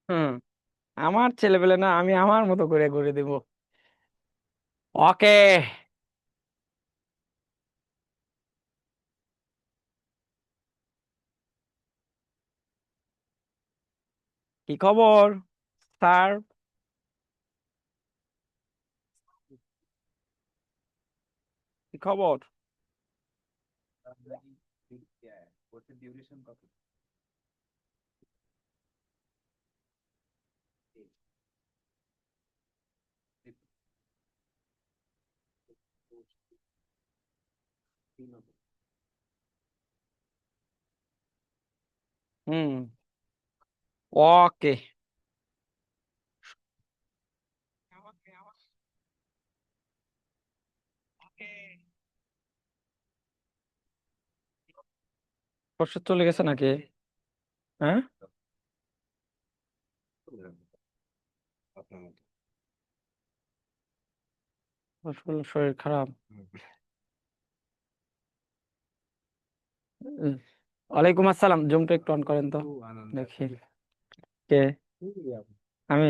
হুম। আমার ছেলেপেলে না, আমি আমার মতো করে করে দেব। ওকে। কি খবর স্যার? কি খবর? হুম। ওকে। খরচা চলে গেছে নাকি? হ্যাঁ। আসলে শরীর খারাপ। উম, ওয়ালাইকুম আসসালাম। জুমটা একটু অন করেন তো, দেখি কে। আমি।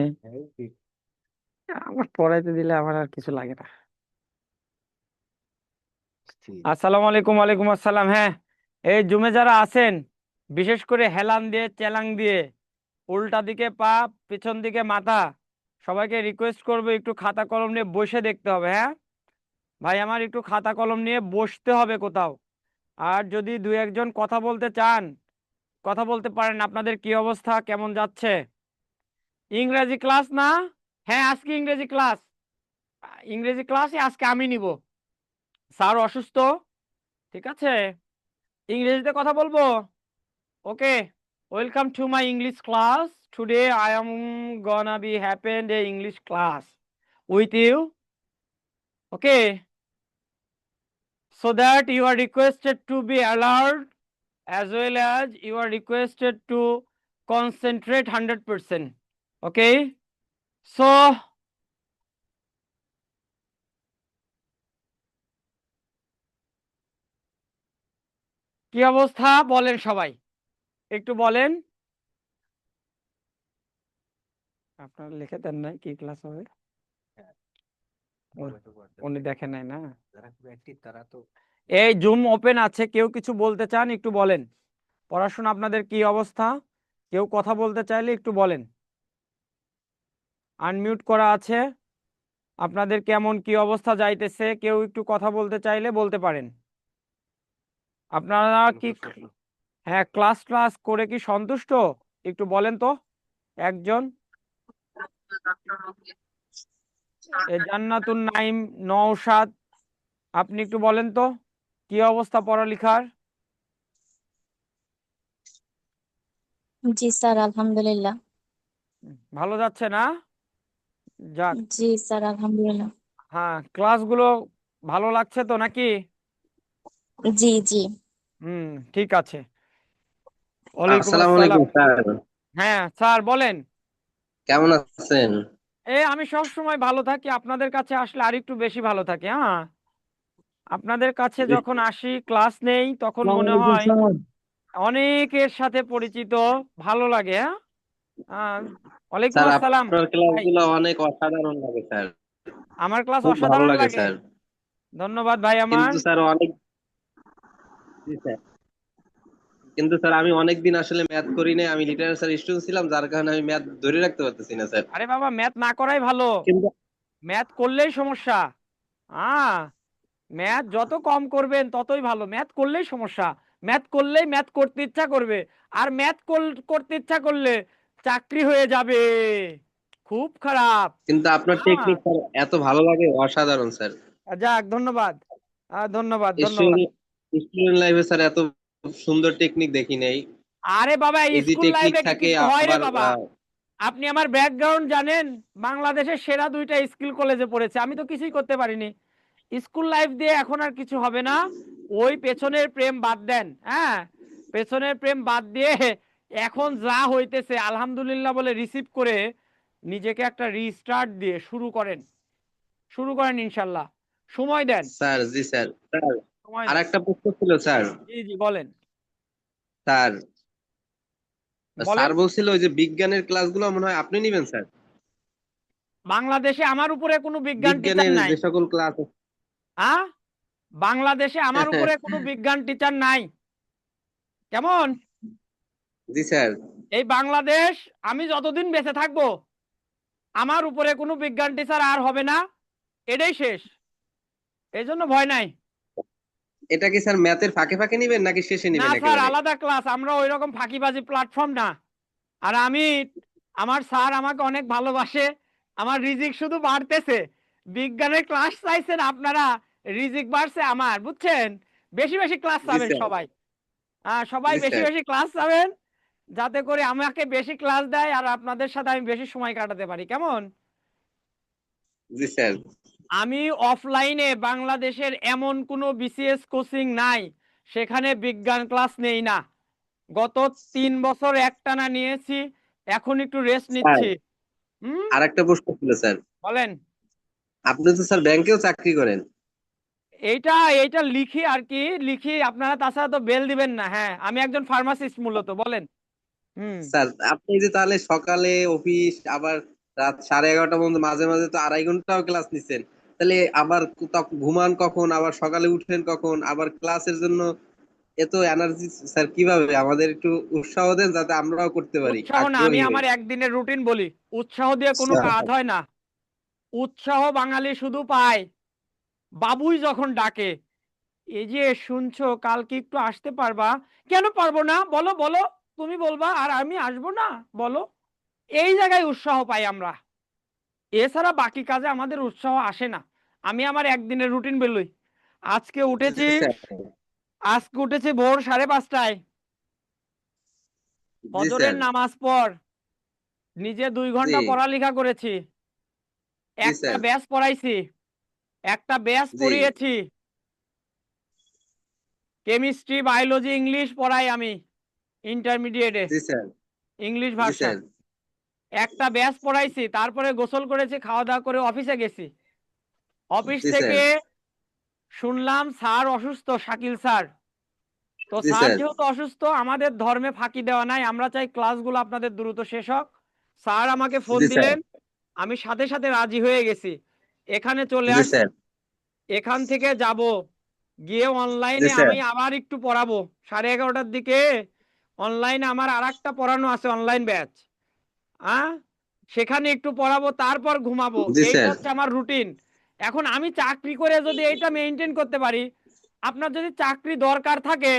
আমার পড়াইতে দিলে আমার আর কিছু লাগে না। আসসালামু আলাইকুম। ওয়ালাইকুম আসসালাম। হ্যাঁ, এই জুমে যারা আছেন, বিশেষ করে হেলান দিয়ে চেলাং দিয়ে উল্টা দিকে পা, পিছন দিকে মাথা, সবাইকে রিকোয়েস্ট করবো একটু খাতা কলম নিয়ে বসে দেখতে হবে। হ্যাঁ ভাই, আমার একটু খাতা কলম নিয়ে বসতে হবে কোথাও। আর যদি দু একজন কথা বলতে চান, কথা বলতে পারেন। আপনাদের কি অবস্থা, কেমন যাচ্ছে? ইংরেজি ক্লাস না? হ্যাঁ, আজকে ইংরেজি ক্লাস। ইংরেজি ক্লাসে আজকে আমি নিব। স্যার অসুস্থ। ঠিক আছে, ইংরেজিতে কথা বলবো। Okay. Welcome to my English class. Today I am gonna be happen a English class with you. Okay, so that you are requested to be alert, as well as you are requested to concentrate 100%. Okay, so কি অবস্থা বলেন সবাই, একটু বলেন। আপনারা লিখে দেন নাই কি ক্লাস হবে? উনি দেখেন নাই না। এই জুম ওপেন আছে, কেউ কিছু বলতে চান একটু বলেন। পড়াশোনা আপনাদের কি অবস্থা? কেউ কথা বলতে চাইলে একটু বলেন। আনমিউট করা আছে। আপনাদের কেমন কি অবস্থা যাইতেছে, কেউ একটু কথা বলতে চাইলে বলতে পারেন। আপনারা কি, হ্যাঁ, ক্লাস ক্লাস করে কি সন্তুষ্ট? একটু বলেন তো একজন। এ জান্নাতুন নাইম, নওশাদ, আপনি একটু বলেন তো কি অবস্থা পড়ালেখার? জি স্যার, আলহামদুলিল্লাহ। ভালো যাচ্ছে না? যাক। জি স্যার, আলহামদুলিল্লাহ। হ্যাঁ, ক্লাসগুলো ভালো লাগছে তো নাকি? জি জি। হুম, ঠিক আছে। ওয়ালাইকুম আসসালামু আসসালাম। আলাইকুম স্যার। হ্যাঁ স্যার বলেন। কেমন আছেন? আমি সব সময় ভালো থাকি, আপনাদের কাছে আসলে আর একটু বেশি ভালো থাকি। হ্যাঁ, আপনাদের কাছে যখন আসি ক্লাস নেই তখন মনে ওয়ালাইকুম হয় সালাম। অনেকের সাথে পরিচিত, ভালো লাগে। হ্যাঁ। আহ, ওয়ালাইকুম স্যার আসসালাম। আপনার ভাই, ক্লাসগুলো অনেক অসাধারণ লাগে স্যার। আমার ক্লাস খুব ভালো অসাধারণ লাগে লাগে। স্যার। ধন্যবাদ ভাই আমার। কিন্তু স্যার অনেক, জি স্যার, কিন্তু স্যার আমি অনেক দিন আসলে ম্যাথ করি নাই, আমি লিটারেচার স্টুডেন্ট ছিলাম, যার কারণে আমি ম্যাথ ধরে রাখতে পারতেছি না স্যার। আরে বাবা, ম্যাথ না করাই ভালো। কিন্তু ম্যাথ করলেই সমস্যা। হ্যাঁ, ম্যাথ যত কম করবেন ততই ভালো। ম্যাথ করলেই সমস্যা। ম্যাথ করলেই ম্যাথ করতে ইচ্ছা করবে। আর ম্যাথ করতে ইচ্ছা করলে চাকরি হয়ে যাবে। খুব খারাপ। কিন্তু আপনার হ্যাঁ। টেকনিক স্যার এত ভালো লাগে, অসাধারণ স্যার। যাক, ধন্যবাদ। ধন্যবাদ ধন্যবাদ। স্টুডেন্ট স্টুডেন্ট লাইফে স্যার এত সুন্দর টেকনিক দেখি নাই। আরে বাবা, ইজি স্কুল টেকনিক লাইফে কি থাকে কিছু হয় রে আবার বাবা? আপনি আমার ব্যাকগ্রাউন্ড জানেন? বাংলাদেশের সেরা দুইটা স্কুল কলেজে পড়েছে, আমি তো কিছুই করতে পারিনি। স্কুল লাইফ দিয়ে এখন আর কিছু হবে না। ওই পেছনের প্রেম বাদ দেন। হ্যাঁ, পেছনের প্রেম বাদ দিয়ে এখন যা হইতেছে আলহামদুলিল্লাহ বলে রিসিভ করে নিজেকে একটা রিস্টার্ট দিয়ে শুরু করেন। শুরু করেন ইনশাল্লাহ। সময় দেন। স্যার, জি স্যার। স্যার সময় আর দেন। একটা প্রশ্ন ছিল স্যার। জি জি বলেন। স্যার বলেন। স্যার বলছিল ওই যে বিজ্ঞানের ক্লাসগুলো মনে হয় আপনি নিবেন স্যার। বাংলাদেশে আমার উপরে কোনো বিজ্ঞান টিচার বিজ্ঞানের নাই। যে সকল ক্লাস। হ্যাঁ, বাংলাদেশে আমার উপরে কোনো বিজ্ঞান টিচার নাই। কেমন? জি স্যার। এই বাংলাদেশ, আমি যতদিন বেঁচে থাকবো আমার উপরে কোনো বিজ্ঞান টিচার আর হবে না, এটাই শেষ। এই জন্য ভয় নাই। এটা কি স্যার ম্যাথের ফাঁকে ফাঁকে নিবেন নাকি শেষে না নিবেন স্যার, একেবারে? আলাদা ক্লাস, আমরা ওই রকম ফাঁকিবাজি প্ল্যাটফর্ম না। আর আমার স্যার আমাকে অনেক ভালোবাসে, আমার রিজিক শুধু বাড়তেছে। বিজ্ঞানের ক্লাস চাইছেন আপনারা, রিজিক বাড়ছে আমার, বুঝছেন? বেশি বেশি ক্লাস জি চাবেন স্যার। সবাই। সবাই জি বেশি স্যার। বেশি ক্লাস চাবেন, যাতে করে আমাকে বেশি ক্লাস দেয় আর আপনাদের সাথে আমি বেশি সময় কাটাতে পারি। কেমন? জি স্যার। আমি অফলাইনে বাংলাদেশের এমন কোনো বিসিএস কোচিং নাই সেখানে বিজ্ঞান ক্লাস নেই না। গত 3 বছর একটানা নিয়েছি, এখন একটু রেস্ট স্যার নিচ্ছি। হুম, আর একটা প্রশ্ন ছিল স্যার। বলেন। আপনি তো স্যার ব্যাংকেও চাকরি করেন। এইটা এইটা লিখি আর কি, লিখি, আপনারা তাছাড়া তো বেল দিবেন না। হ্যাঁ, আমি একজন ফার্মাসিস্ট মূলত। বলেন। হুম। স্যার আপনি যে তাহলে সকালে অফিস, আবার রাত 11:30 পর্যন্ত, মাঝে মাঝে তো 2.5 ঘন্টাও ক্লাস নিচ্ছেন, তাহলে আবার ঘুমান কখন, আবার সকালে উঠেন কখন, আবার ক্লাসের জন্য এত এনার্জি স্যার কিভাবে? আমাদের একটু উৎসাহ দেন যাতে আমরাও করতে পারি, উৎসাহ না, আমি আগ্রহী হই। আমার একদিনের রুটিন বলি। উৎসাহ দিয়ে কোনো স্যার। কাজ হয় না। উৎসাহ বাঙালি শুধু পায় বাবুই যখন ডাকে, এই যে শুনছো কাল কি একটু আসতে পারবা? কেন পারবো না, বলো বলো, তুমি বলবা আর আমি আসবো না, বলো। এই জায়গায় উৎসাহ পাই আমরা, এছাড়া বাকি কাজে আমাদের উৎসাহ আসে না। আমি আমার একদিনের রুটিন বেরোই। আজকে জি উঠেছি স্যার। আজকে উঠেছি ভোর 5:30টায়। জি ফজরের স্যার। নামাজ পর নিজে 2 ঘন্টা জি। পড়ালেখা করেছি, জি একটা স্যার। ব্যাচ পড়াইছি, একটা ব্যাচ জি। পড়িয়েছি। কেমিস্ট্রি, বায়োলজি, ইংলিশ পড়াই আমি ইন্টারমিডিয়েটে, জি স্যার। ইংলিশ জি ভার্সন। স্যার। একটা ব্যাচ পড়াইছি, তারপরে গোসল করেছি, খাওয়া দাওয়া করে অফিসে গেছি। অফিস জি স্যার। থেকে শুনলাম স্যার অসুস্থ, শাকিল স্যার। তো জি স্যার স্যার। যেহেতু অসুস্থ, আমাদের ধর্মে ফাঁকি দেওয়া নাই, আমরা চাই ক্লাসগুলো আপনাদের দ্রুত শেষ হোক। স্যার আমাকে ফোন জি স্যার। দিলেন, আমি সাথে সাথে রাজি হয়ে গেছি, এখানে চলে জি আসছি। স্যার। এখান থেকে যাব, গিয়ে জি অনলাইনে স্যার। আমি আবার একটু পড়াবো 11:30টার দিকে। অনলাইনে আমার আরেকটা পড়ানো আছে, অনলাইন ব্যাচ। হ্যাঁ, সেখানে একটু পড়াবো, তারপর ঘুমাবো। জি এইটা স্যার। হচ্ছে আমার রুটিন। এখন আমি চাকরি করে যদি এইটা মেনটেন করতে পারি, আপনার যদি চাকরি দরকার থাকে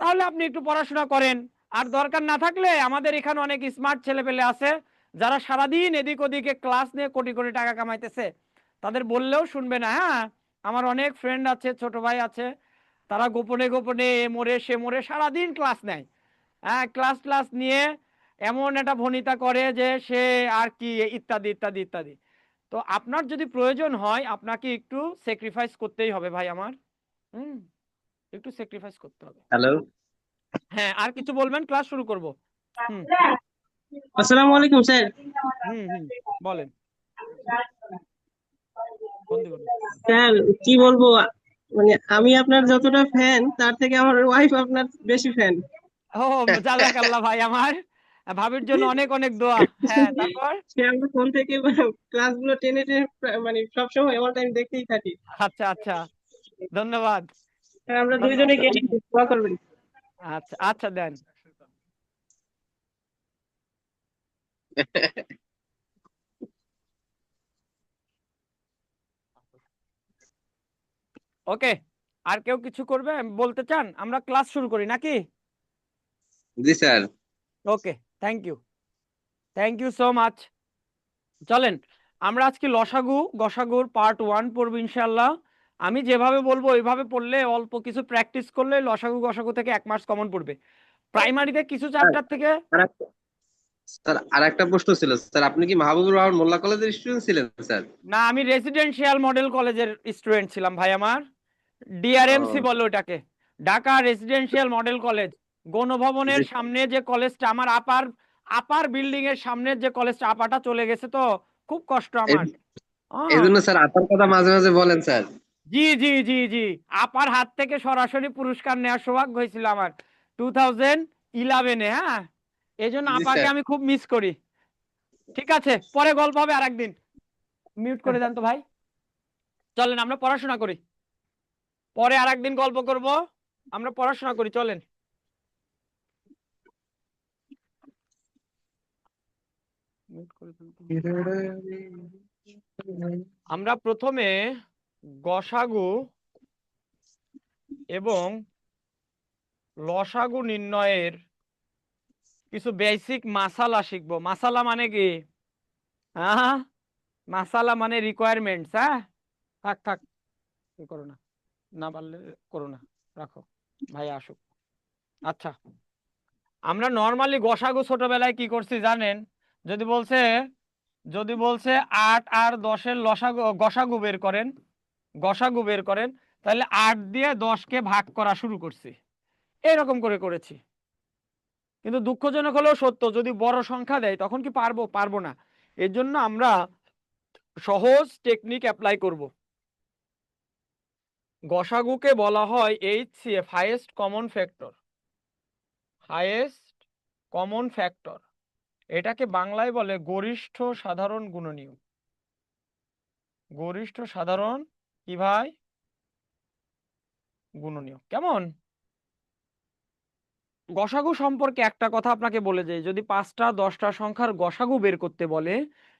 তাহলে আপনি একটু পড়াশোনা করেন। আর দরকার না থাকলে আমাদের এখানে অনেক স্মার্ট ছেলেপেলে আছে যারা সারাদিন এদিক ওদিকে ক্লাস নিয়ে কোটি কোটি টাকা কামাইতেছে, তাদের বললেও শুনবে না। হ্যাঁ, আমার অনেক ফ্রেন্ড আছে, ছোট ভাই আছে, তারা গোপনে গোপনে এ মোড়ে সে মোড়ে সারাদিন ক্লাস নেয়। হ্যাঁ, ক্লাস ক্লাস নিয়ে এমন একটা ভনিতা করে যে সে আর কি, ইত্যাদি ইত্যাদি ইত্যাদি। তো আপনার যদি প্রয়োজন হয় আপনাকে একটু স্যাক্রিফাইস করতেই হবে ভাই আমার। হুম, একটু স্যাক্রিফাইস করতে হবে। হ্যালো। হ্যাঁ, আর কিছু বলবেন, ক্লাস শুরু করব। হুম। আসসালামু আলাইকুম স্যার। হুম। হুম, বলেন। ফোন দিবেন। স্যার কি বলবো, মানে আমি আপনার যতটা ফ্যান তার থেকে আমার ওয়াইফ আপনার বেশি ফ্যান। ও, জাজাকাল্লাহ ভাই আমার, ভাবির জন্য অনেক অনেক দোয়া। হ্যাঁ, তারপর? সে আমরা ফোন থেকে ক্লাসগুলো টেনে টেনে মানে সবসময় অল টাইম দেখতেই থাকি। আচ্ছা আচ্ছা, ধন্যবাদ। স্যার আমরা দুইজনে ধন্যবাদ। গেছি, দোয়া করবেন। আচ্ছা আচ্ছা, দেন। ওকে, আর কেউ কিছু করবে বলতে চান? আমরা ক্লাস শুরু করি নাকি? জি sir. Okay, thank you, thank you so much. চলেন, আমরা আজকে লসাগু গসাগুর পার্ট 1 পড়বো ইনশাল্লাহ। আমি যেভাবে বলবো ওইভাবে পড়লে, অল্প কিছু প্র্যাকটিস করলে লসাগু গসাগু থেকে 1 মার্কস কমন পড়বে। প্রাইমারিতে কিছু স্যার চ্যাপ্টার থেকে। স্যার আর একটা প্রশ্ন ছিল স্যার, আপনি কি মাহবুবুর রহমান মোল্লা কলেজের স্টুডেন্ট ছিলেন স্যার? না, আমি রেসিডেন্সিয়াল মডেল কলেজের স্টুডেন্ট ছিলাম ভাই আমার। ডিআরএমসি ও। বলে ওটাকে, ঢাকা রেসিডেন্সিয়াল মডেল কলেজ। গণভবনের জি। সামনে যে কলেজটা, আমার আপার আপার বিল্ডিং এর সামনের যে কলেজটা, আপাটা চলে গেছে তো খুব কষ্ট আমার। এই হ্যাঁ, জন্য স্যার আপনার কথা মাঝে মাঝে বলেন স্যার। জি জি জি জি, আপার হাত থেকে সরাসরি পুরস্কার নেওয়ার সৌভাগ্য হয়েছিল আমার 2011-এ। হ্যাঁ, এই জন্য জি আপাকে স্যার। আমি খুব মিস করি। ঠিক আছে, পরে গল্প হবে আরেকদিন। মিউট করে দেন তো ভাই। চলেন আমরা পড়াশোনা করি, পরে আরেকদিন গল্প করব। আমরা পড়াশোনা করি, চলেন। মিউট করে দেন তো। আমরা প্রথমে গসাগু এবং লসাগু নির্ণয়ের কিছু বেসিক মাসালা শিখবো। মাসালা মানে কি? হ্যাঁ, মাসালা মানে রিকোয়ারমেন্টস। হ্যাঁ, থাক থাক, কি করো না, না পারলে করো না, রাখো, ভাই আসুক। আচ্ছা, আমরা নর্মালি গসাগু ছোটবেলায় কি করছি জানেন? যদি বলছে যদি বলছে 8 আর 10-এর লসাগু গসাগু বের করেন, গসাগু বের করেন, তাহলে 8 দিয়ে 10কে ভাগ করা শুরু করছি, এরকম করে করেছি। কিন্তু দুঃখজনক হলেও সত্য, যদি বড় সংখ্যা দেয় তখন কি পারবো? পারবো না। এর জন্য আমরা সহজ টেকনিক অ্যাপ্লাই করব। গসাগুকে বলা হয় HCF, highest common factor. Highest common factor, এটাকে বাংলায় বলে গরিষ্ঠ সাধারণ গুণনীয়ক। গরিষ্ঠ সাধারণ কি ভাই? গুণনীয়ক। কেমন? গসাগু সম্পর্কে একটা কথা আপনাকে বলে যাই, যদি 5টা 10টা সংখ্যার গসাগু বের করতে বলে,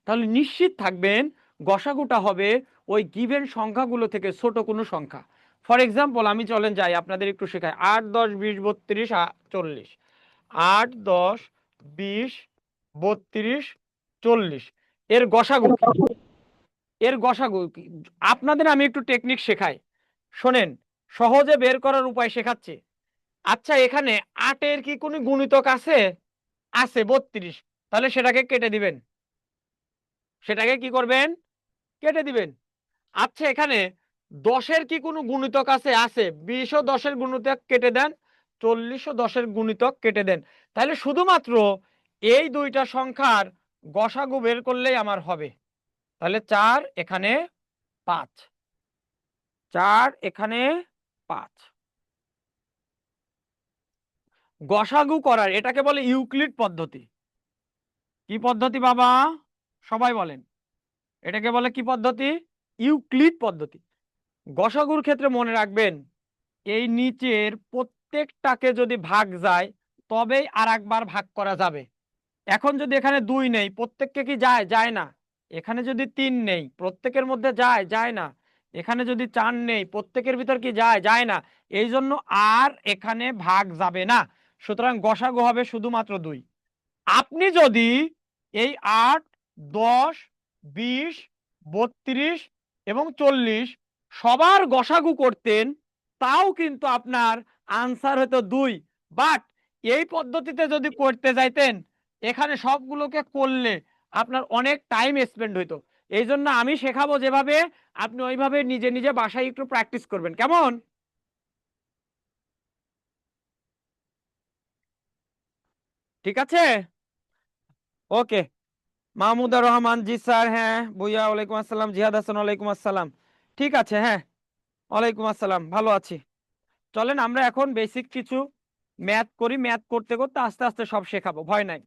তাহলে নিশ্চিত থাকবেন গসাগুটা হবে ওই গিভেন সংখ্যাগুলো থেকে ছোট কোনো সংখ্যা। ফর এক্সাম্পল আমি চলেন যাই আপনাদের একটু শেখাই। 8 10 20 32 40। 8 10 20 32 40 এর গসাগু কি? এর গসাগু কি? আপনাদের আমি একটু টেকনিক শেখাই, শোনেন, সহজে বের করার উপায় শেখাচ্ছি। আচ্ছা, এখানে 8-এর কি কোনো গুণিতক আছে? আছে, 32। তাহলে সেটাকে কেটে দিবেন। সেটাকে কি করবেন? কেটে দিবেন। আচ্ছা, এখানে 10-এর কি কোনো গুণিতক আছে? আছে, 20 ও 10-এর গুণিতক কেটে দেন, 40 ও 10-এর গুণিতক কেটে দেন। তাহলে শুধুমাত্র এই দুইটা সংখ্যার গসাগু বের করলেই আমার হবে। তাহলে 4 এখানে 5, 4 এখানে 5। গসাগু করার এটাকে বলে ইউক্লিড পদ্ধতি। কি পদ্ধতি বাবা? সবাই বলেন, এটাকে বলে কি পদ্ধতি? ইউক্লিড পদ্ধতি। গসাগুর ক্ষেত্রে মনে রাখবেন, এই নিচের প্রত্যেকটাকে যদি ভাগ যায় তবেই আর একবার ভাগ করা যাবে। এখন যদি এখানে 2 নেই, প্রত্যেককে কি যায়? যায় না। এখানে যদি 3 নেই, প্রত্যেকের মধ্যে যায়? যায় না। এখানে যদি 4 নেই, প্রত্যেকের ভিতর কি যায়? যায় না। এই জন্য আর এখানে ভাগ যাবে না। সুতরাং গসাগু হবে শুধুমাত্র 2। আপনি যদি এই 8 10 20 32 এবং 40 সবার গসাগু করতেন, তাও কিন্তু আপনার আনসার হতো 2। বাট এই পদ্ধতিতে যদি করতে যাইতেন, এখানে সবগুলোকে করলে আপনার অনেক টাইম স্পেন্ড হইতো। এই জন্য আমি শেখাবো যেভাবে, আপনি ওইভাবে নিজে নিজে বাসায় একটু প্র্যাকটিস করবেন। কেমন? ঠিক আছে, ওকে। মাহমুদুর রহমান, জি স্যার। হ্যাঁ ভুইয়া, ওয়ালাইকুম আসসালাম। জিহাদ হাসান, ওয়ালাইকুম আসসালাম। ঠিক আছে, হ্যাঁ, ওয়ালাইকুম আসসালাম, ভালো আছি। চলেন আমরা এখন বেসিক কিছু ম্যাথ করি। ম্যাথ করতে করতে আস্তে আস্তে সব শেখাবো, ভয় নাই।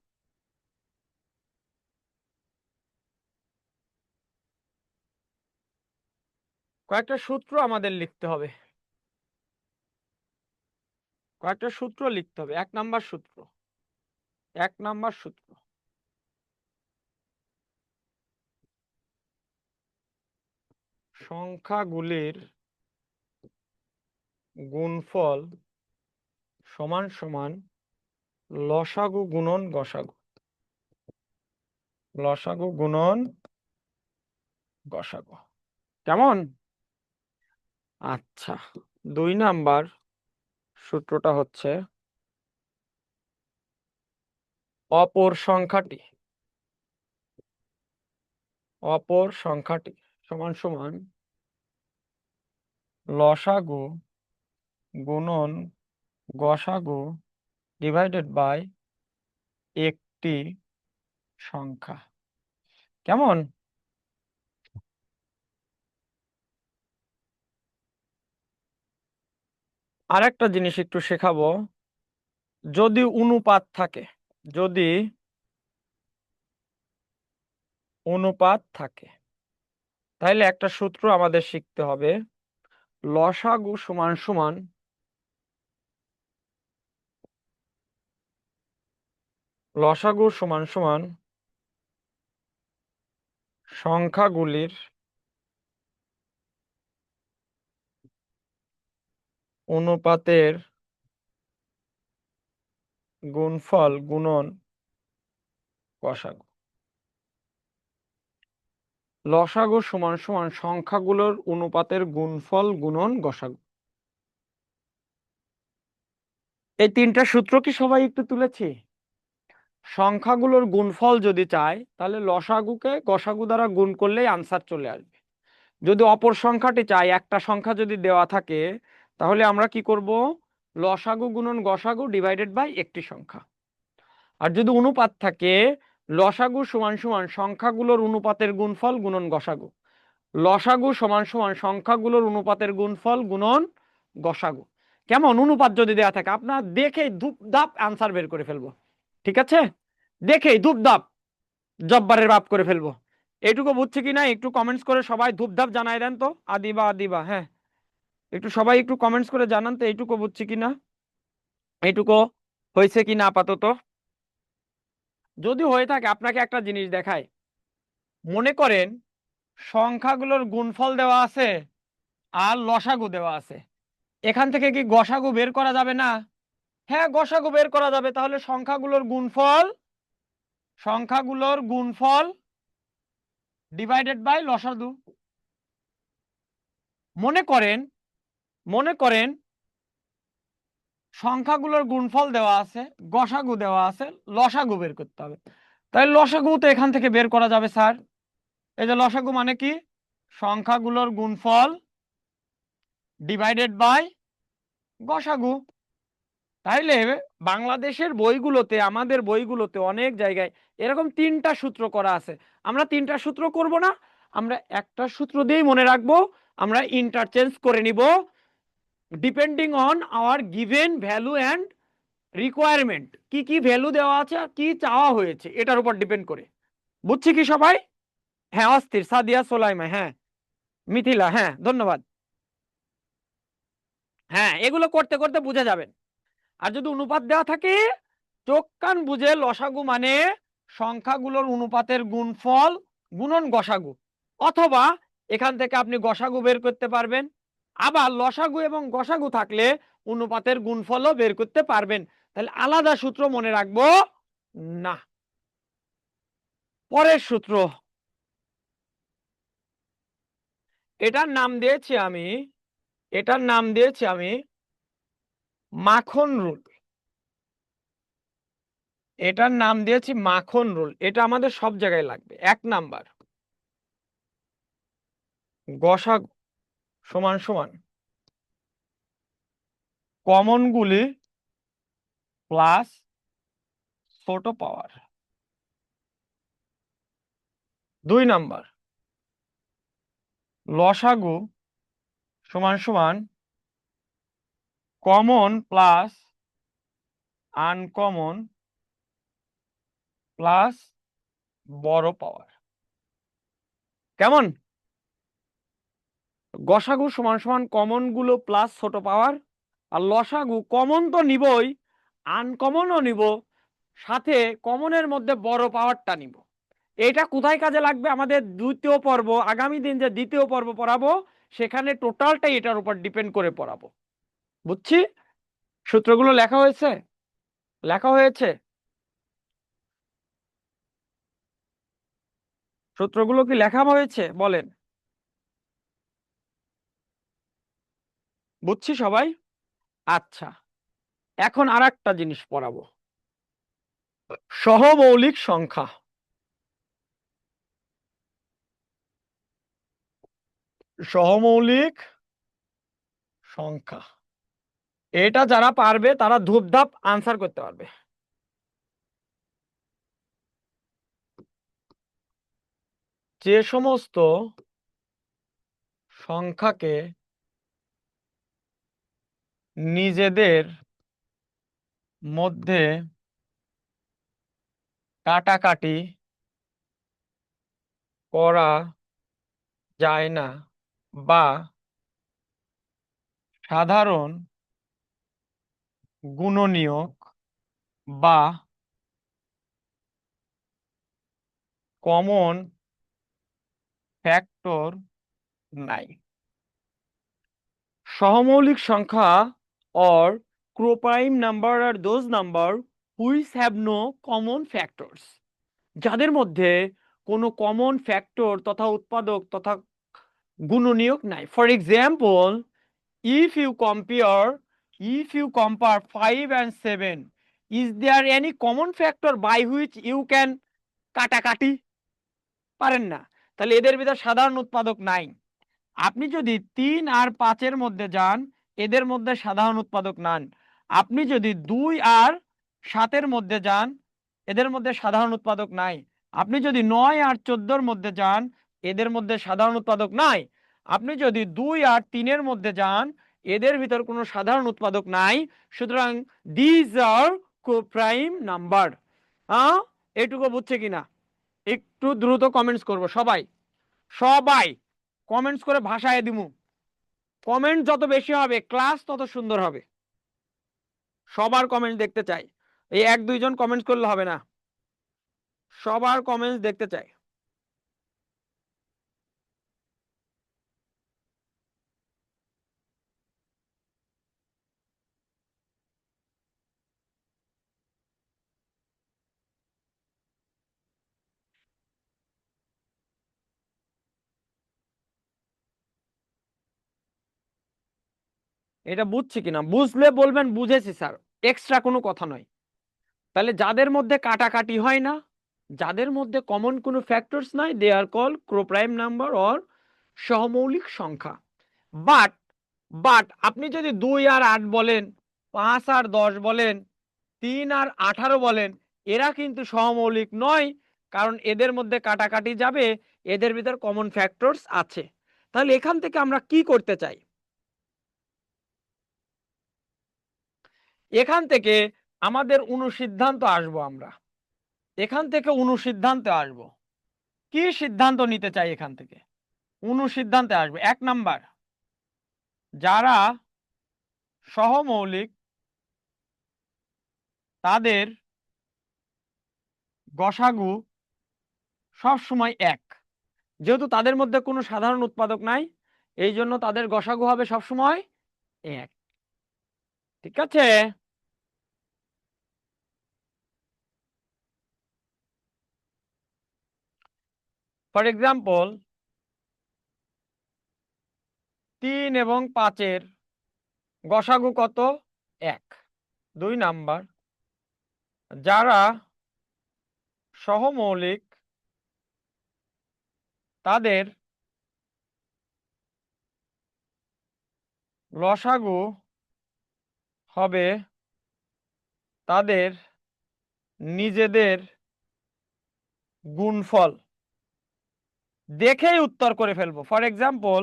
কয়েকটা সূত্র আমাদের লিখতে হবে, কয়েকটা সূত্র লিখতে হবে। 1 নাম্বার সূত্র, 1 নাম্বার সূত্র, সংখ্যাগুলির গুণফল সমান সমান লসাগু গুণন গসাগু। লসাগু গুণন গসাগু। কেমন? আচ্ছা, 2 নাম্বার সূত্রটা হচ্ছে অপর সংখ্যাটি সমান সমান লসাগু গুণন গসাগু ডিভাইডেড বাই একটি সংখ্যা। কেমন? আরেকটা জিনিস একটু শেখাবো, যদি অনুপাত থাকে, যদি অনুপাত থাকে তাহলে একটা সূত্র আমাদের শিখতে হবে, লসাগু সমান সমান লসাগু সমান সমান সংখ্যাগুলির অনুপাতের গুণফল গুণন গসাগু। লসাগু সমান সমান সংখ্যাগুলোর অনুপাতের গুণফল গুণন গসাগু। এই তিনটা সূত্র কি সবাই একটু তুলেছি? সংখ্যাগুলোর গুণফল যদি চাই তাহলে লসাগুকে গসাগু দ্বারা গুণ করলেই আনসার চলে আসবে। যদি অপর সংখ্যাটি চাই, একটা সংখ্যা যদি দেওয়া থাকে, তাহলে আমরা কি করব? লসাগু গুণন গসাগু ডিভাইডেড বাই একটি সংখ্যা। আর যদি অনুপাত থাকে, লসাগু সমান সমান সংখ্যাগুলোর অনুপাতের গুণফল গুণন গসাগু। লসাগু সমান সমান সংখ্যাগুলোর অনুপাতের গুণফল গুণন গসাগু। কেমন? অনুপাত যদি দেওয়া থাকে আপনার দেখেই ধূপধাপ আনসার বের করে ফেলবো। ঠিক আছে, দেখেই ধূপধাপ জব্বারের বাপ করে ফেলবো। এইটুকু বুঝছে কি না একটু কমেন্টস করে সবাই ধূপধাপ জানাই দেন তো। আদিবা আদিবা, হ্যাঁ, একটু সবাই একটু কমেন্টস করে জানান তো এইটুকু বুঝছি কিনা, এইটুকু হয়েছে কিনা আপাতত। যদি হয়ে থাকে আপনাকে একটা জিনিস দেখাই, মনে করেন সংখ্যাগুলোর গুণফল দেওয়া আছে আর লসাগু দেওয়া আছে, এখান থেকে কি গসাগু বের করা যাবে না? হ্যাঁ, গসাগু বের করা যাবে। তাহলে সংখ্যাগুলোর গুণফল ডিভাইডেড বাই লসাগু। মনে করেন সংখ্যাগুলোর গুণফল দেওয়া আছে, গসাগু দেওয়া আছে, লসাগু বের করতে হবে। তাই লসাগু তো এখান থেকে বের করা যাবে স্যার। এই যে লসাগু মানে কি? সংখ্যাগুলোর গুণফল ডিভাইডেড বাই গসাগু। তাইলে বাংলাদেশের বইগুলোতে, আমাদের বইগুলোতে অনেক জায়গায় এরকম তিনটা সূত্র করা আছে। আমরা তিনটা সূত্র করব না, আমরা একটা সূত্র দিয়েই মনে রাখবো। আমরা ইন্টারচেঞ্জ করে নিব depending on our given value and requirement. কি কি ভ্যালু দেওয়া আছে আর কি চাওয়া হয়েছে এটার উপর ডিপেন্ড করে। বুঝছি কি সবাই? হ্যাঁ, অস্থির, সাদিয়া, সোলাইমা, হ্যাঁ, মিথিলা, হ্যাঁ, ধন্যবাদ। হ্যাঁ, এগুলো করতে করতে বুঝে যাবেন। আর যদি অনুপাত দেওয়া থাকে, চোখ কান বুঝে লসাগু মানে সংখ্যাগুলোর অনুপাতের গুণফল গুণন গসাগু, অথবা এখান থেকে আপনি গসাগু বের করতে পারবেন। আবার লসাগু এবং গসাগু থাকলে অনুপাতের গুণফলও বের করতে পারবেন। তাহলে আলাদা সূত্র মনে রাখবো না। পরের সূত্র, এটার নাম দিয়েছি আমি মাখন রুল। এটার নাম দিয়েছি মাখন রুল। এটা আমাদের সব জায়গায় লাগবে। 1 নাম্বার, গসাগু সমান সমান কমনগুলি প্লাস ছোট পাওয়ার। 2 নাম্বার, লসাগু সমান সমান কমন প্লাস আনকমন প্লাস বড় পাওয়ার। কেমন? গসাগু সমান সমান কমন গুলো প্লাস ছোট পাওয়ার, আর লসাগু কমন তো নিবই, আনকমনও নিব, সাথে কমনের মধ্যে বড় পাওয়ারটা নিব। এটা কোথায় কাজে লাগবে? আমাদের দ্বিতীয় পর্ব, আগামী দিন যে দ্বিতীয় পর্ব পড়াবো সেখানে টোটালটাই এটার উপর ডিপেন্ড করে পড়াবো। বুঝছি? সূত্রগুলো লেখা হয়েছে? সূত্রগুলো কি লেখা হয়েছে বলেন? বুঝছি সবাই? আচ্ছা, এখন আর একটা জিনিস পড়াবো, সহমৌলিক সংখ্যা। সহমৌলিক সংখ্যা, এটা যারা পারবে তারা ধূপধাপ আনসার করতে পারবে। যে সমস্ত সংখ্যাকে নিজেদের মধ্যে কাটাকাটি করা যায় না বা সাধারণ গুণনীয়ক বা কমন ফ্যাক্টর নাই। সহমৌলিক সংখ্যা or coprime number are those number which have no common factors, যাদের মধ্যে কোনো কমন ফ্যাক্টর তথা উৎপাদক তথা গুণনীয়ক নাই। For example, if you compare 5 and 7, is there any common factor by which you can কাটাকাটি? পারেন না, তাহলে এদের ভিতর সাধারণ উৎপাদক নাই। আপনি যদি 3 আর 5 এর মধ্যে যান, এদের মধ্যে সাধারণ উৎপাদক নাই। আপনি যদি 2 আর 7 এর মধ্যে যান, এদের মধ্যে সাধারণ উৎপাদক নাই। আপনি যদি 9 আর 14 এর মধ্যে যান, এদের মধ্যে সাধারণ উৎপাদক নাই। আপনি যদি 2 আর 3 এর মধ্যে যান, এদের ভিতর কোনো সাধারণ উৎপাদক নাই। সুতরাং দিস আর কোপ্রাইম নাম্বার। এটুকু বুঝছে কিনা? একটু দ্রুত কমেন্টস করব সবাই, সবাই কমেন্টস করে ভাষায় দিমু। কমেন্ট যত বেশি হবে ক্লাস তত সুন্দর হবে। সবার কমেন্ট দেখতে চাই, এই 1-2 জন কমেন্টস করলে হবে না, সবার কমেন্টস দেখতে চাই। এটা বুঝছি কিনা, বুঝলে বলবেন বুঝেছি স্যার, এক্সট্রা কোনো কথা নয়। তাহলে যাদের মধ্যে কাটাকাটি হয় না, যাদের মধ্যে কমন কোনো ফ্যাক্টরস নাই, দে আর কল কোপ্রাইম নাম্বার অর সহমৌলিক সংখ্যা। বাট বাট আপনি যদি 2 আর 8 বলেন, 5 আর 10 বলেন, 3 আর 18 বলেন, এরা কিন্তু সহমৌলিক নয়, কারণ এদের মধ্যে কাটাকাটি যাবে, এদের ভিতর কমন ফ্যাক্টরস আছে। তাহলে এখান থেকে আমরা কি করতে চাই? এখান থেকে আমাদের অনুসিদ্ধান্ত আসবো, আমরা এখান থেকে অনুসিদ্ধান্তে আসব। কি সিদ্ধান্ত নিতে চাই? এখান থেকে অনুসিদ্ধান্তে আসবে। 1 নাম্বার, যারা সহমৌলিক তাদের গসাগু সব সময় 1। যেহেতু তাদের মধ্যে কোনো সাধারণ উৎপাদক নাই, এই জন্য তাদের গসাগু হবে সব সময় 1। ঠিক আছে? ফর এক্সাম্পল, 3 এবং 5 এর গসাগু কত? 1। 2 নাম্বার, যারা সহমৌলিক তাদের লসাগু হবে তাদের নিজেদের গুণফল। দেখেই উত্তর করে ফেলবো। ফর এক্সাম্পল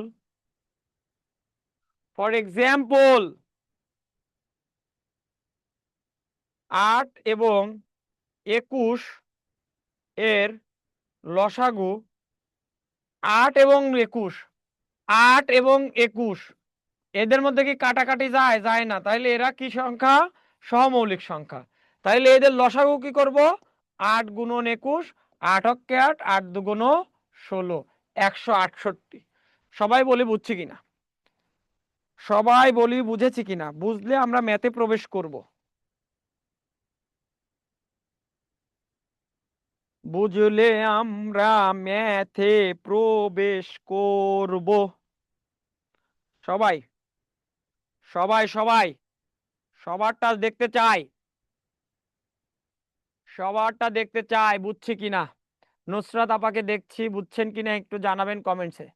8 এবং 21 এর লসাগু 8 এবং 21, 8 এবং 21 এদের মধ্যে কি কাটাকাটি যায়? যায় না। তাহলে এরা কি সংখ্যা? সহমৌলিক সংখ্যা। তাহলে এদের লসাগু কি করব? 8 গুণন 21, 8 অক্ষে 8, 8 দুগুণ 16, 168। সবাই বলি বুঝছি কিনা? সবাই বলি বুঝেছি কিনা? বুঝলে আমরা ম্যাথে প্রবেশ করব। বুঝলে আমরা ম্যাথে প্রবেশ করব। সবাই সবাই সবাই সবারটা দেখতে চাই, সবারটা দেখতে চাই, বুঝছি কিনা? নুসরাত আপাকে দেখছি, বুঝছেন কিনা একটু জানাবেন কমেন্টসে।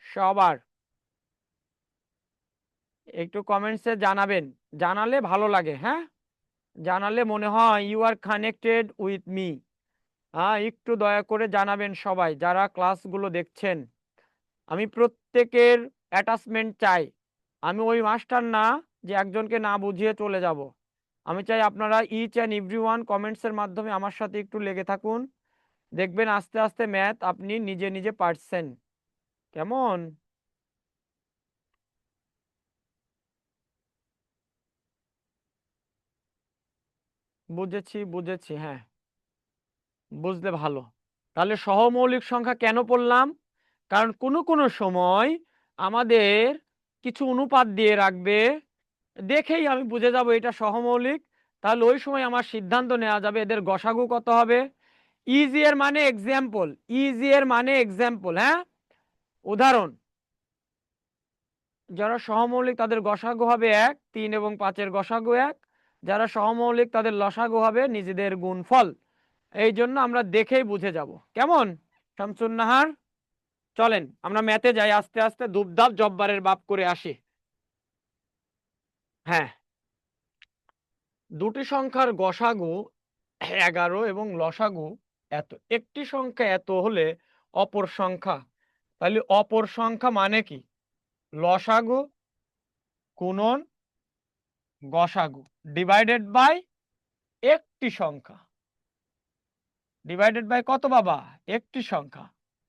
সবার একটু কমেন্টসে জানাবেন, জানালে ভালো লাগে। হ্যাঁ, জানালে মনে হয় you are connected with me. একটু দয়া করে জানাবেন সবাই যারা ক্লাসগুলো দেখছেন। আমি প্রত্যেকের অ্যাটাচমেন্ট চাই। আমি ওই মাস্টার না যে একজনকে না বুঝিয়ে চলে যাব। আমি চাই আপনারা ইচ অ্যান্ড এভরিওয়ান কমেন্টসের মাধ্যমে আমার সাথে একটু লেগে থাকুন, দেখবেন আস্তে আস্তে ম্যাথ আপনি নিজে নিজে পারছেন। কেমন? বুঝেছি বুঝেছি, হ্যাঁ, বুঝলে ভালো। তাহলে সহমৌলিক সংখ্যা কেন পড়লাম? কারণ কোনো সময় আমাদের কিছু অনুপাত দিয়ে রাখবে, দেখেই আমি বুঝে যাব এটা সহমৌলিক। তাহলে ওই সময় আমার সিদ্ধান্ত নেওয়া যাবে এদের গসাগু কত হবে। ইজি এর মানে এক্সাম্পল, ইজি এর মানে এক্সাম্পল, হ্যাঁ। উদাহরণ, যারা সহমৌলিক তাদের গসাগু হবে 1, 3 এবং 5-এর গসাগু 1। যারা সহমৌলিক তাদের লসাগু হবে নিজেদের গুণফল। এই জন্য আমরা দেখেই বুঝে যাব। কেমন শামসুন নাহার? চলেন আমরা ম্যাথে যাই, আস্তে আস্তে দুবদাব জব্বারের বাপ করে আসি। হ্যাঁ, দুটি সংখ্যার গসাগু 11 এবং লসাগু এত, একটি সংখ্যা এত হলে অপর সংখ্যা, তাহলে অপর সংখ্যা মানে কি? লসাগু গুণন গসাগু ডিভাইডেড বাই একটি সংখ্যা, ডিভাইডেড বাই কত বাবা? একটি সংখ্যা।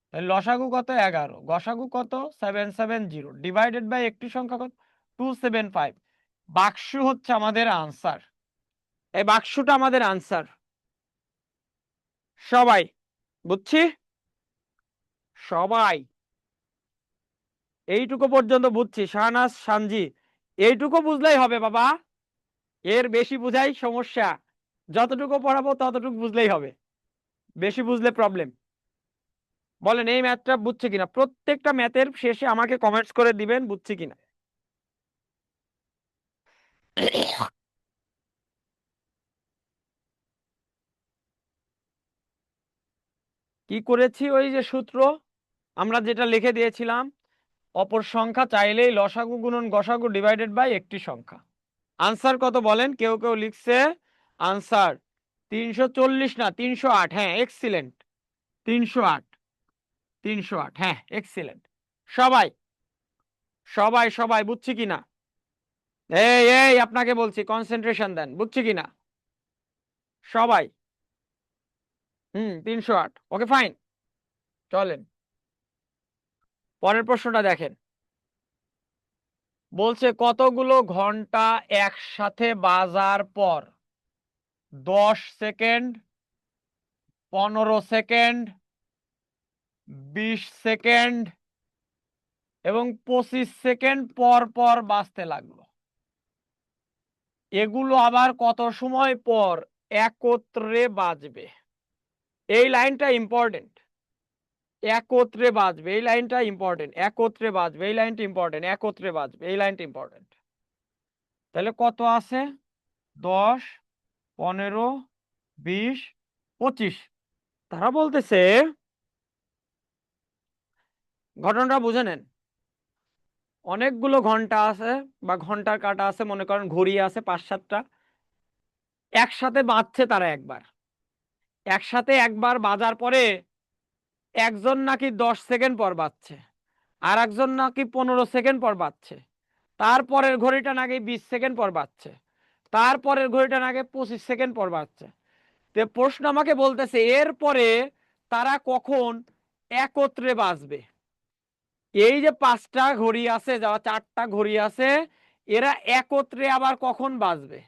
তাহলে লসাগু কত? 11, গসাগু কত? 770, ডিভাইডেড বাই একটি সংখ্যা কত? 275। বাক্স হচ্ছে আমাদের আনসার, এই বাক্সটা আমাদের আনসার। সবাই বুঝছি? সবাই এইটুকু পর্যন্ত বুঝছি? শাহনাজ, সানজি, এইটুকু বুঝলেই হবে বাবা, এর বেশি বুঝাই সমস্যা। যতটুকু পড়াবো ততটুকু বুঝলেই হবে, বেশি বুঝলে প্রবলেম। বলেন এই ম্যাথটা বুঝছে কিনা? প্রত্যেকটা ম্যাথের শেষে আমাকে কমেন্টস করে দিবেন বুঝছি কিনা। কি করেছি? ওই যে সূত্র আমরা যেটা লিখে দিয়েছিলাম, অপর সংখ্যা চাইলেই লসাগু গুণন গসাগু ডিভাইডেড বাই একটি সংখ্যা। আনসার কত বলেন? কেউ কেউ লিখছে আনসার 340 না 308। হ্যাঁ এক্সিলেন্ট, 308, 308, হ্যাঁ এক্সিলেন্ট। সবাই সবাই সবাই বুঝছি কিনা? এই এই আপনাকে বলছি কনসেন্ট্রেশন দেন, বুঝছি কিনা সবাই? 308, ওকে ফাইন। চলেন পরের প্রশ্নটা দেখেন। বলছে কতগুলো ঘন্টা একসাথে বাজার পর 10 সেকেন্ড, 15 সেকেন্ড, 20 সেকেন্ড এবং 25 সেকেন্ড পর পর বাজতে লাগলো। এগুলো আবার কত সময় পর একত্রে বাজবে? এই লাইনটা ইম্পর্টেন্ট। একত্রে বাজবে, এই লাইনটা ইম্পর্টেন্ট। একত্রে বাজবে, এই লাইনটা ইম্পর্টেন্ট। একত্রে বাজবে, এই লাইনটা ইম্পর্টেন্ট। তাহলে কত আছে? 10, 15, 20, 25। তারা বলতেছে, ঘটনাটা বুঝে নেন। অনেকগুলো ঘন্টা আছে বা ঘন্টার কাঁটা আছে, মনে করেন ঘড়ি আছে 5-7টা, একসাথে বাজছে তারা একবার। একসাথে একবার বাজার পরে একজন নাকি 10 সেকেন্ড পর বাজছে, আর একজন নাকি 15 সেকেন্ড পর বাজছে, তারপরের ঘড়িটা নাকি 20 সেকেন্ড পর বাজছে, তারপরের ঘড়িটা নাকি 25 সেকেন্ড পর বাজছে। তো প্রশ্ন আমাকে বলতেছে এরপরে তারা কখন একত্রে বাজবে? এই যে 5টা ঘড়ি আছে, যা 4টা ঘড়ি আছে, এরা একত্রে আবার কখন বাজবে?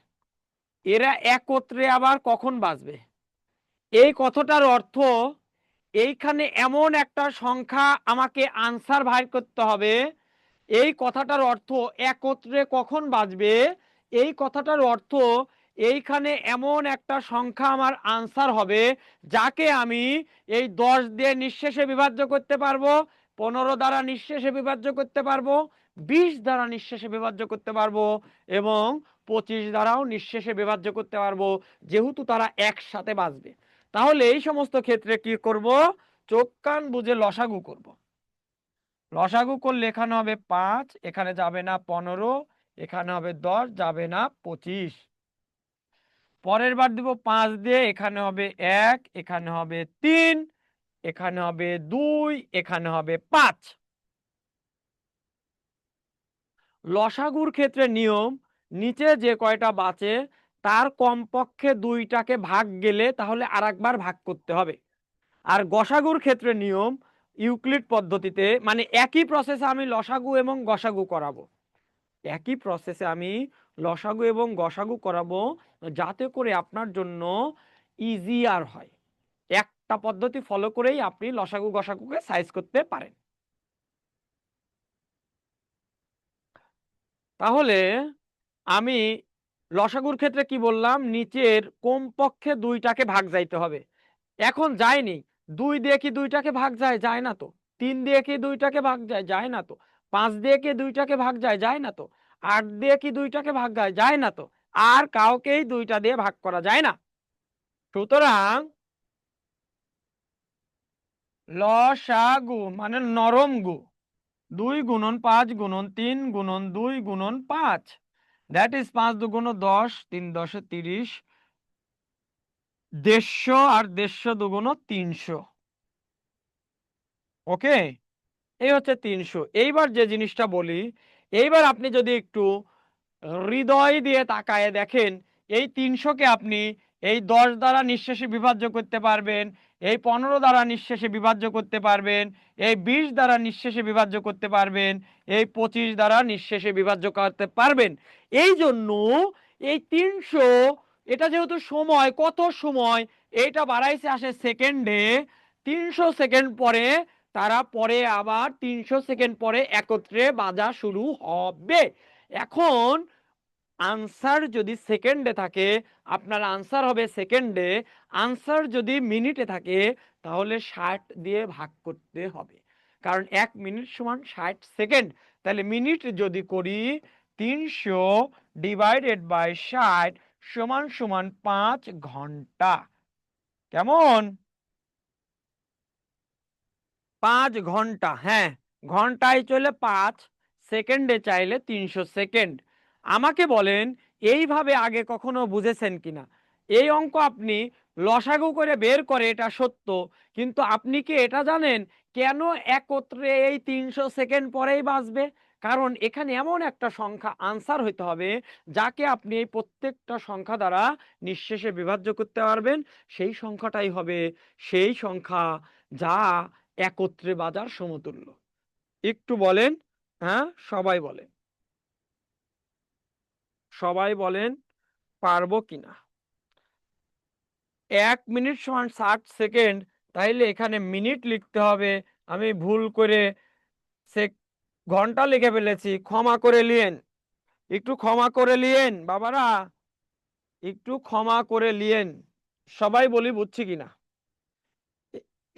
এরা একত্রে আবার কখন বাজবে? এই কথাটার অর্থ, এইখানে এমন একটা সংখ্যা আমাকে আনসার বাইর করতে হবে। এই কথাটার অর্থ একত্রে কখন বাজবে, এই কথাটার অর্থ এইখানে এমন একটা সংখ্যা আমার আনসার হবে যাকে আমি এই 10 দিয়ে নিঃশেষে বিভাজ্য করতে পারবো, 15 দ্বারা নিঃশেষে বিভাজ্য করতে পারবো, 20 দ্বারা নিঃশেষে বিভাজ্য করতে পারবো এবং 25 দ্বারাও নিঃশেষে বিভাজ্য করতে পারবো, যেহেতু তারা একসাথে বাজবে। তাহলে এই সমস্ত ক্ষেত্রে কি করব? চোখ কান বুঝে লসাগু করব। লসাগু করলে এখানে হবে 5, এখানে যাবে না 15, এখানে হবে 10, যাবে না 25। পরের বার দিব 5 দিয়ে, এখানে হবে 1, এখানে হবে 3, এখানে হবে 2, এখানে হবে 5। লসাগুর ক্ষেত্রে নিয়ম, নিচে যে কয়টা বাঁচে তার কমপক্ষে 2টাকে ভাগ গেলে তাহলে আরেকবার ভাগ করতে হবে। আর গসাগুর ক্ষেত্রে নিয়ম ইউক্লিড পদ্ধতিতে, মানে একই প্রসেসে আমি লসাগু এবং গসাগু করাবো, একই প্রসেসে আমি লসাগু এবং গসাগু করাবো, যাতে করে আপনার জন্য ইজিয়ার হয়। একটা পদ্ধতি ফলো করেই আপনি লসাগু গসাগুকে সাইজ করতে পারেন। তাহলে আমি লসাগুর ক্ষেত্রে কি বললাম, নিচের কমপক্ষে 2টাকে ভাগ যাইতে হবে। এখন যায়নি, 2 দিয়ে কি 2টাকে ভাগ যায়? যায় না তো। 3 দিয়ে কি 2টাকে ভাগ যায়? যায় না তো। 5 দিয়ে কি 2টাকে ভাগ যায়? যায় না তো। 8 দিয়ে কি 2টাকে ভাগ যায়? যায় না তো। আর কাউকেই 2টা দিয়ে ভাগ করা যায় না। সুতরাং লসাগু মানে নরম গু, 2 গুণন 5 গুণন 3 গুণন 2 গুণন 5, দ্যাট ইজ 5 2 10, 3 10 30, 150 আর 150 2 300। ওকে, এই হচ্ছে 300। এইবার যে জিনিসটা বলি, এইবার আপনি যদি একটু হৃদয় দিয়ে তাকায় দেখেন, এই 300কে আপনি এই 10 দ্বারা নিঃশেষে বিভাজ্য করতে পারবেন, এই 15 দ্বারা নিঃশেষে বিভাজ্য করতে পারবেন, এই 20 দ্বারা নিঃশেষে বিভাজ্য করতে পারবেন, এই 25 দ্বারা নিঃশেষে বিভাজ্য করতে পারবেন। এই জন্য এই 300, এটা যেহেতু সময়, কত সময়, এইটা বাড়াইছে আসে সেকেন্ডে, 300 সেকেন্ড পরে তারা পরে আবার 300 সেকেন্ড পরে একত্রে বাজা শুরু হবে। এখন আনসার যদি সেকেন্ডে থাকে, আপনার আনসার হবে সেকেন্ডে। আনসার যদি মিনিটে থাকে, তাহলে 60 দিয়ে ভাগ করতে হবে, কারণ 1 মিনিট সমান 60 সেকেন্ড। তাহলে মিনিট যদি করি, 300 ডিভাইডেড বাই 60 সমান সমান 5 ঘন্টা। কেমন? 5 ঘন্টা, হ্যাঁ, ঘন্টায় চলে 5, সেকেন্ডে চাইলে 300 সেকেন্ড। আমাকে বলেন, এইভাবে আগে কখনো বুঝেছেন কিনা? এই অঙ্ক আপনি লসাগু করে বের করে, এটা সত্য, কিন্তু আপনি কি এটা জানেন কেন একত্রে এই 300 সেকেন্ড পরেই বাঁচবে? কারণ এখানে এমন একটা সংখ্যা আনসার হইতে হবে, যাকে আপনি এই প্রত্যেকটা সংখ্যা দ্বারা নিঃশেষে বিভাজ্য করতে পারবেন। সেই সংখ্যাটাই হবে সেই সংখ্যা যা একত্রে বাজার সমতুল্য। একটু বলেন, হ্যাঁ সবাই বলেন, সবাই বলেন পারবো কিনা। 1 মিনিট সমান 60 সেকেন্ড, তাইলে এখানে মিনিট লিখতে হবে, আমি ভুল করে সে ঘন্টা লিখে ফেলেছি, ক্ষমা করে লিয়েন, একটু ক্ষমা করে লিয়েন বাবারা, একটু ক্ষমা করে লিয়েন। সবাই বলি বুঝছি কিনা,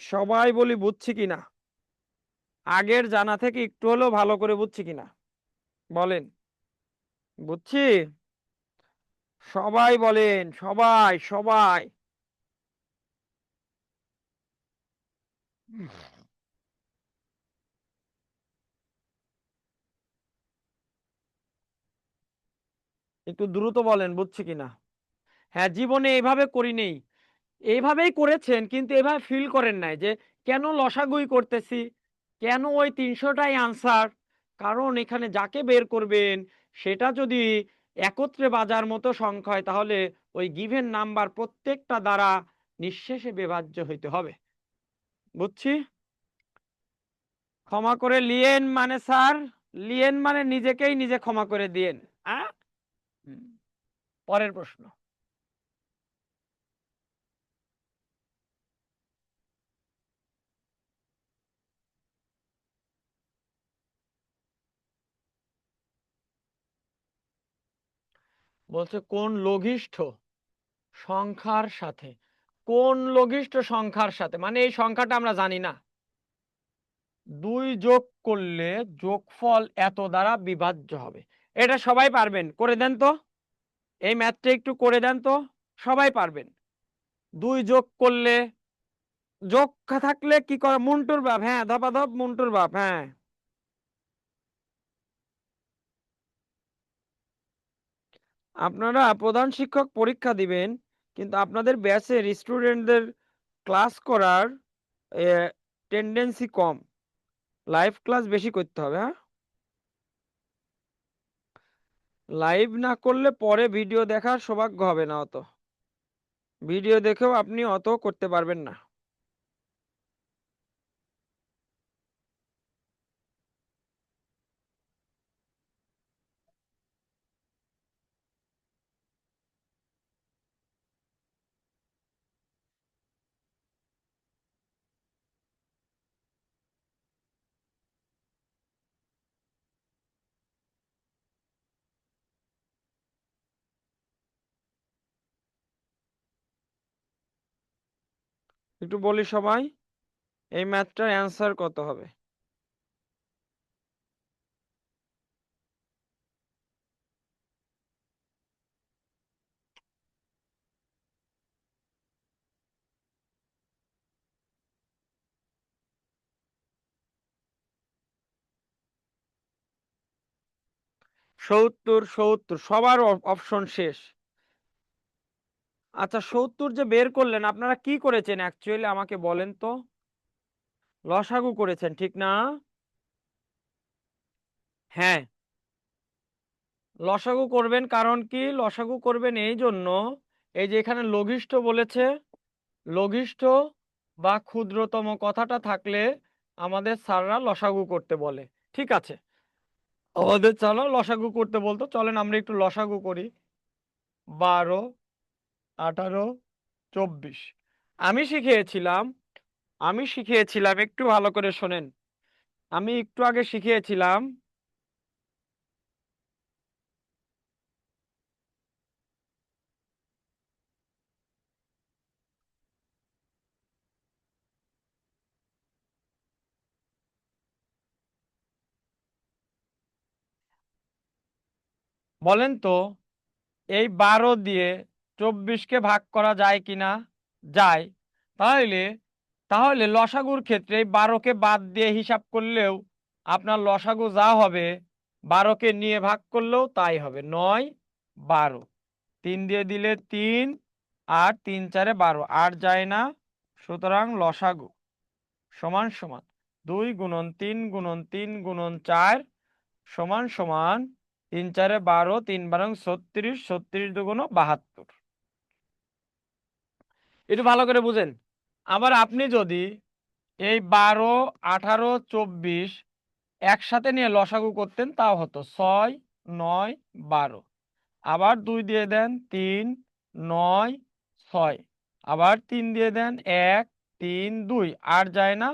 সবাই বলি বুঝছি কিনা, আগের জানা থেকে একটু হলেও ভালো করে বুঝছি কিনা বলেন। বুঝছি? সবাই বলেন, সবাই সবাই। একটু দ্রুত বলেন বুঝছি কিনা। হ্যাঁ, জীবনে এইভাবে করি নেই, এইভাবেই করেছেন কিন্তু এভাবে ফিল করেন নাই যে কেন লসাগুই করতেছি, কেন ওই 300টাই আনসার। কারণ এখানে যাকে বের করবেন সেটা যদি একত্রে বাজার মতো সংখ্যা হয়, তাহলে ওই গিভেন নাম্বার প্রত্যেকটা দ্বারা নিঃশেষে বিভাজ্য হইতে হবে। বুঝছি? ক্ষমা করে লিয়েন মানে স্যার, লিয়েন মানে নিজেকেই নিজে ক্ষমা করে দিয়েন। পরের প্রশ্ন। বলছে কোন লঘিষ্ঠ সংখ্যার সাথে, কোন লঘিষ্ঠ সংখ্যার সাথে, মানে এই সংখ্যাটা আমরা জানি না, 2 যোগ করলে যোগফল এত দ্বারা বিভাজ্য হবে। এটা সবাই পারবেন, করে দেন তো, এই ম্যাথটা একটু করে দেন তো, সবাই পারবেন। 2 যোগ করলে, যোগ থাকলে কি করে, মুন্টুর বাপ, হ্যাঁ ধপাধপ মুন্টুর বাপ, হ্যাঁ। আপনারা প্রধান শিক্ষক পরীক্ষা দিবেন, কিন্তু আপনাদের ব্যাচের স্টুডেন্টদের ক্লাস করার টেন্ডেন্সি কম, লাইভ ক্লাস বেশি করতে হবে। হ্যাঁ, লাইভ না করলে পরে ভিডিও দেখার সৌভাগ্য হবে না, অত ভিডিও দেখেও আপনি অত করতে পারবেন না। একটু বলি সবাই, এই ম্যাথটার অ্যান্সার কত হবে? সত্তর, সত্তর সবার অপশন শেষ। আচ্ছা, 70 যে বের করলেন আপনারা কি করেছেন অ্যাকচুয়ালি আমাকে বলেন তো? লসাগু করেছেন ঠিক না? হ্যাঁ, লসাগু করবেন, কারণ কি লসাগু করবেন এই জন্য, এই যে এখানে লঘিষ্ঠ বলেছে, লঘিষ্ঠ বা ক্ষুদ্রতম কথাটা থাকলে আমাদের স্যাররা লসাগু করতে বলে। ঠিক আছে, আমাদের চলো লসাগু করতে বলতো, চলেন আমরা একটু লসাগু করি। 12, 18, 24। আমি শিখিয়েছিলাম একটু ভালো করে শোনেন। আমি একটু আগে শিখিয়েছিলাম, বলেন তো এই 12 দিয়ে 24কে ভাগ করা যায় কিনা? যায়। তাহলে তাহলে লসাগুর ক্ষেত্রে এই 12কে বাদ দিয়ে হিসাব করলেও আপনার লসাগু যা হবে 12কে নিয়ে ভাগ করলেও তাই হবে। 9, 12, 3 দিয়ে দিলে 3, আর 3 4 12, আর যায় না। সুতরাং লসাগু সমান সমান 2 গুণন 3 গুণন 3 গুণন 4 সমান সমান 3 4 12, 3 12 36, 36 দুগুণ 72। একটু ভালো করে বুঝেন। আবার আপনি যদি এই 12, 18, 24 একসাথে নিয়ে লসাগু করতেন তাও হতো 6, 9, 12। আবার 2 দিয়ে দেন 3, 9, 6। আবার 3 দিয়ে দেন 1, 3, 2, আর যায় না।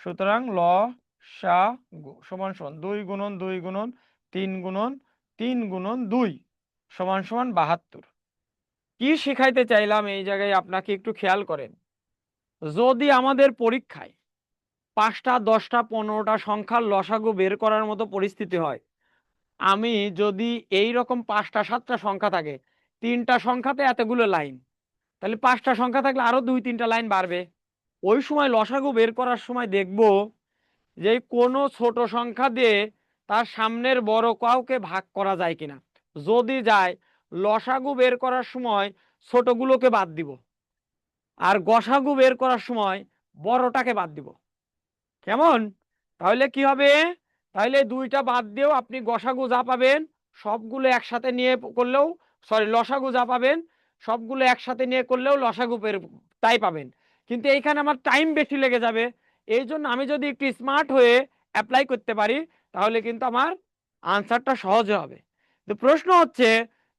সুতরাং লসাগু সমান সমান 2 গুণন 2 গুণন 3 গুণন 3 গুণন 2 সমান সমান 72। কি শিখাইতে চাইলাম এই জায়গায় আপনাকে একটু খেয়াল করেন। যদি আমাদের পরীক্ষায় 5টা 10টা 15টা সংখ্যার লসাগু বের করার মতো পরিস্থিতি হয়, আমি যদি এই রকম 5টা 7টা সংখ্যা থাকে, 3টা সংখ্যাতে এতগুলো লাইন, তাহলে 5টা সংখ্যা থাকলে আরো 2-3টা লাইন বাড়বে। ওই সময় লসাগু বের করার সময় দেখব যে কোনো ছোট সংখ্যা দিয়ে তার সামনের বড় কাউকে ভাগ করা যায় কিনা। যদি যায়, লসাগু বের করার সময় ছোটগুলোকে বাদ দিব, আর গসাগু বের করার সময় বড়টাকে বাদ দিব। কেমন? তাহলে কি হবে? তাহলে 2টা বাদ দিয়েও আপনি গসাগু যা পাবেন সবগুলো একসাথে নিয়ে করলেও, সরি, লসাগু যা পাবেন সবগুলো একসাথে নিয়ে করলেও লসাগু তাই পাবেন। কিন্তু এইখানে আমার টাইম বেশি লেগে যাবে। এই জন্য আমি যদি একটু স্মার্ট হয়ে অ্যাপ্লাই করতে পারি তাহলে কিন্তু আমার আনসারটা সহজে হবে। তো প্রশ্ন হচ্ছে,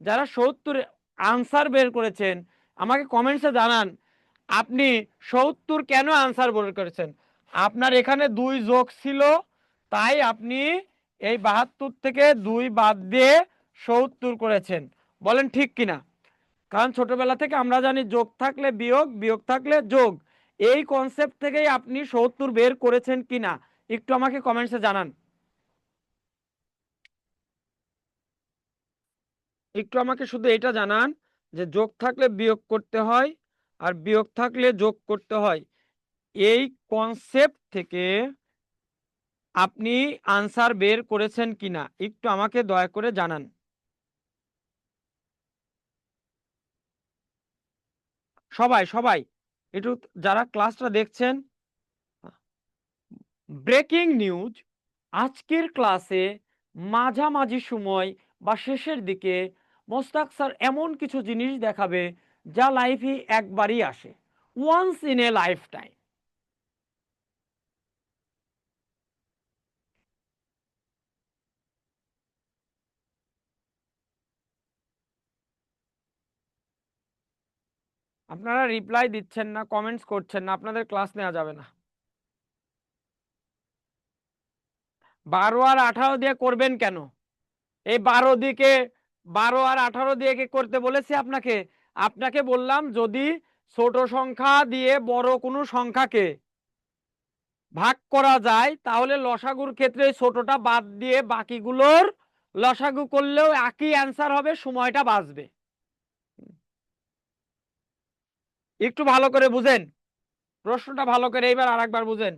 যারা 70 আনসার বের করেছেন আমাকে কমেন্টসে জানান আপনি 70 কেন আনসার বের করেছেন। আপনার এখানে 2 যোগ ছিল, তাই আপনি এই 72 থেকে 2 বাদ দিয়ে 70 করেছেন। বলেন ঠিক কিনা? কারণ ছোটবেলা থেকে আমরা জানি যোগ থাকলে বিয়োগ, বিয়োগ থাকলে যোগ। এই কনসেপ্ট থেকেই আপনি 70 বের করেছেন কিনা একটু আমাকে কমেন্টসে জানান। একটু আমাকে শুধু এটা জানান যে যোগ থাকলে বিয়োগ করতে হয় আর বিয়োগ থাকলে যোগ করতে হয়, এই কনসেপ্ট থেকে আপনি আনসার বের করেছেন কিনা একটু আমাকে দয়া করে জানান। সবাই সবাই একটু, যারা ক্লাসটা দেখছেন। ব্রেকিং নিউজ, আজকের ক্লাসে মাঝামাঝি সময় বা শেষের দিকে মোস্তাক স্যার এমন কিছু জিনিস দেখাবে যা লাইফে একবারই আসে, once in a lifetime. আপনারা রিপ্লাই দিচ্ছেন না, কমেন্টস করছেন না, আপনাদের ক্লাস নেওয়া যাবে না। 12 আর 18 দিয়ে করবেন কেন? এই 12 আর 18 দিয়ে কি করতে বলেছি আপনাকে? আপনাকে বললাম যদি ছোট সংখ্যা দিয়ে বড় কোনো সংখ্যাকে ভাগ করা যায় তাহলে লসাগুর ক্ষেত্রে ছোটটা বাদ দিয়ে বাকিগুলোর লসাগু করলেও একই অ্যান্সার হবে, সময়টা বাঁচবে। একটু ভালো করে বুঝেন প্রশ্নটা, ভালো করে এইবার আরেকবার বুঝেন।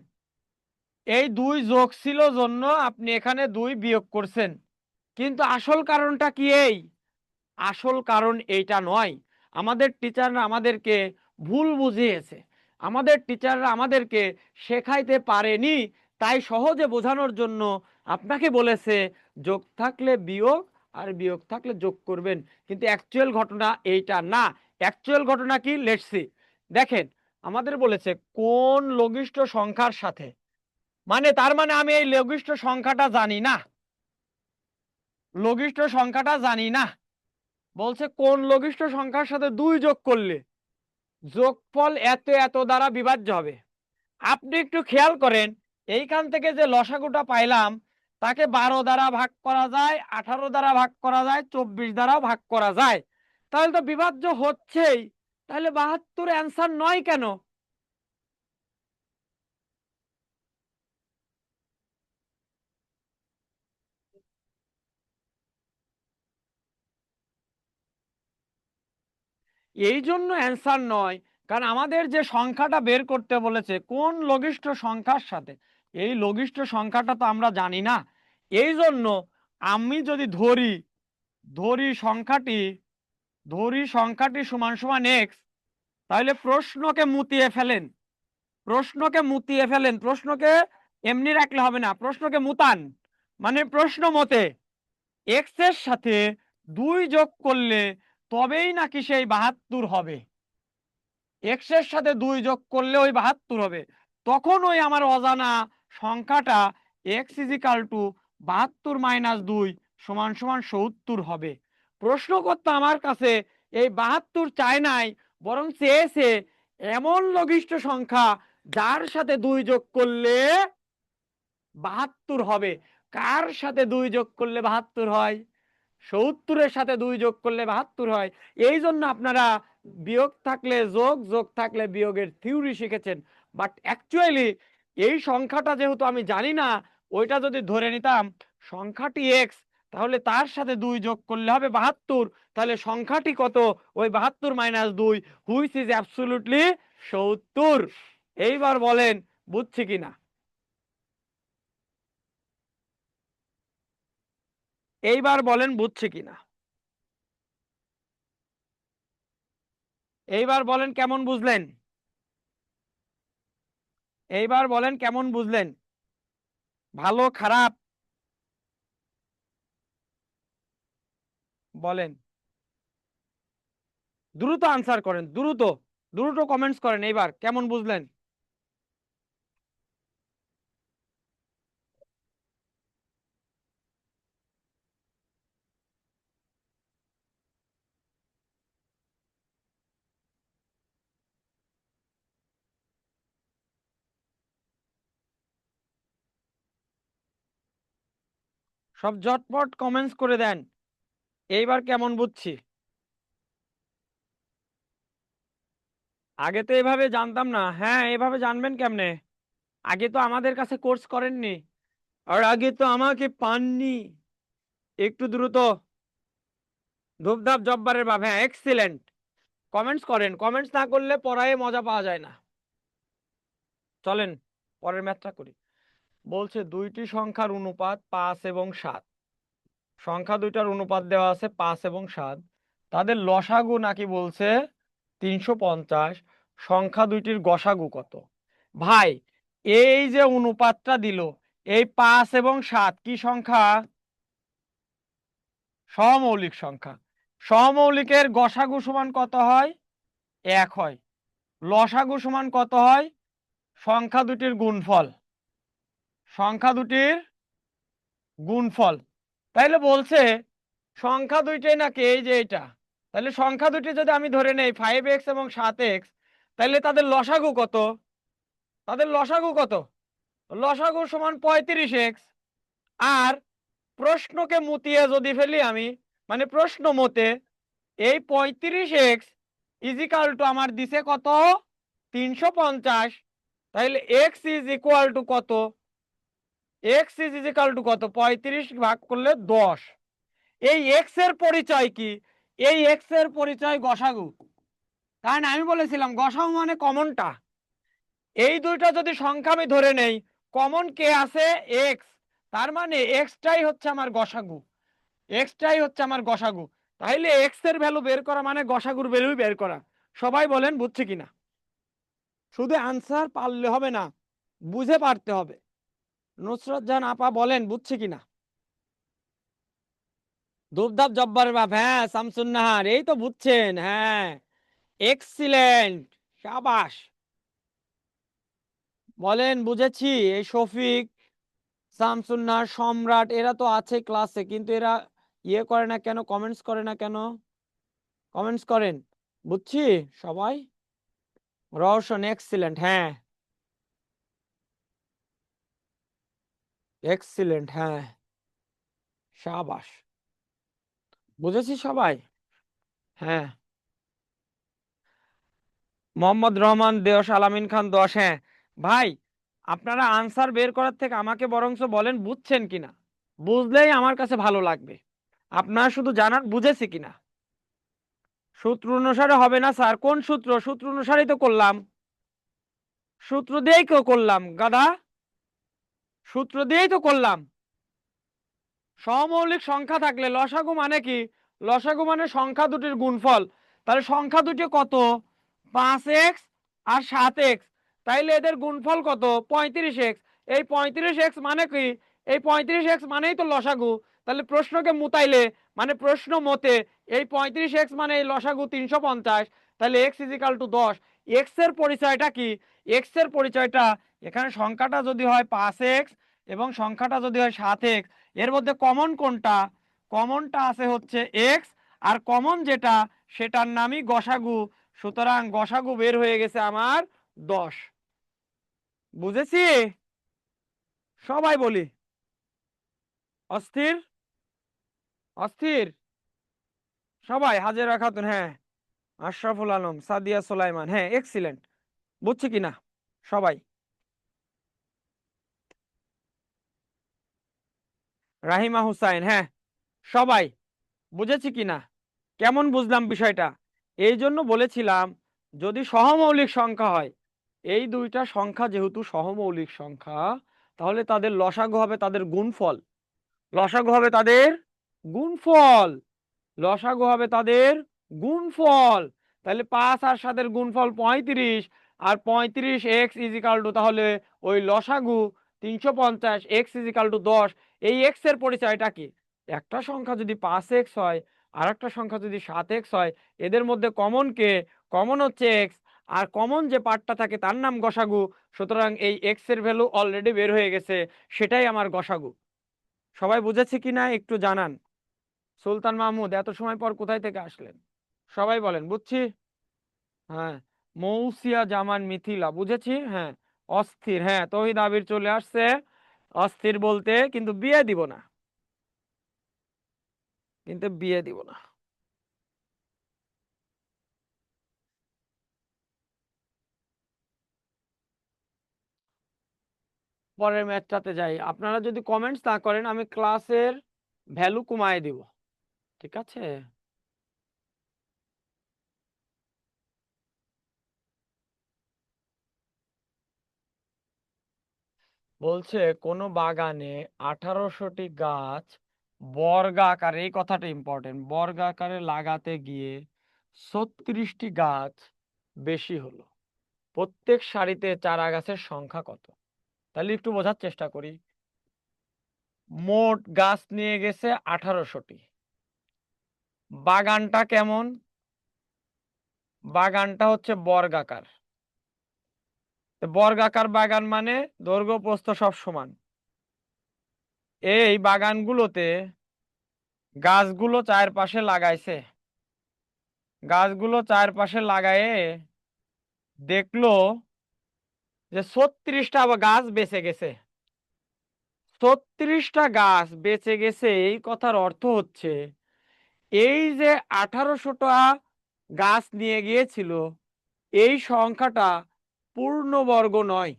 এই 2 যোগ ছিল জন্য আপনি এখানে 2 বিয়োগ করছেন, কিন্তু আসল কারণটা কি? আসল কারণ এইটা নয়। আমাদের টিচাররা আমাদেরকে ভুল বুঝিয়েছে, আমাদের টিচাররা আমাদেরকে শেখাইতে পারেনি, তাই সহজে বোঝানোর জন্য আপনাকে বলেছে যোগ থাকলে বিয়োগ আর বিয়োগ থাকলে যোগ করবেন, কিন্তু অ্যাকচুয়াল ঘটনা এইটা না। অ্যাকচুয়াল ঘটনা কি? Let's see. দেখেন, আমাদের বলেছে কোন লঘিষ্ঠ সংখ্যার সাথে, মানে তার মানে আমি এই লঘিষ্ঠ সংখ্যাটা জানি না, লঘিষ্ঠ সংখ্যাটা জানি না। বলছে কোন লঘিষ্ঠ সংখ্যার সাথে 2 যোগ করলে যোগফল এত এত দ্বারা বিভাজ্য হবে। আপনি একটু খেয়াল করেন, এইখান থেকে যে লসাগুটা পাইলাম তাকে 12 দ্বারা ভাগ করা যায়, 18 দ্বারা ভাগ করা যায়, 24 দ্বারাও ভাগ করা যায়, তাহলে তো বিভাজ্য হচ্ছেই। তাহলে 72 অ্যান্সার নয় কেন? এই জন্য অ্যান্সার নয়, কারণ আমাদের যে সংখ্যাটা বের করতে বলেছে কোন লঘিষ্ঠ সংখ্যার সাথে, এই লঘিষ্ঠ সংখ্যাটা তো আমরা জানি না। এই জন্য আমি যদি ধরি ধরি সংখ্যাটি ধরি সংখ্যাটি সমান সমান এক্স, তাহলে প্রশ্নকে মুতিয়ে ফেলেন, প্রশ্নকে মুতিয়ে ফেলেন, প্রশ্নকে এমনি রাখলে হবে না, প্রশ্নকে মুতান, মানে প্রশ্ন মতে এক্স এর সাথে 2 যোগ করলে তবেই নাকি সেই 72 হবে। এক্স এর সাথে 2 যোগ করলে ওই 72 হবে, তখন ওই আমার অজানা সংখ্যাটা এক্স ইজিক্যাল টু 72 মাইনাস 2 সমান সমান 70 হবে। প্রশ্নকর্তা আমার কাছে এই 72 চায় নাই, বরং চেয়েছে এমন লঘিষ্ঠ সংখ্যা যার সাথে 2 যোগ করলে 72 হবে। কার সাথে 2 যোগ করলে 72 হয়? 70-এর সাথে 2 যোগ করলে 72 হয়। এই জন্য আপনারা বিয়োগ থাকলে যোগ, যোগ থাকলে বিয়োগের থিওরি শিখেছেন, বাট অ্যাকচুয়ালি এই সংখ্যাটা যেহেতু আমি জানি না, ওইটা যদি ধরে নিতাম সংখ্যাটি এক্স, তাহলে তার সাথে 2 যোগ করলে হবে 72, তাহলে সংখ্যাটি কত? ওই 72 মাইনাস 2, হুইচ ইজ অ্যাবসলিউটলি 70। এইবার বলেন বুঝছি কিনা? এইবার বলেন বুঝছি কিনা? এইবার বলেন কেমন বুঝলেন? এইবার বলেন কেমন বুঝলেন? ভালো, খারাপ? বলেন, দ্রুত আনসার করেন, দ্রুত দ্রুত কমেন্টস করেন। এইবার কেমন বুঝলেন? সব ঝটপট কমেন্টস করে দেন। এইবার কেমন বুঝছি? আগে তো এভাবে জানতাম না। হ্যাঁ, এভাবে জানবেন কেমনে? আগে তো আমাদের কাছে কোর্স করেননি, আর আগে তো আমাকে পাননি। একটু দ্রুত, ধূপধাপ জব্বারের বাপ। হ্যাঁ, এক্সিলেন্ট। কমেন্টস করেন, কমেন্টস না করলে পড়ায় মজা পাওয়া যায় না। চলেন পরের ম্যাথটা করি। বলছে দুইটি সংখ্যার অনুপাত 5 এবং 7, সংখ্যা দুইটার অনুপাত দেওয়া আছে 5 এবং 7, তাদের লসাগু নাকি বলছে 350, সংখ্যা দুইটির গসাগু কত? ভাই, এই যে অনুপাতটা দিল, এই 5 এবং 7 কি সংখ্যা? সহমৌলিক সংখ্যা। সহমৌলিকের গসাগু সমান কত হয়? 1 হয়। লসাগু সমান কত হয়? সংখ্যা দুটির গুণফল। সংখ্যা দুটির গুণফল। তাইলে বলছে সংখ্যা দুইটাই নাকি এই যে এটা, তাহলে সংখ্যা দুটি যদি আমি ধরে নেই 5x এবং 7x, তাহলে তাদের লসাগু কত? তাদের লসাগু কত? লসাগু সমান 35x। আর প্রশ্নকে মুতিয়ে যদি ফেলি আমি, মানে প্রশ্ন মতে এই 35x ইজিক্যাল টু আমার দিছে কত? 350। তাহলে x ইজ ইকুয়াল টু কত? x ইজ ইকুয়াল টু কত? 35 ভাগ করলে 10। এই x এর পরিচয় কি? এই x এর পরিচয় গসাগু। কারণ আমি বলেছিলাম গসাগু মানে কমনটা। এই দুইটা যদি সংখ্যা আমি ধরে নেই, কমন কে আছে? x। তার মানে এক্সটাই হচ্ছে আমার গসাগু। এক্সটাই হচ্ছে আমার গসাগু। তাইলে x এর ভ্যালু বের করা মানে গসাগুর ভ্যালু বের করা। সবাই বলেন বুঝছে কিনা? শুধু আনসার পারলে হবে না, বুঝে পারতে হবে। নুসরত জাহান আপা বলেন বুঝছে কিনা? ধূপধাপ জব্বার বাপ, হ্যাঁ শামসুন নাহার, এই তো বুঝছেন, হ্যাঁ এক্সিলেন্ট, শাবাশ। বলেন বুঝেছি। এই শফিক, শামসুন নাহার, সম্রাট এরা তো আছে ক্লাসে, কিন্তু এরা ইয়ে করে না কেন? কমেন্টস করে না কেন? কমেন্টস করেন। বুঝছি সবাই। রওশন এক্সিলেন্ট, হ্যাঁ এক্সিলেন্ট, হ্যাঁ শাবাশ, বুঝেছি সবাই। হ্যাঁ মোহাম্মদ রহমান 10, আলামিন খান 10। হ্যাঁ ভাই, আপনারা আনসার বের করার থেকে আমাকে বরংস বলেন বুঝছেন কিনা। বুঝলেই আমার কাছে ভালো লাগবে। আপনারা শুধু জানান বুঝেছি কিনা। সূত্র অনুসারে হবে না স্যার। কোন সূত্র? সূত্র অনুসারেই তো করলাম। সূত্র দিয়েই তো করলাম গাধা, সূত্র দিয়েই তো করলাম। সমমৌলিক সংখ্যা থাকলে লসাগু মানে কি? লসাগু মানে সংখ্যা দুটির গুণফল। তাহলে সংখ্যা দুটি কত? 5x আর 7x। তাইলে এদের গুণফল কত? 35x। এই 35x মানে কি? এই 35x মানেই তো লসাগু। তাহলে প্রশ্নকে মুতাইলে, মানে প্রশ্ন মতে এই 35x মানে এই লসাগু 350। তাহলে x is equal to 10। x এর পরিচয়টা কি? x এর পরিচয়টা, এখানে সংখ্যাটা যদি হয় 5x এবং সংখ্যাটা যদি হয় 7x, এর মধ্যে কমন কোনটা? কমনটা আছে হচ্ছে x, আর কমন যেটা সেটার নামই গসাগু। সুতরাং গসাগু বের হয়ে গেছে আমার 10। বুঝেছি? সবাই বলি অস্থির, অস্থির সবাই। হাজেরা খাতুন, হ্যাঁ আশরাফুল আলম, সাদিয়া সুলাইমান, হ্যাঁ এক্সিলেন্ট। বুঝছি কিনা সবাই? রাহিমা হুসাইন, হ্যাঁ সবাই বুঝেছি কিনা? কেমন বুঝলাম বিষয়টা? এই জন্য বলেছিলাম যদি সহমৌলিক সংখ্যা হয়, এই দুইটা সংখ্যা যেহেতু সহমৌলিক সংখ্যা, তাহলে তাদের লসাগু হবে তাদের গুণফল। লসাগু হবে তাদের গুণফল। লসাগু হবে তাদের গুণফল। তাহলে 5 আর 7 গুণফল 35। আর 35x ইজিক্যাল টু, তাহলে ওই লসাগু 350, x ইজিক্যাল টু 10। এই x এর পরিচয়টা কি? একটা সংখ্যা যদি 5x হয় আর একটা সংখ্যা যদি 7x হয়, এদের মধ্যে কমন কে? কমন হচ্ছে x। আর কমন যে পার্টটা থাকে তার নাম গসাগু। সুতরাং এই x এর ভ্যালু অলরেডি বের হয়ে গেছে, সেটাই আমার গসাগু। সবাই বুঝেছে কিনা একটু জানান। সুলতান মাহমুদ, এত সময় পর কোথায় থেকে আসলেন? সবাই বলেন বুঝছি। হ্যাঁ মৌসিয়া জামান মিথিলা, বুঝেছি। হ্যাঁ অস্থির, হ্যাঁ তৌহিদ আবির চলে আসছে। অস্থির বলতে কিন্তু বিয়ে দিব না, কিন্তু বিয়ে দিব না। পরের ম্যাচটাতে যাই। আপনারা যদি কমেন্টস না করেন আমি ক্লাসের ভ্যালু কমায় দিব, ঠিক আছে? বলছে কোন বাগানে 1800টি গাছ বর্গাকারে, এই কথাটা ইম্পর্টেন্ট, বর্গাকারে লাগাতে গিয়ে 36টি গাছ বেশি হলো। প্রত্যেক সারিতে চারা গাছের সংখ্যা কত? তাহলে একটু বোঝার চেষ্টা করি। মোট গাছ নিয়ে গেছে 1800টি, বাগানটা কেমন? বাগানটা হচ্ছে বর্গাকার। তো বর্গাকার বাগান মানে দৈর্ঘ্য প্রস্থ সব সমান। এই বাগানগুলোতে গাছগুলো চারপাশে লাগাইছে। গাছগুলো চারপাশে লাগায়ে দেখলো যে 36টা গাছ বেঁচে গেছে। 36টা গাছ বেঁচে গেছে, এই কথার অর্থ হচ্ছে এই যে 1800টা গাছ নিয়ে গিয়েছিল, এই সংখ্যাটা পূর্ণবর্গ নয়।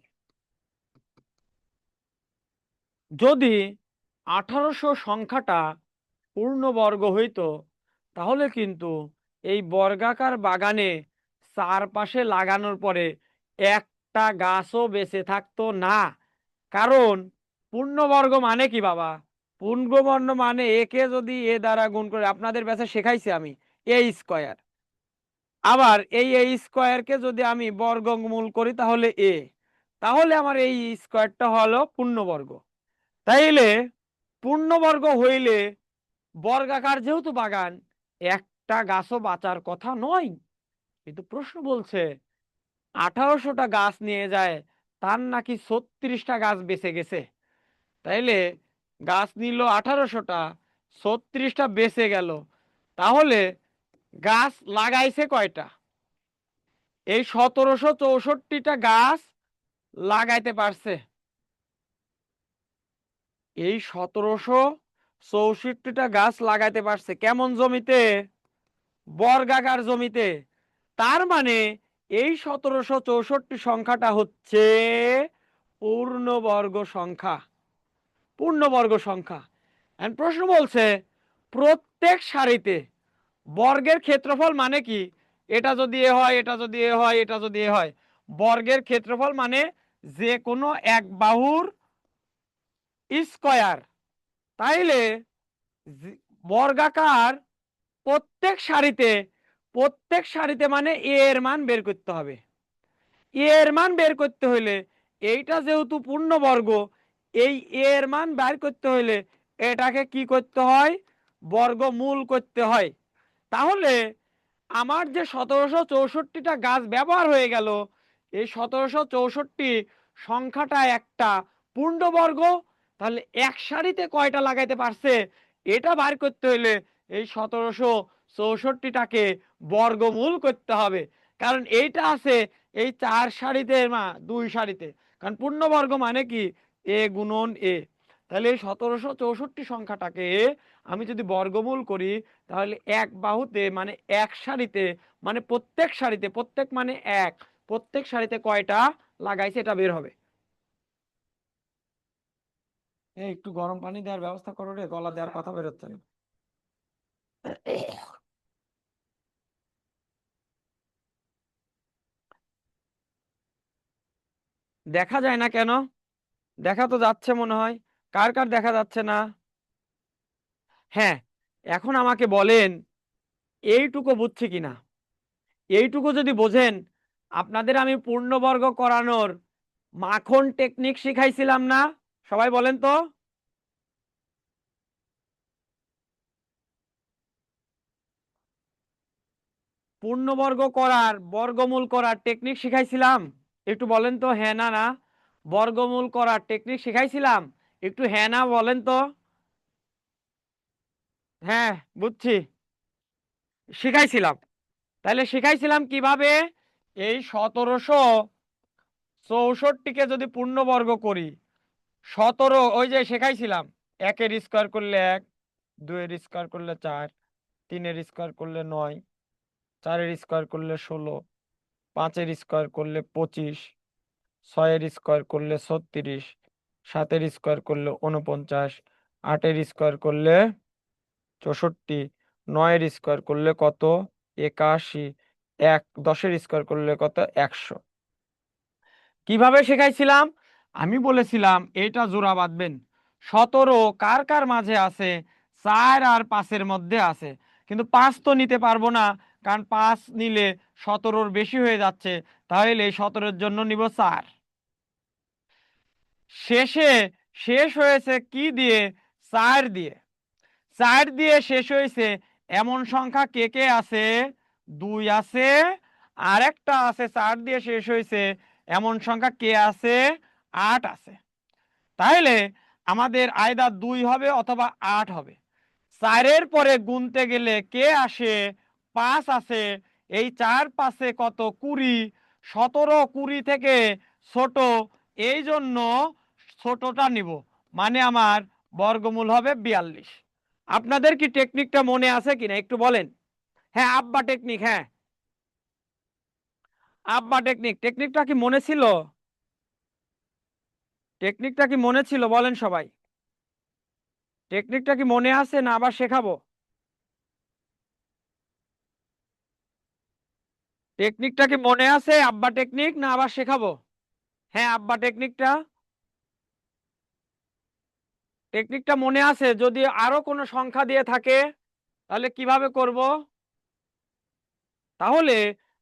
যদি 1800 সংখ্যাটা পূর্ণবর্গ হইতো, তাহলে কিন্তু এই বর্গাকার বাগানে চারপাশে লাগানোর পরে একটা গাছও বেঁচে থাকতো না। কারণ পূর্ণবর্গ মানে কি বাবা? পূর্ণবর্গ মানে একে যদি এ দ্বারা গুণ করে, আপনাদের ব্যাচে শেখাইছি আমি, এ স্কয়ার। আবার এই এ স্কয়ারকে যদি আমি বর্গমূল করি তাহলে এ, তাহলে আমার এই স্কয়ারটা হলো পূর্ণবর্গ। তাইলে পূর্ণবর্গ হইলে বর্গাকার যেহেতু বাগান, একটা গাছও বাঁচার কথা নয়। কিন্তু প্রশ্ন বলছে 1800টা গাছ নিয়ে যায়, তার নাকি 36টা গাছ বেঁচে গেছে। তাইলে গাছ নিল 1800টা, 36টা বেঁচে গেল, তাহলে গাছ লাগাইছে কয়টা? এই 1764টা গাছ লাগাইতে পারছে। এই 1764টা গাছ লাগাইতে পারছে কেমন জমিতে? বর্গাকার জমিতে। তার মানে এই 1764 সংখ্যাটা হচ্ছে পূর্ণবর্গ সংখ্যা। পূর্ণবর্গ সংখ্যা। এখন প্রশ্ন বলছে প্রত্যেক সারিতে বর্গের ক্ষেত্রফল মানে কি? এটা যদি এ হয়, এটা যদি এ হয়, এটা যদি এ হয়, বর্গের ক্ষেত্রফল মানে যে কোনো এক বাহুর স্কয়ার। তাইলে বর্গাকার প্রত্যেক সারিতে মানে এ এর মান বের করতে হবে। এ এর মান বের করতে হইলে এইটা যেহেতু পূর্ণবর্গ, এই এ এর মান বের করতে হইলে এটাকে কি করতে হয়? বর্গমূল করতে হয়। তাহলে আমার যে 1764টা গাছ ব্যবহার হয়ে গেল, এই 1764 সংখ্যাটা একটা পূর্ণবর্গ। তাহলে এক সারিতে কয়টা লাগাইতে পারছে এটা বার করতে হইলে এই 1764টাকে বর্গমূল করতে হবে। কারণ এইটা আছে এই 4 সারিতে না 2 সারিতে। কারণ পূর্ণবর্গ মানে কি? এ গুণন এ। তাহলে এই 1764 সংখ্যাটাকে আমি যদি বর্গমূল করি, তাহলে এক বাহুতে মানে এক সারিতে, মানে প্রত্যেক সারিতে, প্রত্যেক মানে এক, প্রত্যেক সারিতে কয়টা লাগাইছে এটা বের হবে। একটু গরম পানি দেওয়ার ব্যবস্থা করো রে, গলা দেওয়ার কথা বেরোচ্ছে না। দেখা যায় না কেন? দেখা তো যাচ্ছে মনে হয়। কার কার দেখা যাচ্ছে না? হ্যাঁ, এখন আমাকে বলেন এইটুকু বুঝছি কিনা। এইটুকু যদি বোঝেন, আপনাদের আমি পূর্ণবর্গ করানোর মাখন টেকনিক শিখাইছিলাম না? সবাই বলেন তো। পূর্ণবর্গ করার, বর্গমূল করার টেকনিক শিখাইছিলাম? একটু বলেন তো হ্যাঁ না না। বর্গমূল করার টেকনিক শিখাইছিলাম? একটু হ্যাঁ না বলেন তো। হ্যাঁ, বুঝছি, শিখাইছিলাম। তাহলে শিখাইছিলাম কিভাবে? এই 1764কে যদি পূর্ণবর্গ করি, 17, ওই যে শিখাইছিলাম, একের স্কোয়ার করলে 1, 2-এর স্কোয়ার করলে 4, 3-এর স্কোয়ার করলে 9, 4-এর স্কোয়ার করলে 16, 5-এর স্কোয়ার করলে 25, 6-এর স্কোয়ার করলে 36, 7-এর স্কোয়ার করলে 49, 8-এর স্কোয়ার করলে 64, 9-এর স্কোয়ার করলে কত? 81, 10-এর স্কোয়ার করলে কত? 100। কিভাবে শেখাইছিলাম? আমি বলেছিলাম এটা জোড়া বাঁধবেন। 17 কার কার মাঝে আছে? 4 আর 5-এর মধ্যে আছে। কিন্তু 5 তো নিতে পারবো না, কারণ 5 নিলে 17-র বেশি হয়ে যাচ্ছে। তাহলে এই 17-এর জন্য নিব 4। শেষে শেষ হয়েছে কি দিয়ে? 4 দিয়ে। 4 দিয়ে শেষ হয়েছে এমন সংখ্যা কে কে আছে? 2 আছে, আর একটা আছে 4 দিয়ে শেষ হয়েছে, এমন সংখ্যা কে আছে? 8 আছে। তাহলে আমাদের আইদার 2 হবে অথবা 8 হবে। 4-এর পরে গুনতে গেলে কে আসে? 5 আছে। এই 4 5-এ কত? 20। 17 20 থেকে ছোট, এই জন্য ছোটটা নিব, মানে আমার বর্গমূল হবে 42। আপনাদের কি টেকনিকটা মনে আছে কিনা একটু বলেন। হ্যাঁ, আব্বা টেকনিক, হ্যাঁ আব্বা টেকনিক, টেকনিকটা কি মনে ছিল? টেকনিকটা কি মনে ছিল বলেন সবাই। টেকনিকটা কি মনে আছে না আবার শেখাবো? টেকনিকটা কি মনে আছে? আব্বা টেকনিক না আবার শেখাবো? হ্যাঁ, আব্বা টেকনিকটা, টেকনিকটা মনে আছে? যদি আরো কোনো সংখ্যা দিয়ে থাকে তাহলে কিভাবে করব? তাহলে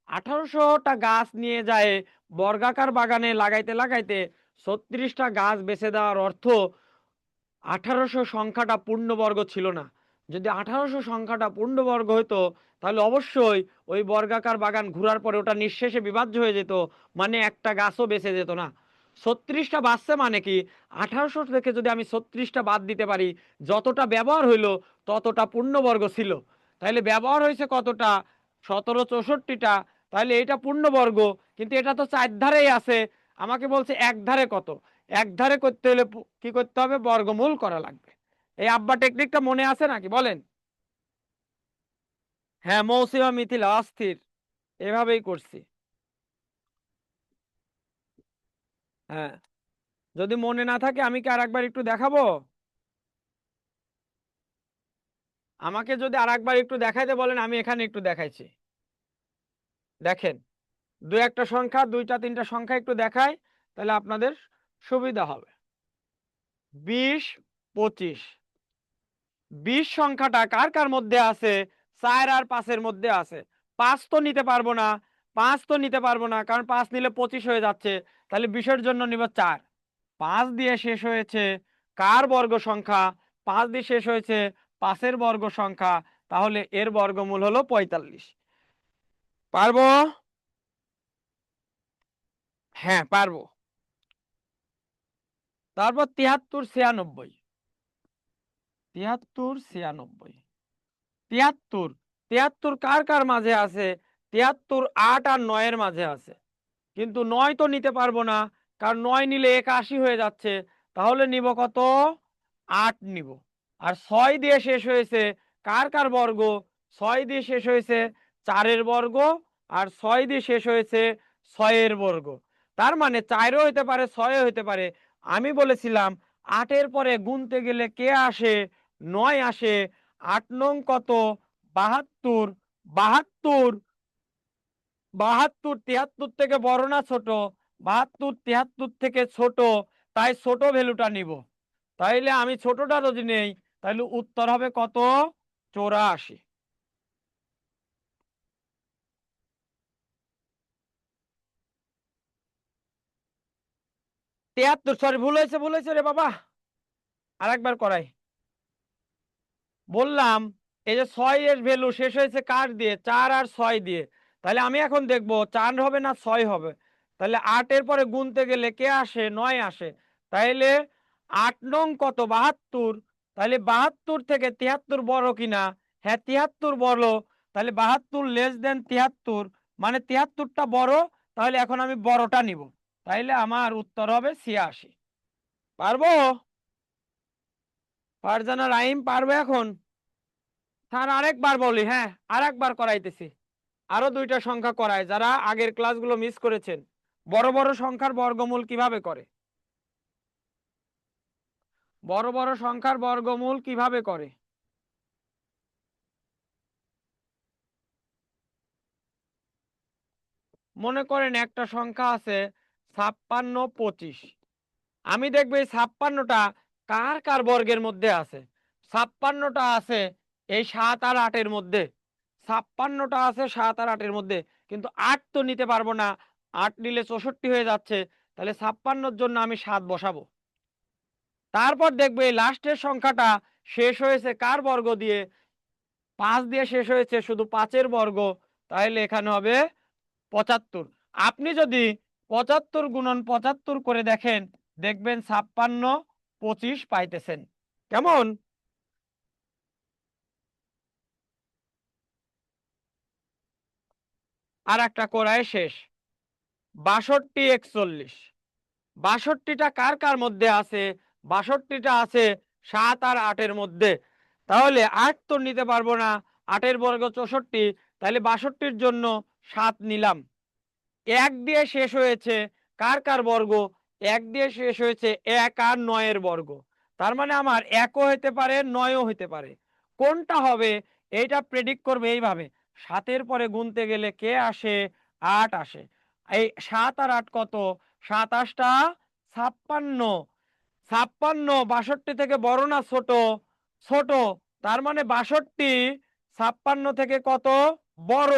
1800টা গাছ নিয়ে যায় বর্গাকার বাগানে লাগাইতে লাগাইতে 36টা গাছ বেছে দেওয়ার অর্থ 1800 সংখ্যাটা পূর্ণবর্গ ছিল না। যদি 1800 সংখ্যাটা পূর্ণবর্গ হইতো তাহলে অবশ্যই ওই বর্গাকার বাগান ঘোরার পরে ওটা নিঃশেষে বিভাজ্য হয়ে যেত, মানে একটা গাছও বেঁচে যেত না। 36টা বাঁচছে মানে কি, 1800 থেকে যদি আমি 36টা বাদ দিতে পারি, যতটা ব্যবহার হইলো ততটা পূর্ণবর্গ ছিল। তাহলে ব্যবহার হয়েছে কতটা? 17 64টা। তাহলে এটা পূর্ণবর্গ, কিন্তু এটা তো 4 ধারেই আছে। আমাকে বলছে এক ধারে কত? এক ধারে করতে হলে কি করতে হবে? বর্গমূল করা লাগবে। এই আব্বা টেকনিকটা মনে আছে নাকি বলেন? হ্যাঁ, মৌসিমা মিথিলা অস্থির, এভাবেই করছি। হ্যাঁ, যদি মনে না থাকে আমি কি আর একবার একটু দেখাবো? আমাকে যদি আর একবার একটু দেখাইতে বলেন, আমি এখানে একটু দেখাইছি। দেখেন, দু একটা সংখ্যা, 2টা 3টা সংখ্যা একটু দেখাই, তাহলে আপনাদের সুবিধা হবে। 20 25। 20 সংখ্যাটা কার কার মধ্যে আছে? 4 আর 5-এর মধ্যে আছে। 5 তো নিতে পারবো না, 5 তো নিতে পারবো না, কারণ 5 নিলে 25 হয়ে যাচ্ছে। তাহলে 20-এর জন্য নিব 4। 5 দিয়ে শেষ হয়েছে কার বর্গ সংখ্যা? 5 দিয়ে শেষ হয়েছে 5-এর বর্গ সংখ্যা, তাহলে এর বর্গমূল হলো 45। পারবো? হ্যাঁ পারবো। তারপর 73 96। 73 96। 73, 73 কার কার মাঝে আছে? 73 8 আর 9-এর মাঝে আছে, কিন্তু 9 তো নিতে পারবো না, কারণ 9 নিলে 81 হয়ে যাচ্ছে। তাহলে নিব কত? 8 নিব। আর 6 দিয়ে শেষ হয়েছে কার কার বর্গ? 6 দিয়ে শেষ হয়েছে 4-এর বর্গ, আর 6 দিয়ে শেষ হয়েছে 6-এর বর্গ। তার মানে 4ও হইতে পারে, 6ও হইতে পারে। আমি বলেছিলাম 8-এর পরে গুনতে গেলে কে আসে? 9 আসে। 8 নং কত? 72। 72, 72 73 থেকে বড় না ছোট? 72 73 থেকে ছোট, তাই ছোট ভ্যালুটা নিব। তাইলে আমি ছোটটা যদি নেই, তাহলে উত্তর হবে কত? 84। 73, সরি ভুল হয়েছে, ভুল হয়েছে রে বাবা, আরেকবার করাই। বললাম এই যে 6 এর ভ্যালু শেষ হয়েছে কার দিয়ে? 4 আর 6 দিয়ে। তাহলে আমি এখন দেখবো 4 হবে না 6 হবে। তাহলে 8-এর পরে গুনতে গেলে কে আসে? 9 আসে। তাইলে 8 নং কত? 72। তাহলে 72 থেকে 73 বড় কিনা? হ্যাঁ 73 বড়। তাহলে 72 লেস দেন 73, মানে 73টা বড়। তাহলে এখন আমি বড়টা নিব, তাইলে আমার উত্তর হবে 86। পারবো? ফারজানা রাহিম পারবে এখন? স্যার আরেকবার বলি, হ্যাঁ আরেকবার করাইতেছি। আরো 2টা সংখ্যা করায় যারা আগের ক্লাসগুলো মিস করেছেন। বড় বড় সংখ্যার বর্গমূল কিভাবে করে? বড় বড় সংখ্যার বর্গমূল কিভাবে করে? মনে করেন একটা সংখ্যা আছে 56 25। আমি দেখবো এই 56টা কার কার বর্গের মধ্যে আছে? 56টা আছে এই 7 আর 8-এর মধ্যে। 56টা আছে 7 আর 8-এর মধ্যে, কিন্তু 8 তো নিতে পারবো না, 8 নিলে 64 হয়ে যাচ্ছে। তাহলে 56-র জন্য আমি 7 বসাবো। তারপর দেখবে এই লাস্টের সংখ্যাটা শেষ হয়েছে কার বর্গ দিয়ে? 5 দিয়ে শেষ হয়েছে, শুধু 5-এর বর্গ, তাহলে এখানে হবে 75। আপনি যদি 75 গুণন 75 করে দেখেন, দেখবেন 56 25 পাইতেছেন। কেমন? আর একটা করায় শেষ। 62 41। 62টা কার কার মধ্যে আছে? 62টা আছে 7 আর 8-এর মধ্যে। তাহলে 8 তো নিতে পারবো না, 8-এর বর্গ 64, তাহলে 62-র জন্য 7 নিলাম। 1 দিয়ে শেষ হয়েছে কার কার বর্গ? 1 দিয়ে শেষ হয়েছে 1 আর 9-এর বর্গ। তার মানে আমার 1ও হতে পারে 9ও হতে পারে। কোনটা হবে এইটা প্রেডিক্ট করবে এইভাবে, 7-এর পরে গুনতে গেলে কে আসে? 8 আসে। এই 7 আর 8 কত? 7 8টা 56। 56 62 থেকে বড় না ছোট? ছোট। তার মানে 62 56 থেকে কত বড়?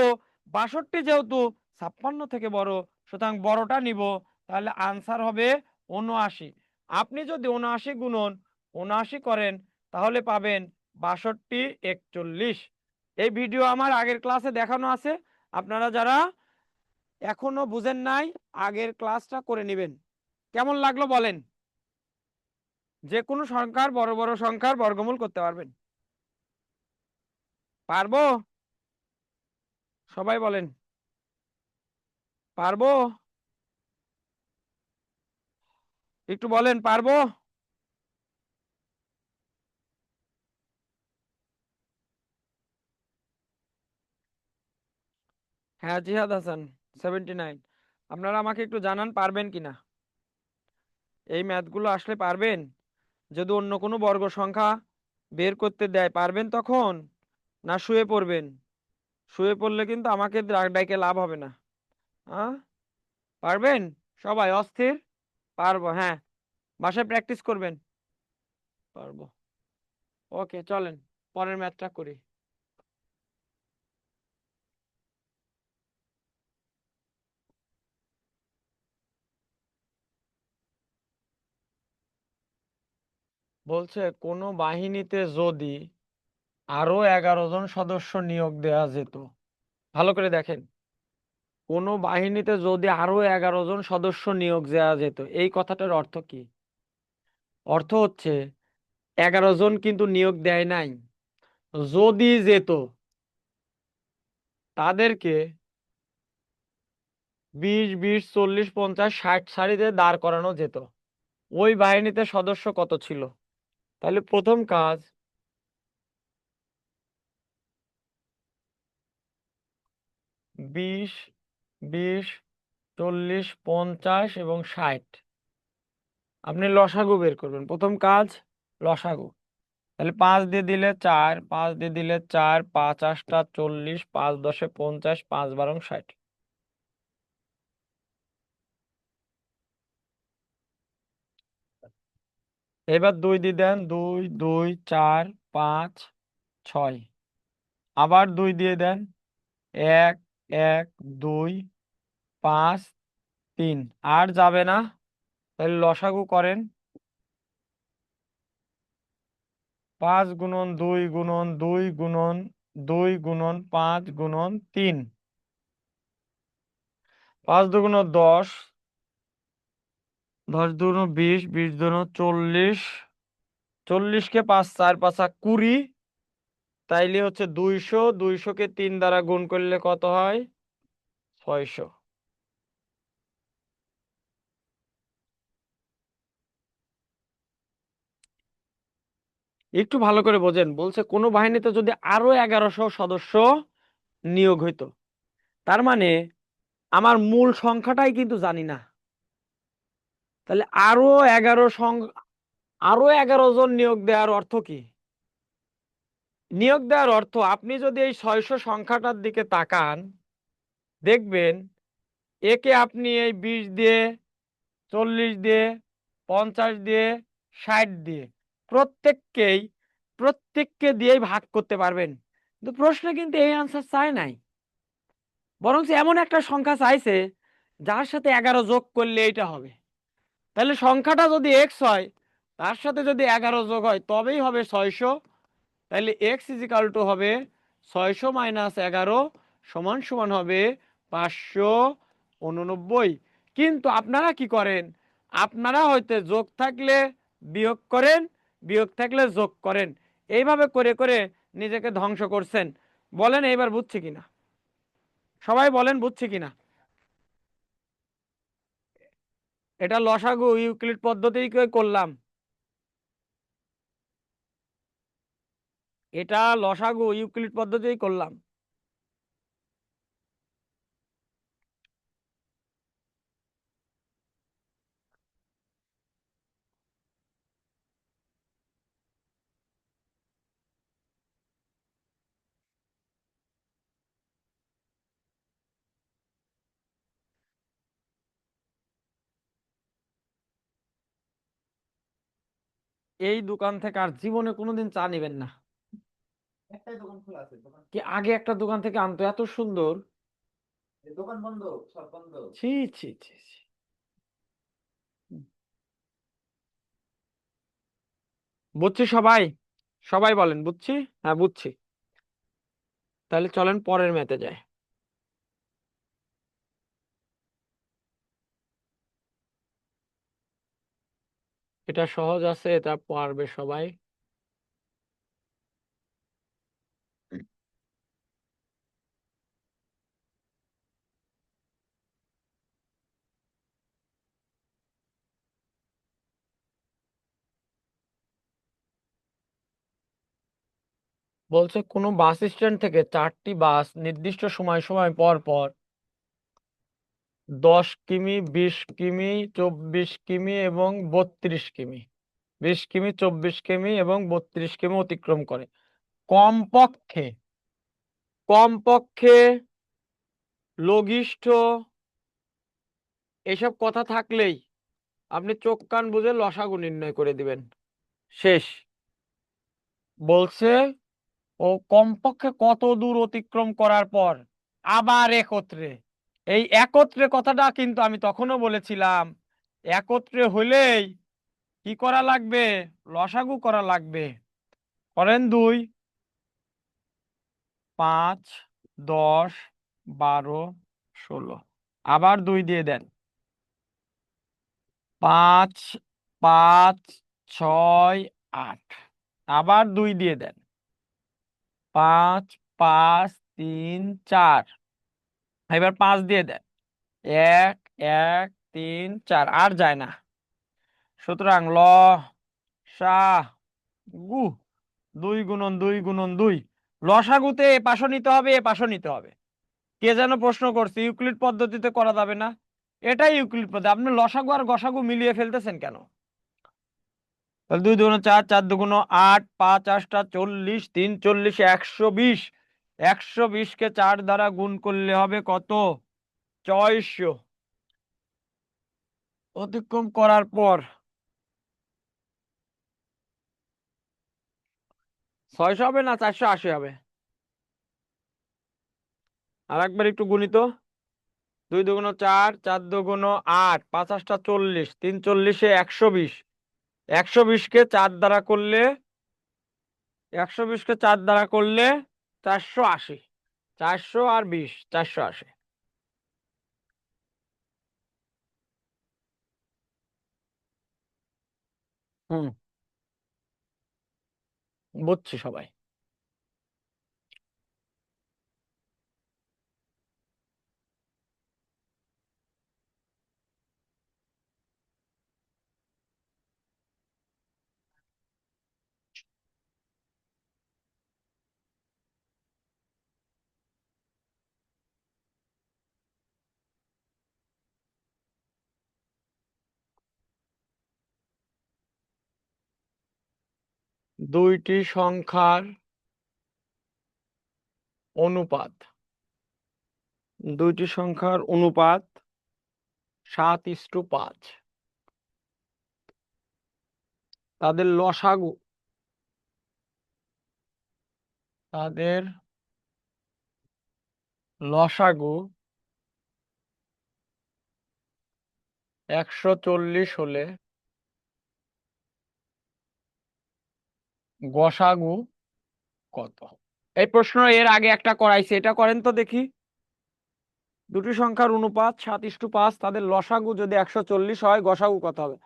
62 যেহেতু 56 থেকে বড়, সুতরাং বড়টা নিব। তাহলে আনসার হবে 79। আপনি যদি 79 গুণন 79 করেন, তাহলে পাবেন 62 41। এই ভিডিও আমার আগের ক্লাসে দেখানো আছে, আপনারা যারা এখনো বুঝেন নাই আগের ক্লাসটা করে নেবেন। কেমন লাগলো বলেন? যে কোনো সংখ্যার বড় বড় সংখ্যার বর্গমূল করতে পারবেন? পারবো? সবাই বলেন পারবো। একটু বলেন পারবো। হ্যাঁ, জিহাদ হাসান 79। আপনারা আমাকে একটু জানান পারবেন কিনা, এই ম্যাথগুলো আসলে পারবেন? যদি অন্য কোনো বর্গ সংখ্যা বের করতে দেয় পারবেন তখন, না শুয়ে পড়বেন? শুয়ে পড়লে কিন্তু আমাকে ডাইকে লাভ হবে না। হ্যাঁ, পারবেন? সবাই অস্থির? পারবো, হ্যাঁ। বাসায় প্র্যাকটিস করবেন। পারবো। ওকে, চলেন পরের ম্যাথটা করি। বলছে কোনো বাহিনীতে যদি আরো 11 জন সদস্য নিয়োগ দেওয়া যেত। ভালো করে দেখেন, কোনো বাহিনীতে যদি আরো 11 জন সদস্য নিয়োগ দেওয়া যেত, এই কথাটার অর্থ কি? অর্থ হচ্ছে 11 জন কিন্তু নিয়োগ দেয় নাই, যদি যেত তাদেরকে 20 20 40 50 60 সারিতে দাঁড় করানো যেত। ওই বাহিনীতে সদস্য কত ছিল? তাহলে প্রথম কাজ, 20 20 40 50 এবং 60, আপনি লসাগু বের করবেন। প্রথম কাজ লসাগু। তাহলে 5 দিয়ে দিলে 4, 5 দিয়ে দিলে 4, 5 8টা 40, 5 10 50, 5 12 60। এবার 2 দিয়ে দেন, 2 2 4 5 6। আবার 2 দিয়ে দেন, 1 1 2 5 3। আর যাবে না, তাহলে লসাগু করেন। 5 গুণন 2 গুণন 2 গুণন 2 গুণন 5 গুণন 3। 5 দুগুণ 10, 10 দুগুণ 20, 20 দুগুণ 40, 40 কে 5 4 5 20, তাইলে হচ্ছে 200, 200 কে 3 দ্বারা গুণ করলে কত হয়? 600। একটু ভালো করে বোঝেন, বলছে কোনো বাহিনীতে যদি আরো 1100 সদস্য নিয়োগ হইতো, তার মানে আমার মূল সংখ্যাটাই কিন্তু জানি না। তাহলে আরো 11 জন নিয়োগ দেওয়ার অর্থ কি? নিয়োগ দেওয়ার অর্থ, আপনি যদি এই 600 সংখ্যাটার দিকে তাকান, দেখবেন একে আপনি এই 20 দিয়ে 40 দিয়ে 50 দিয়ে 60 দিয়ে প্রত্যেককে দিয়েই ভাগ করতে পারবেন। কিন্তু প্রশ্নে কিন্তু এই আনসার চায় নাই, বরং এমন একটা সংখ্যা চাইছে যার সাথে 11 যোগ করলে এইটা হবে। তাহলে সংখ্যাটা যদি এক্স হয়, তার সাথে যদি 11 যোগ হয় তবেই হবে 600। তাহলে এক্স ইজিক্যাল টু হবে 600 - 11 সমান হবে 589। কিন্তু আপনারা কি করেন? আপনারা হয়তো যোগ থাকলে বিয়োগ করেন, বিয়োগ থাকলে যোগ করেন, এইভাবে করে করে নিজেকে ধ্বংস করছেন। বলেন এইবার বুঝছি কিনা? সবাই বলেন বুঝছি কিনা? এটা লসাগু ইউক্লিড পদ্ধতি করলাম। এটা লসাগু ইউক্লিড পদ্ধতি করলাম। এই দোকান থেকে আর জীবনে কোনোদিন চা নিবেন না। একটাই দোকান খোলা আছে, দোকান কি আগে একটা দোকান থেকে আনতো, এত সুন্দর। দোকান বন্ধ, সব বন্ধ। ছি ছি ছি ছি। বুঝছি সবাই? সবাই বলেন বুঝছি? হ্যাঁ বুঝছি। তাহলে চলেন পরের ম্যাথে যাই। এটা সহজ আছে, এটা পারবে সবাই। বলছে কোনো বাস স্ট্যান্ড থেকে 4টি বাস নির্দিষ্ট সময় সময় পর পর 10 কিমি, 20 কিমি, 24 কিমি এবং 32 কিমি, 20 কিমি, 24 কিমি এবং 32 কিমি অতিক্রম করে। কমপক্ষে কমপক্ষে লঘিষ্ঠ এসব কথা থাকলেই আপনি চোখ কান বুজে লসাগু নির্ণয় করে দিবেন। শেষ। বলছে ও কমপক্ষে কত দূর অতিক্রম করার পর আবার একত্রে। এই একত্রে কথাটা কিন্তু আমি তখনও বলেছিলাম, একত্রে হইলেই কি করা লাগবে? লসাগু করা লাগবে। করেন 2, 5, 10, 12, 16। আবার 2 দিয়ে দেন। 5, 5, 6, 8। আবার 2 দিয়ে দেন। 5, 5, 3, 4। এবার 5 দিয়ে দেন। 1, 1, 3, 4। আর যায় না। সুতরাং সা গু 2 গুণন 2 গুণন 2। লসাগুতে এ পাশও নিতে হবে, এ পাশও নিতে হবে। কে যেন প্রশ্ন করছে ইউক্লিড পদ্ধতিতে করা যাবে না? এটাই ইউক্লিড পদ্ধতি। আপনি লসাগু আর গসাগু মিলিয়ে ফেলতেছেন কেন? তাহলে 2 দুগুণ 4, 4 দুগুণ 8, 5 8 40, 3 40, 120। 120 কে 4 দ্বারা গুণ করলে হবে কত? 600। অতিক্রম করার পর 600 হবে না 480 হবে? আর একবার একটু গুণিত। 2 দুগুণ 4, 4 দুগুণ 8, 5 8 40, 3 40, 120। 120 কে 4 দ্বারা করলে 120 কে 4 দ্বারা করলে 480। 400 আর 20, 480। হুম, বুঝছি সবাই। দুইটি সংখ্যার অনুপাত। দুইটি সংখ্যার অনুপাত 7:5। তাদের লসাগু তাদের লসাগু 140 হলে গসাগু কত? এই প্রশ্ন এর আগে একটা করাইছে, এটা করেন তো দেখি। দুটি সংখ্যার অনুপাত 7:5, তাদের লসাগু যদি 140 হয়, গসাগু কত হবে?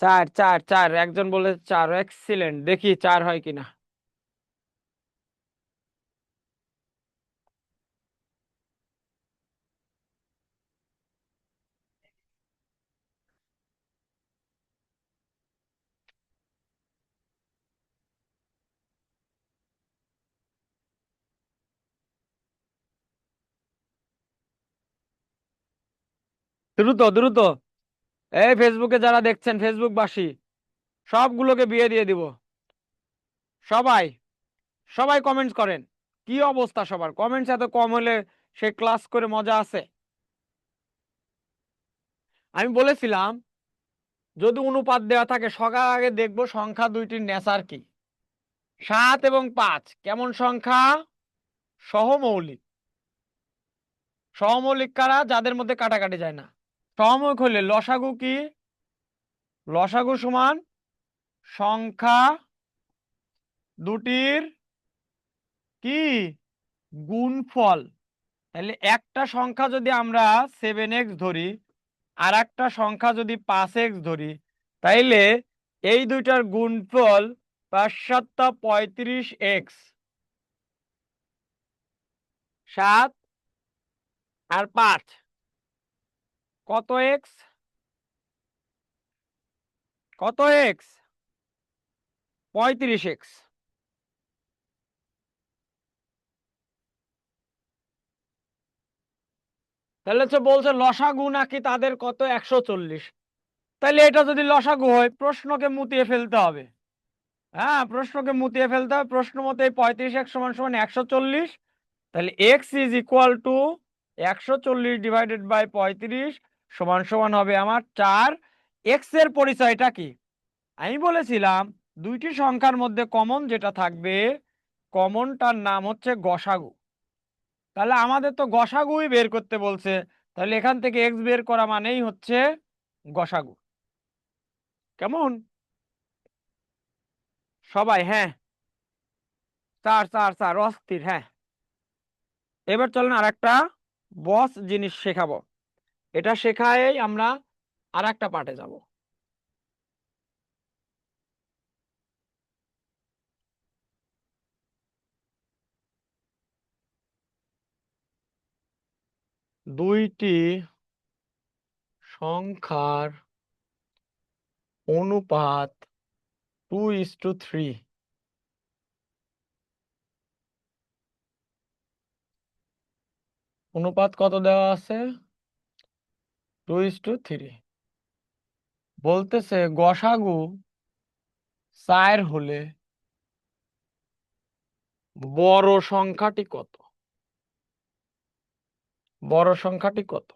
4 4 4, একজন বলে 4। এক্সিলেন্ট, দেখি 4 হয় কিনা। দ্রুত দ্রুত, এই ফেসবুকে যারা দেখছেন, ফেসবুকবাসী সবগুলোকে বিয়ে দিয়ে দিব। সবাই সবাই কমেন্টস করেন। কি অবস্থা সবার, কমেন্টস এত কম হলে সে ক্লাস করে মজা আছে? আমি বলেছিলাম যদি অনুপাত দেওয়া থাকে, সবার আগে দেখবো সংখ্যা দুইটির নেচার কি। 7 এবং 5 কেমন সংখ্যা? সহমৌলিক। সহমৌলিক কারা? যাদের মধ্যে কাটাকাটি যায় না। সহমৌলিক হলে লসাগু কি? লসাগু সমান সংখ্যা দুটির কি? গুণফল। তাহলে একটা সংখ্যা যদি আমরা 7x ধরি, আর একটা সংখ্যা যদি 5x ধরি, তাইলে এই দুইটার গুণফল 5 7 35x। 7 আর 5 কত এক্স? কত এক্স? 35x। তাহলে হচ্ছে বলছে লসাগু নাকি তাদের কত? 140। তাহলে এটা যদি লসাগু হয়, প্রশ্নকে মুতিয়ে ফেলতে হবে। হ্যাঁ, প্রশ্নকে মুতিয়ে ফেলতে হবে। প্রশ্ন মতে 35x সমান সমান 140। তাহলে x is equal to 140 divided by 35 সমান সমান হবে আমার 4। x এর পরিচয়টা কি? আমি বলেছিলাম দুইটি সংখ্যার মধ্যে কমন যেটা থাকবে, কমনটার নাম হচ্ছে গসাগু। তাহলে আমাদের তো গসাগুই বের করতে বলছে, তাহলে এখান থেকে x বের করা মানেই হচ্ছে গসাগু। কেমন সবাই? হ্যাঁ, 4 4 4 অস্থির। হ্যাঁ, এবার চলেন আর একটা বস জিনিস শেখাবো। এটা শেখায় আমরা আর একটা পার্টে যাব। দুইটি সংখ্যার অনুপাত 2:3। অনুপাত কত দেওয়া আছে? 2:3। বলতেছে গসাগু 4 হলে বড় সংখ্যাটি কত? বড় সংখ্যাটি কত?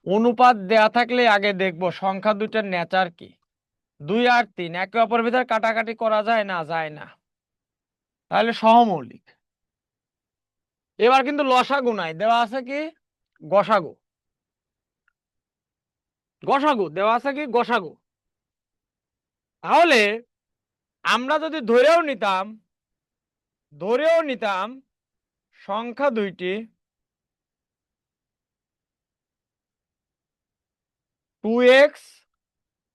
অনুপাত দেয়া থাকলে আগে দেখবো সংখ্যা দুইটার নেচার কি। 2 আর 3 একে অপরের ভিতর কাটাকাটি করা যায় না? যায় না। তাহলে সহমৌলিক। এবার কিন্তু লসাগু নাই, দেওয়া আছে কি? গসাগু। গসাগু দেওয়া আছে কি? গসাগু। তাহলে আমরা যদি ধরেও নিতাম সংখ্যা দুইটি 2x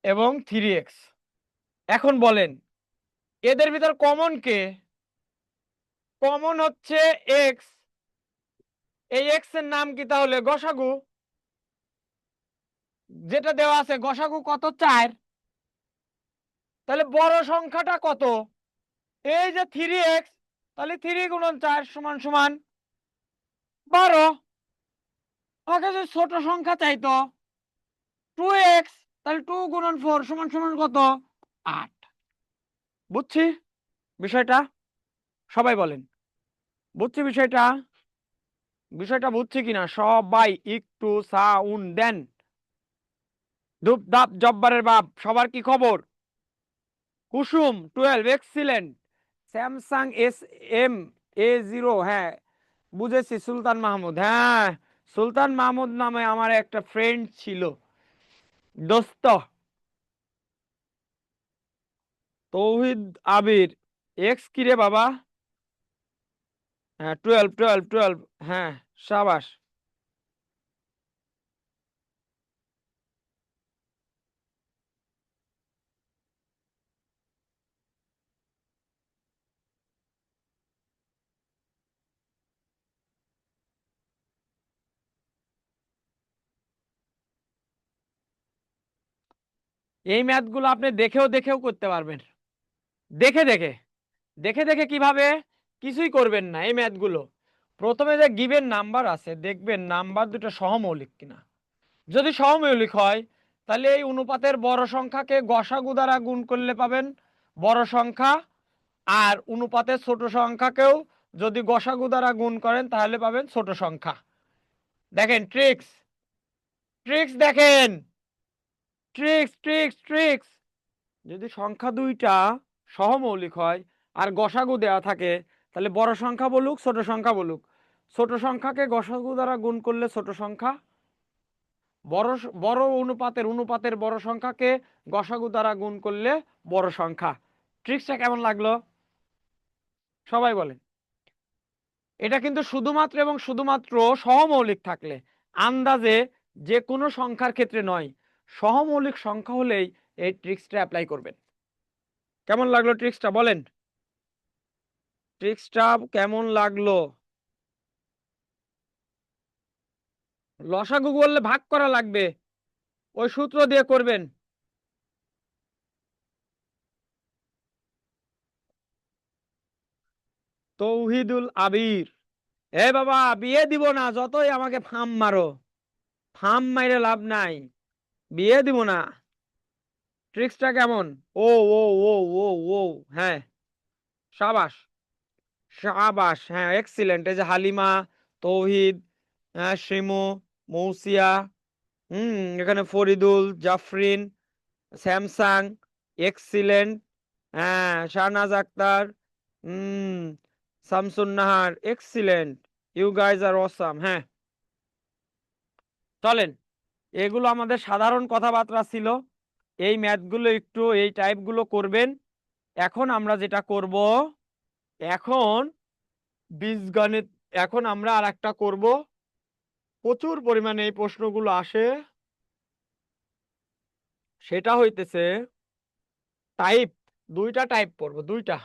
এবং 3x। এখন বলেন এদের ভিতর কমন কে? কমন হচ্ছে x। এই x এর নাম কি তাহলে? গসাগু। যেটা দেওয়া আছে গসাগু কত? 4। তাহলে বড় সংখ্যাটা কত? এই যে 3x। তাহলে 3 গুণন 4 সমান সমান 12। আমাকে যদি ছোট সংখ্যা চাইতো 2x, তাহলে 2 গুণন 4 সমান সমান কত? 8। বুঝছি বিষয়টা? সবাই বলেন বুঝছি বিষয়টা? বিষয়টা বুঝছি কিনা সবাই? একটু সাউন্ড দেন। ধূপ ধাপ জব্বারের বাপ, সবার কি খবর? কুসুম 12 এক্সিলেন্ট। স্যামসাং SM-A0, হ্যাঁ বুঝেছি। সুলতান মাহমুদ, হ্যাঁ সুলতান মাহমুদ নামে আমার একটা ফ্রেন্ড ছিল, দোস্ত। তৌহিদ আবির, এক্স কি রে বাবা? হ্যাঁ 12 হ্যাঁ, সাবাস। এই ম্যাথগুলো আপনি দেখেও দেখেও করতে পারবেন। দেখে দেখে দেখে দেখে কিভাবে? কিছুই করবেন না। এই ম্যাথগুলো প্রথমে যে গিভেন নাম্বার আছে, দেখবেন নাম্বার দুটো সহমৌলিক কিনা। যদি সহমৌলিক হয় তাহলে এই অনুপাতের বড় সংখ্যাকে গসাগু দ্বারা গুণ করলে পাবেন বড় সংখ্যা, আর অনুপাতের ছোট সংখ্যাকেও যদি গসাগু দ্বারা গুণ করেন তাহলে পাবেন ছোট সংখ্যা। দেখেন ট্রিক্স, ট্রিক্স দেখেন, ট্রিক্স ট্রিক্স ট্রিক্স। যদি সংখ্যা দুইটা সহমৌলিক হয় আর গসাগু দেওয়া থাকে তাহলে বড় সংখ্যা বলুক ছোট সংখ্যা বলুক, ছোট সংখ্যাকে গসাগু দ্বারা গুণ করলে ছোট সংখ্যা, বড় অনুপাতের অনুপাতের বড় সংখ্যাকে গসাগু দ্বারা গুণ করলে বড় সংখ্যা। ট্রিক্সটা কেমন লাগলো সবাই বলেন? এটা কিন্তু শুধুমাত্র এবং শুধুমাত্র সহমৌলিক থাকলে, আন্দাজে যে কোনো সংখ্যার ক্ষেত্রে নয়, সহমৌলিক সংখ্যা হলেই এই ট্রিক্সটা অ্যাপ্লাই করবেন। কেমন লাগলো ট্রিক্সটা বলেন? ট্রিক্সটা কেমন লাগলো? লসাগু বললে ভাগ করা লাগবে, ওই সূত্র দিয়ে করবেন। তৌহিদুল আবির, এ বাবা বিয়ে দিব না, যতই আমাকে ফার্ম মারো, ফার্ম মাইরে লাভ নাই, বিয়ে দিব না। ট্রিক্সটা কেমন? ও ও ও ও ও হ্যাঁ, সাবাস সাবাস, হ্যাঁ এক্সিলেন্ট। এই যে হালিমা, তৌহিদ, হ্যাঁ শ্রীমু, মৌসিয়া, এখানে ফরিদুল, জাফরিন, স্যামসাং, এক্সিলেন্ট, হ্যাঁ শাহনাজ আক্তার, হুম Shamsun Nahar, excellent, you guys are awesome. হ্যাঁ চলেন, এগুলো আমাদের সাধারণ কথাবার্তা ছিল। এই ম্যাথগুলো একটু এই টাইপগুলো করবেন। এখন আমরা যেটা করব, এখন বীজগণিত, এখন আমরা আর একটা করব। প্রচুর পরিমাণে এই প্রশ্নগুলো আসে, সেটা হইতেছে টাইপ। দুইটা টাইপ পড়ব, দুইটা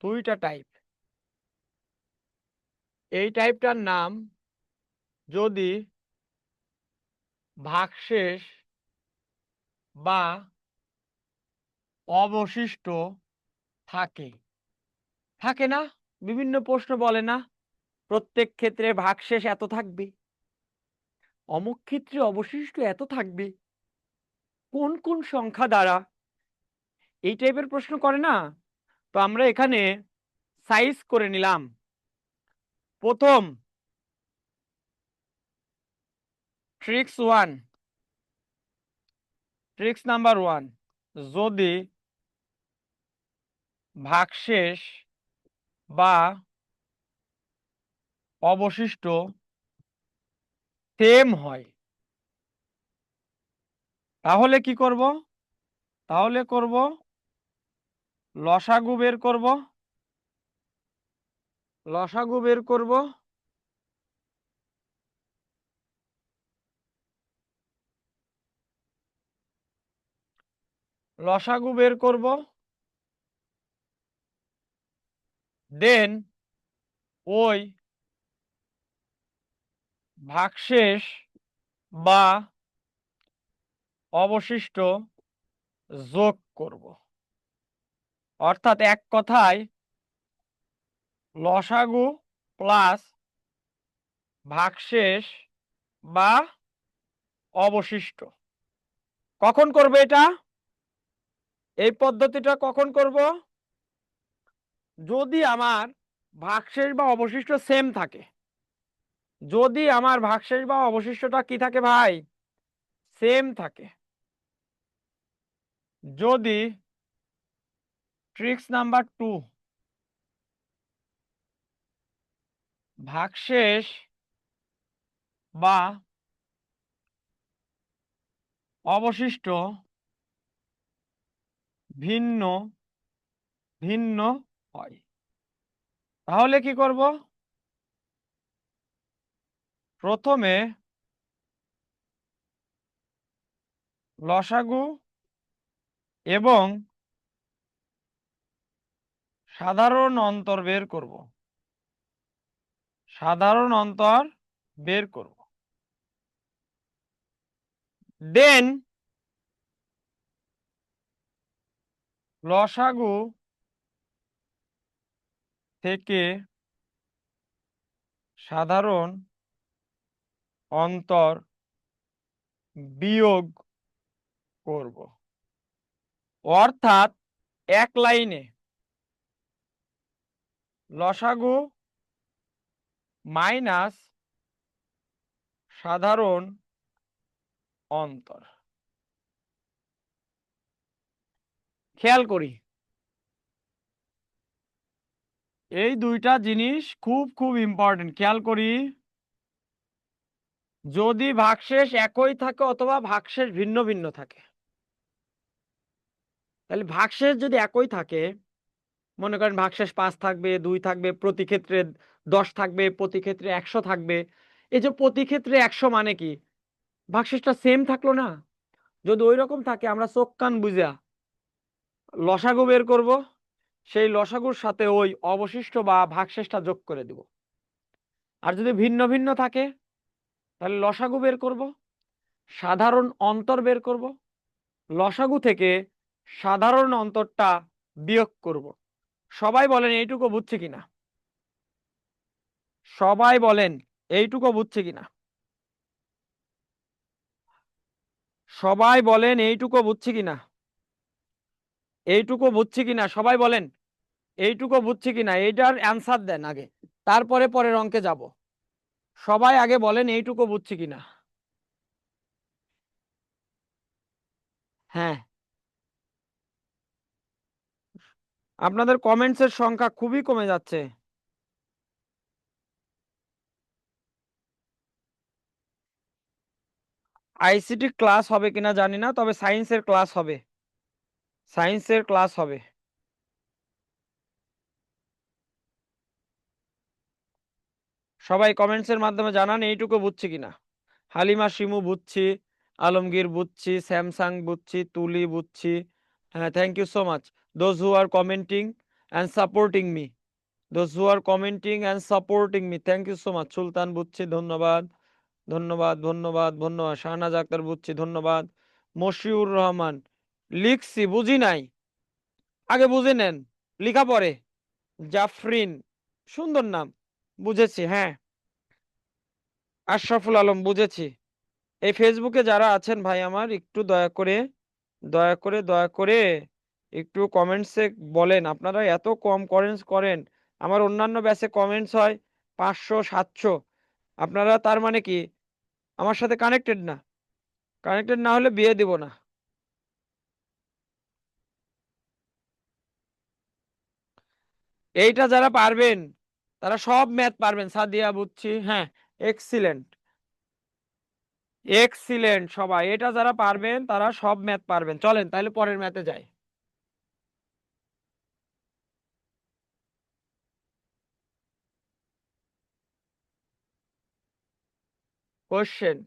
দুইটা টাইপ। এই টাইপটার নাম, যদি ভাগশেষ বা অবশিষ্ট থাকে, থাকে না? বিভিন্ন প্রশ্ন বলে না প্রত্যেক ক্ষেত্রে ভাগশেষ এত থাকবে, অমুক ক্ষেত্রে অবশিষ্ট এত থাকবে, কোন কোন সংখ্যা দ্বারা, এই টাইপের প্রশ্ন করে না? তো আমরা এখানে সাইজ করে নিলাম। প্রথম tricks one, tricks number one, যদি ভাগশেষ বা অবশিষ্ট সেম হয় তাহলে কি করব? তাহলে করব লসাগু বের করব, লসাগু বের করব, লসাগু বের করব, দেন ওই ভাগশেষ বা অবশিষ্ট যোগ করব। অর্থাৎ এক কথায় লসাগু প্লাস ভাগশেষ বা অবশিষ্ট। কখন করব এটা? এই পদ্ধতিটা কখন করব? যদি আমার ভাগশেষ বা অবশিষ্ট সেম থাকে। যদি আমার ভাগশেষ বা অবশিষ্টটা কি থাকে ভাই? সেম থাকে। যদি ট্রিক্স নাম্বার টু, ভাগশেষ বা অবশিষ্ট ভিন্ন ভিন্ন হয়। তাহলে কি করব? প্রথমে লসাগু এবং সাধারণ অন্তর বের করব। সাধারণ অন্তর বের করব। দেন লসাগু থেকে সাধারণ অন্তর বিয়োগ করব। অর্থাৎ এক লাইনে লসাগু মাইনাস সাধারণ অন্তর। খেয়াল করি, এই দুইটা জিনিস খুব খুব ইম্পর্টেন্ট। খেয়াল করি, যদি ভাগশেষ একই থাকে অথবা ভাগশেষ ভিন্ন ভিন্ন থাকে, তাহলে ভাগশেষ যদি একই থাকে, মনে করেন ভাগশেষ 5 থাকবে, 2 থাকবে, প্রতি ক্ষেত্রে 10 থাকবে, প্রতি ক্ষেত্রে 100 থাকবে। এই যে প্রতি ক্ষেত্রে 100 মানে কি? ভাগশেষটা সেম থাকলো না? যদি ওই রকম থাকে, আমরা চোখ কান বুঝা লসাগু বের করব, সেই লসাগুর সাথে ওই অবশিষ্ট বা ভাগশেষটা যোগ করে দিব। আর যদি ভিন্ন ভিন্ন থাকে, তাহলে লসাগু বের করব, সাধারণ অন্তর বের করব, লসাগু থেকে সাধারণ অন্তরটা বিয়োগ করব। সবাই বলেন এইটুকু বুঝছে কিনা? সবাই বলেন এইটুকু বুঝছে কিনা? সবাই বলেন এইটুকু বুঝছে কিনা? এইটুকু বুঝছে কিনা? সবাই বলেন এইটুকু বুঝছে কিনা? এইটার অ্যান্সার দেন আগে, তারপরে পরের অঙ্কে যাব। সবাই আগে বলেন এইটুকু বুঝছে কিনা। হ্যাঁ, আপনাদের কমেন্টসের সংখ্যা খুবই কমে যাচ্ছে। আইসিটি ক্লাস হবে কিনা জানি না, তবে সায়েন্সের ক্লাস হবে। সায়েন্সের ক্লাস হবে। সবাই কমেন্টসের মাধ্যমে জানান এইটুকু বুঝছি কিনা। হালিমা শিমু বুঝছি, আলমগীর বুঝছি, স্যামসাং বুঝছি, তুলি বুঝছি। হ্যাঁ, thank you so much those who are commenting and supporting me. Those who are commenting and supporting me, thank you so much. Sultan বুঝছি, ধন্যবাদ ধন্যবাদ ধন্যবাদ ধন্যবাদ। শাহনাজ আক্তার বুঝছি, ধন্যবাদ। মশিউর রহমান, লিখছি, বুঝি নাই, আগে বুঝে নেন, লিখা পরে। জাফরিন, সুন্দর নাম, বুঝেছি। হ্যাঁ, আশরাফুল আলম, বুঝেছি। এই ফেসবুকে যারা আছেন ভাই আমার, একটু দয়া করে দয়া করে দয়া করে একটু কমেন্টসে বলেন। আপনারা এত কম কমেন্টস করেন, আমার অন্যান্য ব্যাচে কমেন্টস হয় 500 700। আপনারা তার মানে কি আমার সাথে কানেক্টেড না? কানেক্টেড না হলে বিয়ে দিব না। এইটা যারা পারবেন তারা সব ম্যাথ পারবেন। সাদিয়া বুঝছি, হ্যাঁ, এক্সিলেন্ট এক্সিলেন্ট। সবাই এটা যারা পারবেন তারা সব ম্যাথ পারবেন। চলেন তাহলে পরের ম্যাথে যাই। কোশ্চেন,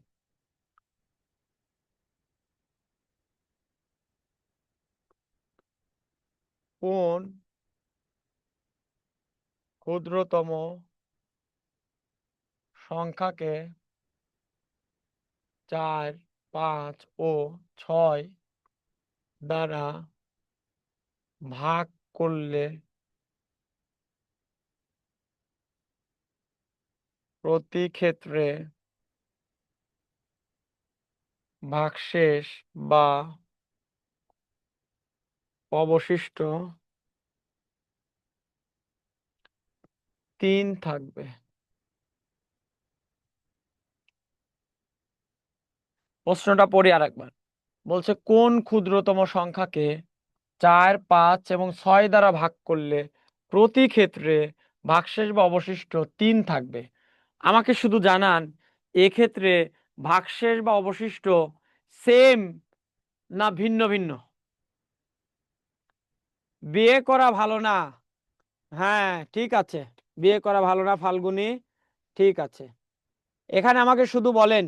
কোন ক্ষুদ্রতম সংখ্যাকে 4 5 ও 6 দ্বারা ভাগ করলে প্রতি ক্ষেত্রে ভাগশেষ বা অবশিষ্ট 3 থাকবে? প্রশ্নটা পড়ি আরেকবার। বলছে কোন ক্ষুদ্রতম সংখ্যাকে 4 5 এবং 6 দ্বারা ভাগ করলে প্রতি ক্ষেত্রে ভাগশেষ বা অবশিষ্ট 3 থাকবে। আমাকে শুধু জানান এক্ষেত্রে ভাগশেষ বা অবশিষ্ট সেম না ভিন্ন ভিন্ন? বিয়ে করা ভালো না। হ্যাঁ ঠিক আছে, বিয়ে করা ভালো না ফাল্গুনী, ঠিক আছে। এখানে আমাকে শুধু বলেন,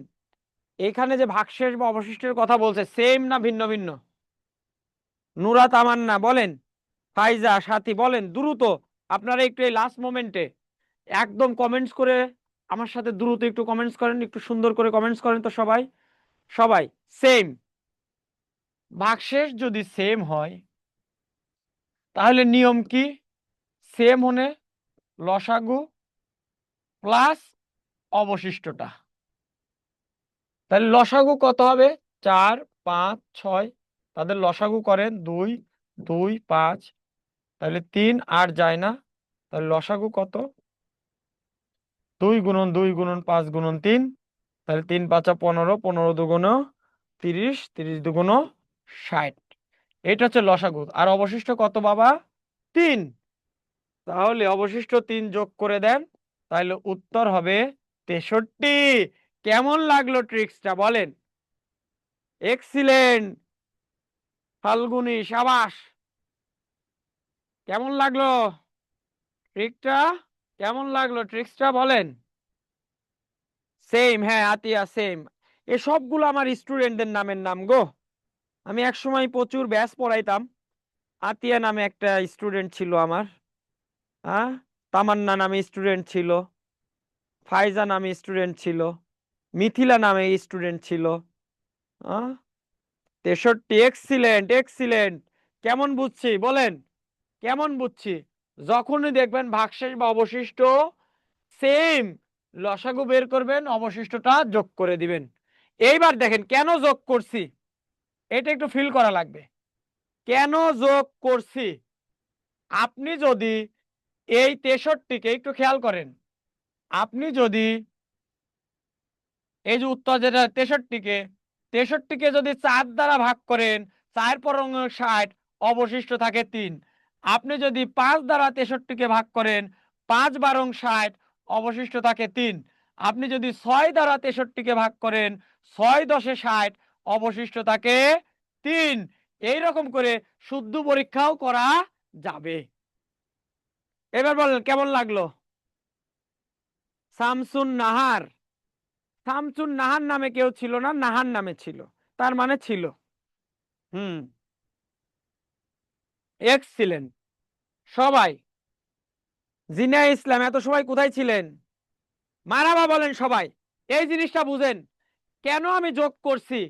এখানে যে ভাগশেষ বা অবশিষ্টের কথা বলছে সেম না ভিন্ন ভিন্ন? নুরা তামান্না বলেন, ফাইজা সাথী বলেন দ্রুত। আপনারা একটু এই লাস্ট মোমেন্টে একদম কমেন্টস করে আমার সাথে দ্রুত একটু কমেন্টস করেন, একটু সুন্দর করে কমেন্টস করেন তো সবাই। সবাই সেম, ভাগশেষ যদি সেম হয় তাহলে নিয়ম কি? সেম হলে লসাগু প্লাস অবশিষ্টটা। তাহলে লসাগু কত হবে? 4, 5, 6, তাদের লসাগু করেন 2, 2, 5, তাহলে 3 আর যায় না। তাহলে লসাগু কত? 2 গুণন 2 গুণন 5 গুণন 3, তাহলে 3 5 15, 15 দুগুণ 30, 30 দুগুণ 60। এটা হচ্ছে লসাগু। আর অবশিষ্ট কত বাবা? 3। তাহলে অবশিষ্ট 3 যোগ করে দেন, তাহলে উত্তর হবে 63। কেমন লাগলো ট্রিক্সটা বলেন? এক্সিলেন্ট ফাল্গুনী, সাবাস। কেমন লাগলো ট্রিকটা? কেমন লাগলো ট্রিক্সটা বলেন? সেম, হ্যাঁ আতিয়া সেম। এ সবগুলো আমার স্টুডেন্টদের নামের নাম গো। আমি একসময় প্রচুর ব্যাচ পড়াইতাম। আতিয়া নামে একটা স্টুডেন্ট ছিল আমার, হ্যাঁ, তামান্না নামে স্টুডেন্ট ছিল, ফাইজা নামে স্টুডেন্ট ছিল, মিথিলা নামে স্টুডেন্ট ছিল। 63, এক্সিলেন্ট এক্সিলেন্ট। কেমন বুঝছি বলেন? কেমন বুঝছি? যখনই দেখবেন ভাগশেষ বা অবশিষ্ট সেম, লসাগু বের করবেন, অবশিষ্টটা যোগ করে দিবেন। এইবার দেখেন কেন যোগ করছি, এটা একটু ফিল করা লাগবে। কেন যোগ করছি? আপনি যদি এই 63কে একটু খেয়াল করেন, আপনি যদি এই যে উত্তর যেটা 63কে যদি 4 দ্বারা ভাগ করেন, 4 পরং 60, অবশিষ্ট থাকে 3। আপনি যদি 5 দ্বারা 63কে ভাগ করেন, 5 বারং 60, অবশিষ্ট থাকে 3। আপনি যদি 6 দ্বারা 63কে ভাগ করেন, 6 10 60, অবশিষ্ট থাকে 3। এইরকম করে শুদ্ধ পরীক্ষাও করা যাবে। এবার বলেন কেমন লাগলো? শামসুন নাহার, শামসুন নাহার নামে কেউ ছিল না, নাহার নামে ছিল, তার মানে ছিল। হুম, এক্সিলেন্ট সবাই। জিনা ইসলাম, এত সবাই কোথায় ছিলেন? মারাবা বলেন সবাই। এই জিনিসটা বুঝেন, কেন আমি যোগ করছি?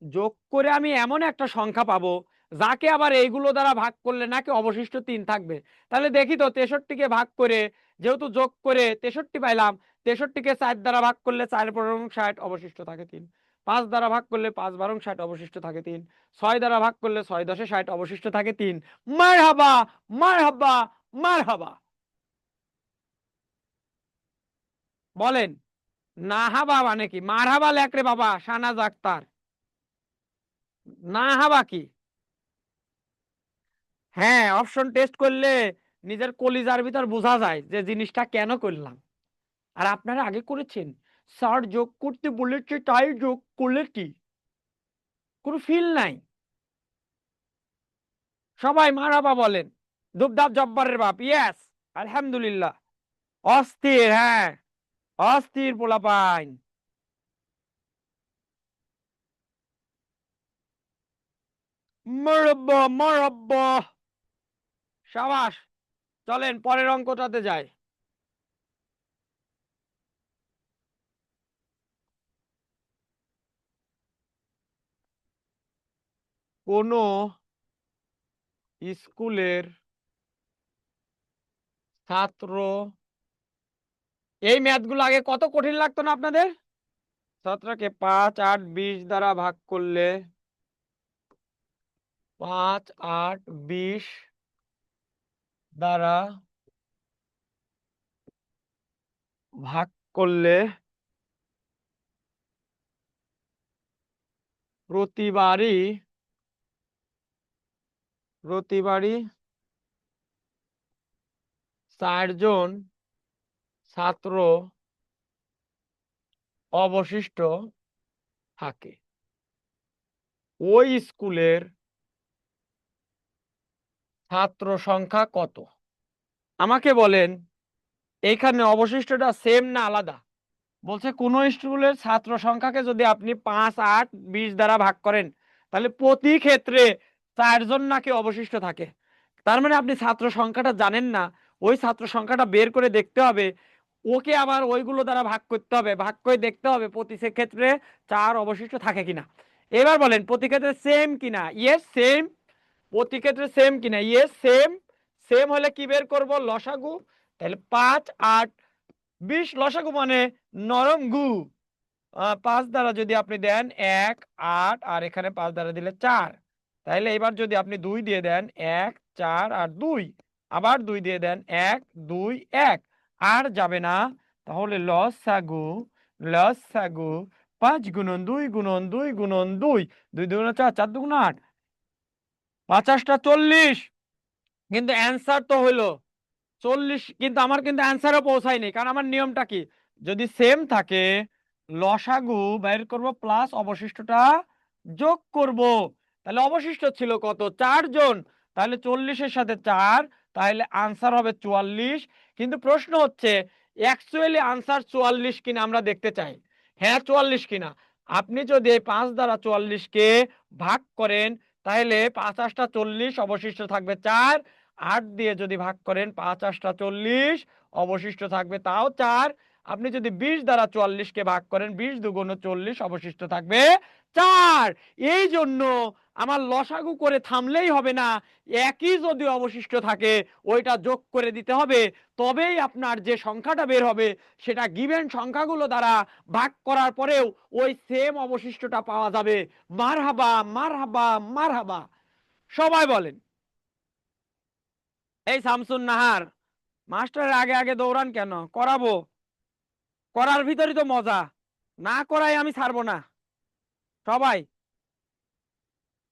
যোগ করে আমি এমন একটা সংখ্যা পাবো যাকে আবার এইগুলো দ্বারা ভাগ করলে নাকি অবশিষ্ট 3 থাকবে। তাহলে দেখি তো 63কে ভাগ করে, যেহেতু যোগ করে 63 পাইলাম, 63কে 4 দ্বারা ভাগ করলে 4 পরং 60, অবশিষ্ট থাকে 3। 5 দ্বারা ভাগ করলে 5 বারং 60, অবশিষ্ট থাকে 3। 6 দ্বারা ভাগ করলে 6 10 60, অবশিষ্ট থাকে 3। মারহাবা মারহাবা মারহাবা বলেন। নাহাবা মানে কি? মারহাবা লেখরে বাবা শাহনাজ আক্তার। নাহাবা কি? হ্যাঁ, অপশন টেস্ট করলে নিজের কলিজার ভিতর বোঝা যায় যে জিনিসটা কেন করলাম। আর আপনারা আগে করেছেন, স্যার যোগ করতে বলেছে তাই যোগ করলে কি? কোনো ফিল নাই। সবাই মারাবা বলেন। দুবদাব জব্বারের বাপ, ইয়েস, আলহামদুলিল্লাহ। অস্থির, হ্যাঁ অস্থির পোলাপাইন। মারাব্বা মারাব্বা, সাবাস। চলেন পরের অঙ্কটাতে যাই। কোন স্কুলের ছাত্র, এই ম্যাথগুলো আগে কত কঠিন লাগতো না আপনাদের? 17কে 5, 8, 20 দ্বারা ভাগ করলে, 5, 8, 20 দ্বারা ভাগ করলে প্রতিবারই প্রতিবারই 4 জন ছাত্র অবশিষ্ট থাকে। ওই স্কুলের ছাত্র সংখ্যা কত? আমাকে বলেন এইখানে অবশিষ্টটা সেম না আলাদা? বলছে কোন স্কুলের ছাত্র সংখ্যাকে যদি আপনি 5, 8, 20 দ্বারা ভাগ করেন তাহলে প্রতি ক্ষেত্রে 4 জন নাকি অবশিষ্ট থাকে। তার মানে আপনি ছাত্র সংখ্যাটা জানেন না, ওই ছাত্র সংখ্যাটা বের করে দেখতে হবে, ওকে আবার ওইগুলো দ্বারা ভাগ করতে হবে, ভাগ করে দেখতে হবে প্রতি ক্ষেত্রে 4 অবশিষ্ট থাকে কিনা। এবার বলেন প্রতি ক্ষেত্রে সেম কিনা? Yes same. প্রতি ক্ষেত্রে সেম কিনা? Yes same. সেম হলে কি বের করব? লসাগু। তাহলে 5, 8, 20 লসাগু মানে নরম গু। 5 দ্বারা যদি আপনি দেন 1, 8 আর এখানে 5 দ্বারা দিলে 4। তাহলে এবার যদি আপনি 2 দিয়ে দেন 1, 4 আর 2, আবার 2 দিয়ে দেন 1, 2, 1 আর যাবে না। তাহলে লসাগু 5 গুণন 2 গুণন 2 গুণন 2, 2 দুগুণ 4, 4 দুগুণ 8, 50টা 40। কিন্তু অ্যান্সার তো হইলো 40, কিন্তু আমার কিন্তু অ্যান্সারও পৌঁছায়নি, কারণ আমার নিয়মটা কি? যদি সেম থাকে লসাগু বের করব প্লাস অবশিষ্টটা যোগ করব। তাহলে অবশিষ্ট ছিল কত? 4 জন। তাহলে 40-এর সাথে 4, তাহলে আনসার হবে 44। কিন্তু প্রশ্ন হচ্ছে অ্যাকচুয়ালি আনসার 44 কিনা আমরা দেখতে চাই। হ্যাঁ 44 কিনা। আপনি যদি এই 5 দ্বারা 44কে ভাগ করেন তাহলে ৫০টা 40, অবশিষ্ট থাকবে 4। 8 দিয়ে যদি ভাগ করেন 5 8টা 40, অবশিষ্ট থাকবে তাও 4। আপনি যদি 20 দ্বারা 44কে ভাগ করেন 20 দুগুণ 40, অবশিষ্ট থাকবে 4। এই জন্য আমার লসাগু করে থামলেই হবে না, একই যদি অবশিষ্ট থাকে ওইটা যোগ করে দিতে হবে, তবেই আপনার যে সংখ্যাটা বের হবে সেটা গিভেন সংখ্যাগুলো দ্বারা ভাগ করার পরেও ওই সেম অবশিষ্টটা পাওয়া যাবে। মারহাবা মারহাবা মারহাবা। সবাই বলেন। এই শামসুন নাহার, মাস্টারের আগে আগে দৌড়ান কেন? করাবো, করার ভিতরই তো মজা, না করাই আমি ছাড়বো না। সবাই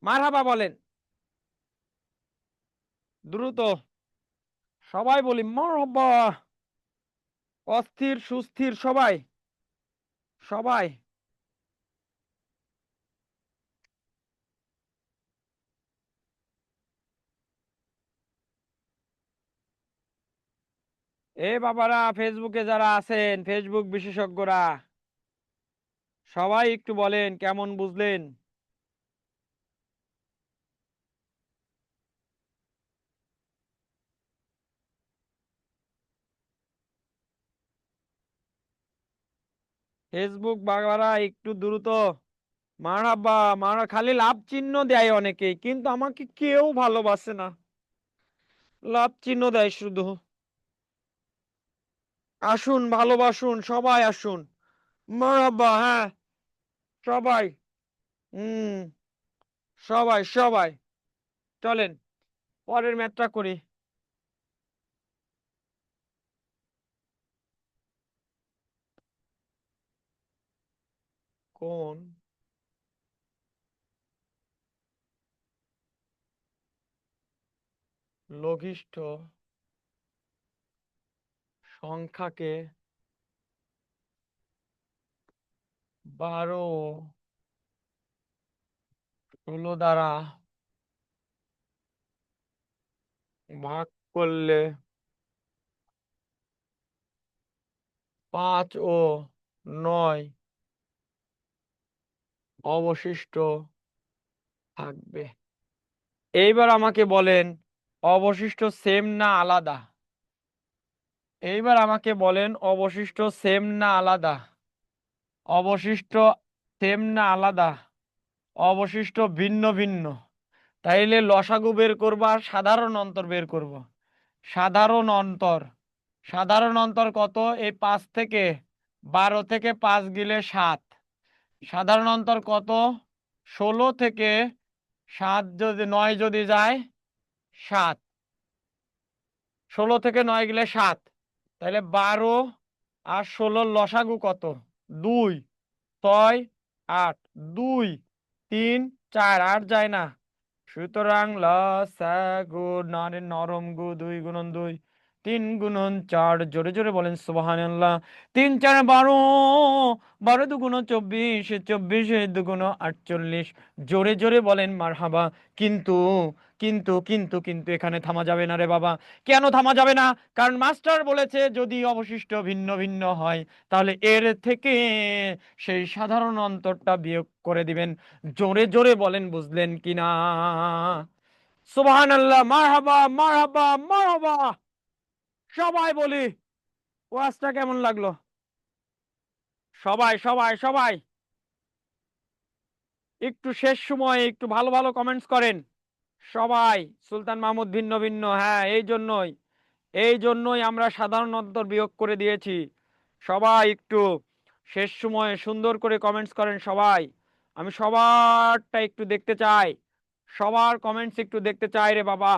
মারহাবা বলেন দ্রুত, সবাই বলি মারহাবা। অস্থির সুস্থির সবাই, সবাই। এ বাবারা ফেসবুকে যারা আছেন, ফেসবুক বিশেষজ্ঞরা, সবাই একটু বলেন কেমন বুঝলেন? ফেসবুক বাবারা একটু দ্রুত মারহাবা। মারা খালি লাভ চিহ্ন দেয় অনেকেই, কিন্তু আমাকে কেউ ভালোবাসে না, লাভ চিহ্ন দেয় শুধু। আসুন ভালোবাসুন, সবাই আসুন। মারহাবা, হ্যাঁ সবাই। হুম, সবাই সবাই চলেন পরের ম্যাথটা করি। কোন লঘিষ্ঠ সংখ্যাকে 12 ও 16 দ্বারা ভাগ করলে 5 ও 9 অবশিষ্ট থাকবে? এইবার আমাকে বলেন অবশিষ্ট সেম না আলাদা? এইবার আমাকে বলেন অবশিষ্ট সেম না আলাদা? অবশিষ্ট সেম না আলাদা? অবশিষ্ট ভিন্ন ভিন্ন। তাইলে লসাগু বের করব আর সাধারণ অন্তর বের করব। সাধারণ অন্তর, সাধারণ অন্তর কত? এই 5 থেকে 12 থেকে 5 গেলে 7। সাধারণ অন্তর কত? 16 থেকে 7 যদি 9 যদি যায় 7। 16 থেকে 9 গেলে 7। তাহলে 12 আর 16 লসাগু কত? 2, 6, 8, 2, 3, 4 আর যায় না। সুতরাং লসাগু নরম গু 2 গুণন 2, 3 গুণন 4, জোরে জোরে বলেন সুবহানাল্লাহ। 3 4 12, 12 2 গুণ 24, 24 2 গুণ 48, জোরে জোরে বলেন মারহাবা। কিন্তু কিন্তু এখানে থামা যাবে না রে বাবা। কেন থামা যাবে না? কারণ মাস্টার বলেছে যদি অবশিষ্ট ভিন্ন ভিন্ন হয় তাহলে এর থেকে সেই সাধারণ অন্তরটা বিয়োগ করে দিবেন। জোরে জোরে বলেন, বুঝলেন কিনা? সুবহানাল্লাহ, মারহাবা মারহাবা মারহাবা। সবাই বলি, ওয়াজটা কেমন লাগলো? সবাই সবাই সবাই একটু শেষ সময়ে একটু ভালো ভালো কমেন্টস করেন সবাই। সুলতান মাহমুদ ভিন্ন ভিন্ন, হ্যাঁ এই জন্যই আমরা সাধারণ অন্তর বিয়োগ করে দিয়েছি। সবাই একটু শেষ সময়ে সুন্দর করে কমেন্টস করেন সবাই। আমি সবারটা একটু দেখতে চাই, সবার কমেন্টস একটু দেখতে চাই রে বাবা,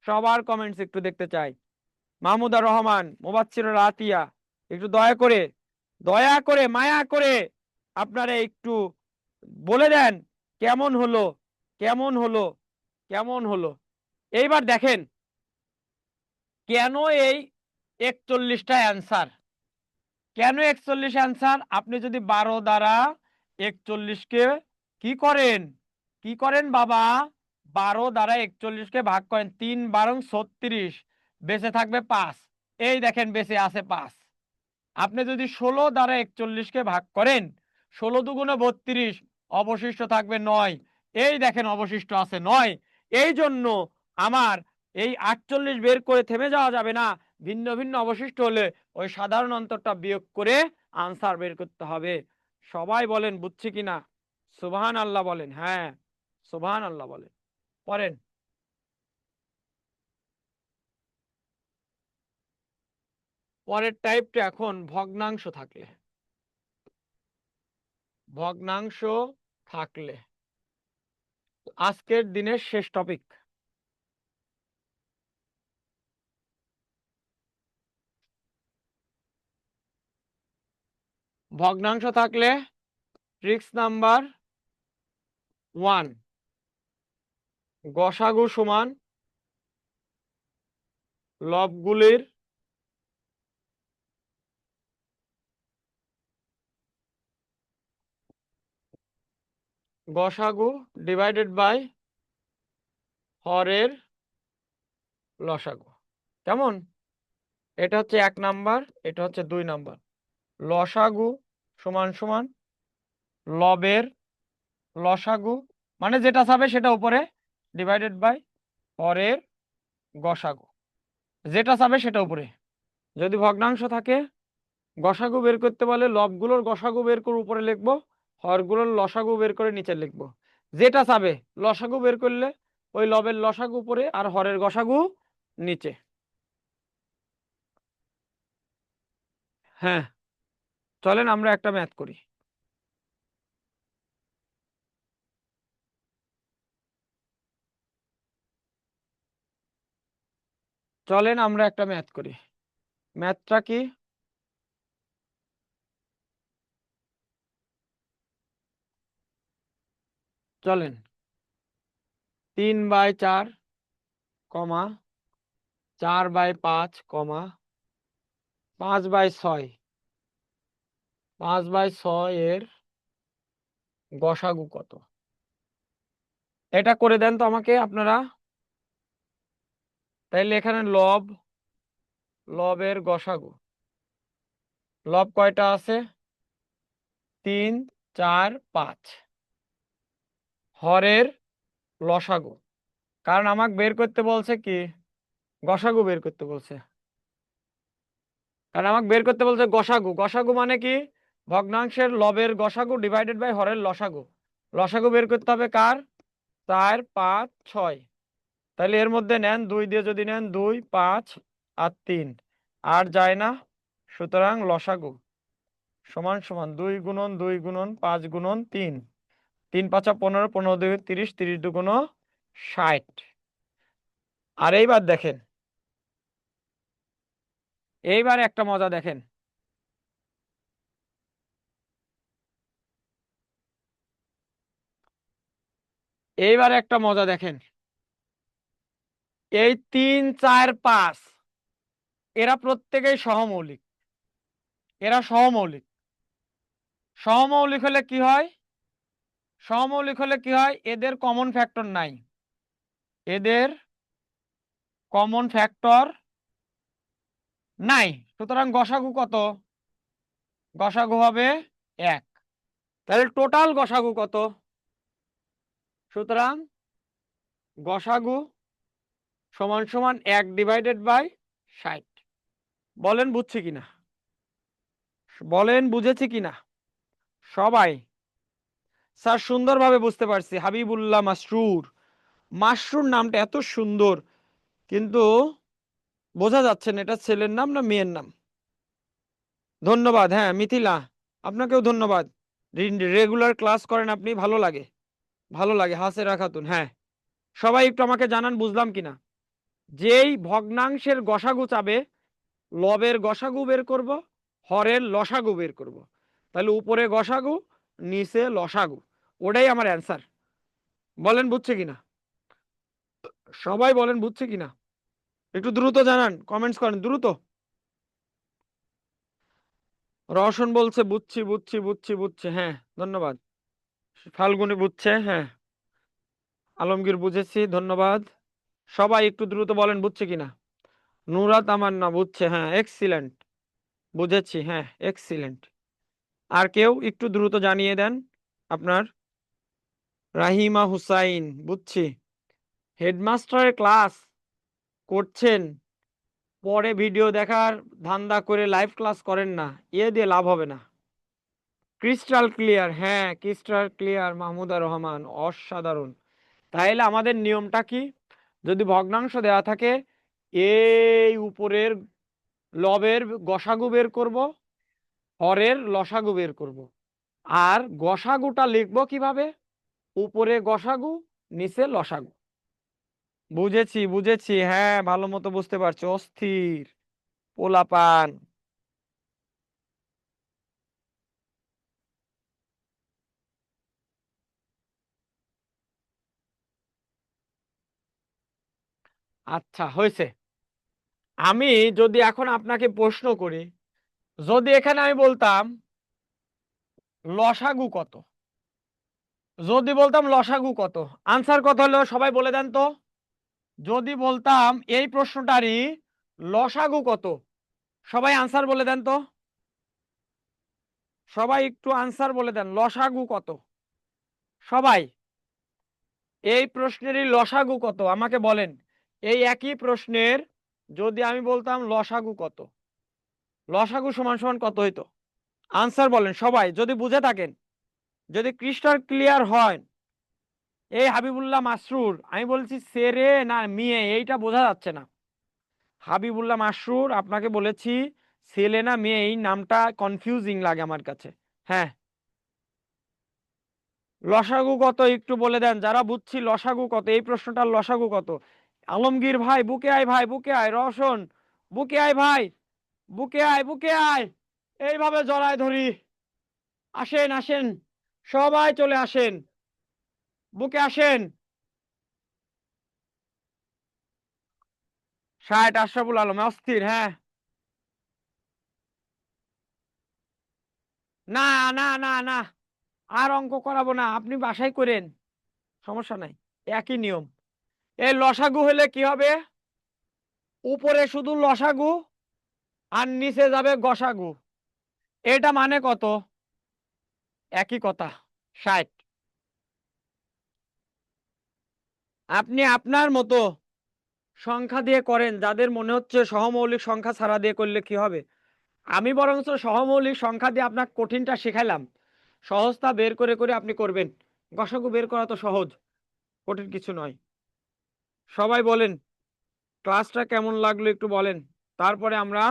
সবার কমেন্টস একটু দেখতে চাই। মাহমুদুর রহমান, মোবাচ্ছির আতিয়া, একটু দয়া করে মায়া করে আপনারা একটু বলে দেন কেমন হলো, কেমন হলো, কেমন হলো। এইবার দেখেন কেন এই 41টা অ্যান্সার, কেন 41 অ্যান্সার। আপনি যদি 12 দ্বারা 41কে কি করেন, কি করেন বাবা, 12 দ্বারা 41কে ভাগ করেন, 3 12 36, বেঁচে থাকবে 5। এই দেখেন বেঁচে আছে 5। আপনি যদি 16 দ্বারা 41কে ভাগ করেন, 16 2 গুণ 32, অবশিষ্ট থাকবে 9। এই দেখেন অবশিষ্ট আছে 9। এই জন্য আমার এই 48 বের করে থেমে যাওয়া যাবে না। ভিন্ন ভিন্ন অবশিষ্ট হলে ওই সাধারণ অন্তরটা বিয়োগ করে আনসার বের করতে হবে। সবাই বলেন বুঝছি কিনা? সুবহান আল্লাহ বলেন, হ্যাঁ সুবহান আল্লাহ বলেন। পড়েন। পরের টাইপটা এখন ভগ্নাংশ থাকলে, ভগ্নাংশ থাকলে আজকের দিনের শেষ টপিক। ভগ্নাংশ থাকলে ট্রিক্স নাম্বার 1, গসাগু সমান লবগুলির গসাগু ডিভাইডেড বাই হরের লসাগু। কেমন? এটা হচ্ছে 1 নাম্বার, এটা হচ্ছে 2 নাম্বার। লসাগু সমান সমান লবের লসাগু, মানে যেটা চাবে সেটা উপরে, ডিভাইডেড বাই হরের গসাগু, যেটা চাবে সেটা উপরে। যদি ভগ্নাংশ থাকে, গসাগু বের করতে বলে লবগুলোর গসাগু বের করে উপরে লিখবো, হরগুলোর লসাগু বের করে নিচে লিখবো। যেটা চাবে লসাগু বের করলে ওই লবের লসাগু উপরে আর হরের গসাগু নিচে। হ্যাঁ, চলেন আমরা একটা ম্যাথ করি। চলেন আমরা একটা ম্যাথ করি। ম্যাথটা কি? চলেন 3/4, 4/5, 5/6, 5/6 এর গসাগু কত? এটা করে দেন তো আমাকে আপনারা। তাইলে এখানে লবের গসাগু, লব কয়টা আছে? 3 4 5। হরের লসাগু, কারণ আমাকে বের করতে বলছে কি, গসাগু বের করতে বলছে, কারণ আমাকে বের করতে বলছে গসাগু। গসাগু মানে কি? ভগ্নাংশের লবের গসাগু ডিভাইডেড বাই হরের লসাগু। লসাগু বের করতে হবে কার? 4 5 6। তাহলে এর মধ্যে নেন 2 দিয়ে, যদি নেন 2 5 আর 3, আর যায় না, সুতরাং লসাগু সমান সমান 2 গুণন 2 গুণন 5 গুণন 3, 3 5 15, 15 2 30, 30 2 60। আর এইবার দেখেন, এইবার একটা মজা দেখেন। এইবার একটা মজা দেখেন, এই 3 4 5 এরা প্রত্যেকেই সহমৌলিক, এরা সহমৌলিক। সহমৌলিক হলে কি হয়? সহমৌলিক হলে কি হয়? এদের কমন ফ্যাক্টর নাই, এদের কমন ফ্যাক্টর নাই। সুতরাং গসাগু কত? গসাগু হবে 1। তাহলে টোটাল গসাগু কত? সুতরাং গসাগু সমান সমান 1/60। বলেন বুঝছি কিনা, বলেন বুঝেছি কিনা সবাই? স্যার সুন্দরভাবে বুঝতে পারছি। হাবিবুল্লাহ মাসরুর, মাসরুর নামটা এত সুন্দর, কিন্তু বোঝা যাচ্ছে না এটা ছেলের নাম না মেয়ের নাম। ধন্যবাদ। হ্যাঁ মিথিলা, আপনাকেও ধন্যবাদ। রেগুলার ক্লাস করেন আপনি, ভালো লাগে, ভালো লাগে। হাসেরা খাতুন, হ্যাঁ। সবাই একটু আমাকে জানান বুঝলাম কিনা। যেই ভগ্নাংশের গসাগু চাবে, লবের গসাগু বের করব, হরের লসাগু বের করব। তাহলে উপরে গসাগু, নিচে লসাগু, ওটাই আমার অ্যান্সার। বলেন বুঝছে কিনা, সবাই বলেন বুঝছে কিনা। একটু দ্রুত জানান, কমেন্টস করেন দ্রুত। রওশন বলছে বুঝছি বুঝছি বুঝছি বুঝছে, হ্যাঁ ধন্যবাদ। ফাল্গুনি বুঝছে, হ্যাঁ। আলমগীর বুঝেছি, ধন্যবাদ। সবাই একটু দ্রুত বলেন বুঝছে কিনা। নুরাত তামান্না বুঝছে, হ্যাঁ এক্সিলেন্ট, বুঝেছি, হ্যাঁ এক্সিলেন্ট। আর কেউ একটু দ্রুত জানিয়ে দেন আপনার। রাহিমা হুসাইন বুঝছি। হেডমাস্টারের ক্লাস করছেন, পরে ভিডিও দেখার ধান্দা করে লাইভ ক্লাস করেন না, এ দিয়ে লাভ হবে না। ক্রিস্টাল ক্লিয়ার, হ্যাঁ ক্রিস্টাল ক্লিয়ার মাহমুদা রহমান, অসাধারণ। তাহলে আমাদের নিয়মটা কি? যদি ভগ্নাংশ দেওয়া থাকে, এই উপরের লবের গসাগু বের করব, হরের লসাগু বের করব। আর গসাগুটা লিখবো কিভাবে? উপরে গসাগু, নিচে লসাগু। বুঝেছি বুঝেছি, হ্যাঁ ভালো মতো বুঝতে পারছি। অস্থির পোলাপান। আচ্ছা হয়েছে। আমি যদি এখন আপনাকে প্রশ্ন করি, যদি এখানে আমি বলতাম লসাগু কত, যদি বলতাম লসাগু কত, আনসার কত হলো সবাই বলে দেন তো। যদি বলতাম এই প্রশ্নটারই লসাগু কত, সবাই আনসার বলে দেন তো। সবাই একটু আনসার বলে দেন, লসাগু কত সবাই। এই প্রশ্নেরই লসাগু কত আমাকে বলেন। এই একই প্রশ্নের যদি আমি বলতাম লসাগু কত, লসাগু সমান সমান কত হইতো? আনসার বলেন সবাই যদি বুঝে থাকেন, যদি ক্রিস্টাল ক্লিয়ার হয়। এই হাবিবুল্লাহ মাসরুর, আমি বলছি সেরে না মিয়ে এইটা বোঝা যাচ্ছে না। হাবিবুল্লাহ মাসরুর আপনাকে বলেছি ছেলে না মেয়ে, এই নামটা কনফিউজিং লাগে আমার কাছে। হ্যাঁ লসাগু কত একটু বলে দেন, যারা বুঝছি লসাগু কত, এই প্রশ্নটার লসাগু কত। আলমগীর ভাই বুকে আয়, ভাই বুকে আয়। রওশন বুকে আয় ভাই, বুকে আয় বুকে আয়। এইভাবে জড়ায় ধরি, আসেন আসেন, সবাই চলে আসেন, বুকে আসেন। 60 আশরাফুল আলম, অস্থির, হ্যাঁ। না না না না, আর অঙ্ক করাবো না, আপনি বাসায় করেন, সমস্যা নাই, একই নিয়ম। এই লসাগু হলে কি হবে? উপরে শুধু লসাগু আর নিচে যাবে গসাগু। এটা মানে কত? একই কথা, 60। আপনি আপনার মতো সংখ্যা দিয়ে করেন, যাদের মনে হচ্ছে সহমৌলিক সংখ্যা ছাড়া দিয়ে করলে কি হবে। আমি বরঞ্চ সহমৌলিক সংখ্যা দিয়ে আপনাকে কঠিনটা শেখাইলাম, সহজটা বের করে করে আপনি করবেন। গসাগু বের করা তো সহজ, কঠিন কিছু নয়। সবাই বলেন ক্লাসটা কেমন লাগলো একটু বলেন, তারপরে আমরা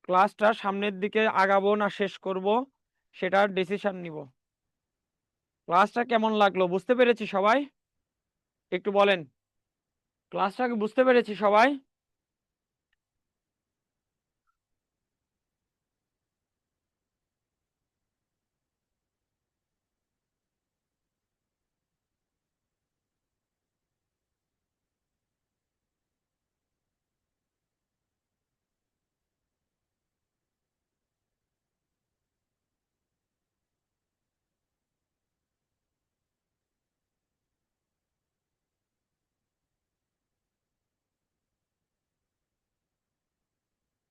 ক্লাসটা সামনের দিকে আগাবো না শেষ করব সেটার ডিসিশন নিব। ক্লাসটা কেমন লাগলো বুঝতে পেরেছি সবাই, একটু বলেন। ক্লাসটাকে বুঝতে পেরেছি সবাই?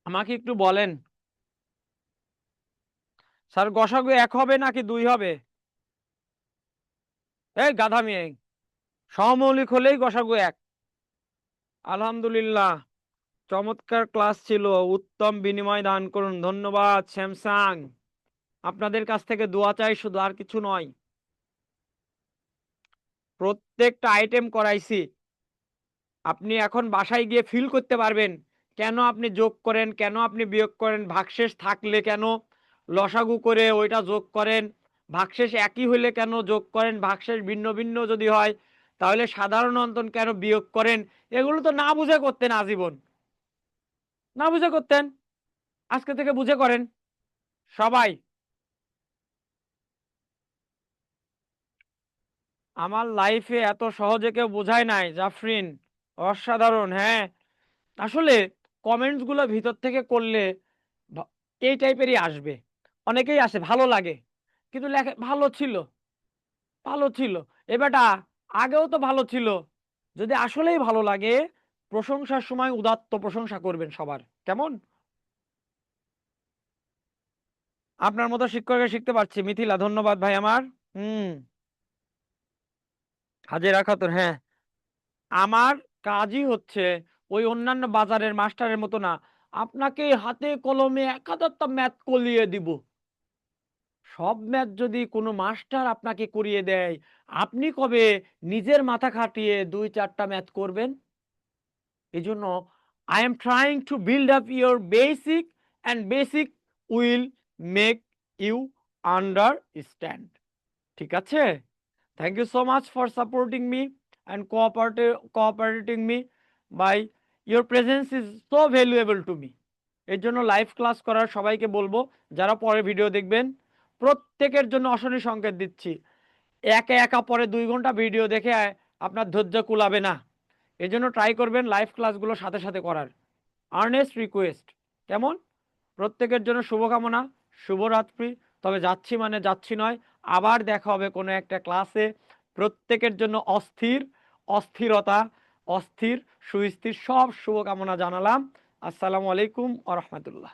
আমাকে একটু বলেন স্যার গসাগু 1 হবে নাকি 2 হবে? এই গাধা মেয়ে, সহমৌলিক হলেই গসাগু 1। আলহামদুলিল্লাহ, চমৎকার ক্লাস ছিল, উত্তম বিনিময় দান করুন। ধন্যবাদ স্যামসাং, আপনাদের কাছ থেকে দোয়া চাই শুধু, আর কিছু নয়। প্রত্যেকটা আইটেম করাইছি, আপনি এখন বাসায় গিয়ে ফিল করতে পারবেন কেন আপনি যোগ করেন, কেন আপনি বিয়োগ করেন, ভাগশেষ থাকলে কেন লসাগু করে ওইটা যোগ করেন, ভাগশেষ একই হইলে কেন যোগ করেন, ভাগশেষ ভিন্ন ভিন্ন যদি হয় তাহলে সাধারণ অন্তর কেন বিয়োগ করেন। এগুলো তো না বুঝে করতেন আজীবন, না বুঝে করতেন, আজকে থেকে বুঝে করেন সবাই। আমার লাইফে এত সহজে কেউ বোঝায় নাই জাফরিন, অসাধারণ। হ্যাঁ, আসলে কমেন্টস গুলো ভিতর থেকে করলে এই টাইপেরই আসবে, অনেকেই আসে ভালো লাগে, কিন্তু লেখে ভালো ছিল, ভালো ছিল। এ বেটা, আগেও তো ভালো ছিল। যদি আসলেই ভালো লাগে, প্রশংসার সময় উদাত্ত প্রশংসা করবেন সবার, কেমন? আপনার মতো শিক্ষকের শিখতে পারছি। মিথিলা, ধন্যবাদ ভাই আমার। হুম, হাজিরা খাতুন, হ্যাঁ। আমার কাজই হচ্ছে ওই অন্যান্য বাজারের মাস্টারের মতো না, আপনাকে হাতে কলমে 1000টা ম্যাথ কলিয়ে দিব। সব ম্যাথ যদি কোনো মাস্টার আপনাকে করিয়ে দেয়, আপনি কবে নিজের মাথা খাটিয়ে 2-4টা ম্যাথ করবেন? এই জন্য I am trying to build up your basic, and basic will make you understand. ঠিক আছে? Thank you so much for supporting me and cooperating me by your presence is so valuable to me. এর জন্য live class করার সবাইকে বলবো, যারা পরে video দেখবেন প্রত্যেকের জন্য অশনি সংকেত দিচ্ছি, একা একা পরে 2 ঘন্টা ভিডিও দেখে আপনার ধৈর্য কুলাবে না। এই জন্য ট্রাই করবেন লাইভ ক্লাসগুলো সাথে সাথে করার। আর্নেস্ট রিকোয়েস্ট, কেমন? প্রত্যেকের জন্য শুভকামনা, শুভরাত্রি। তবে যাচ্ছি মানে যাচ্ছি নয়, আবার দেখা হবে কোনো একটা ক্লাসে। প্রত্যেকের জন্য অস্থির, অস্থিরতা, অস্থির, সুস্থির সব শুভকামনা জানালাম। আসসালামু আলাইকুম ওয়া রাহমাতুল্লাহ।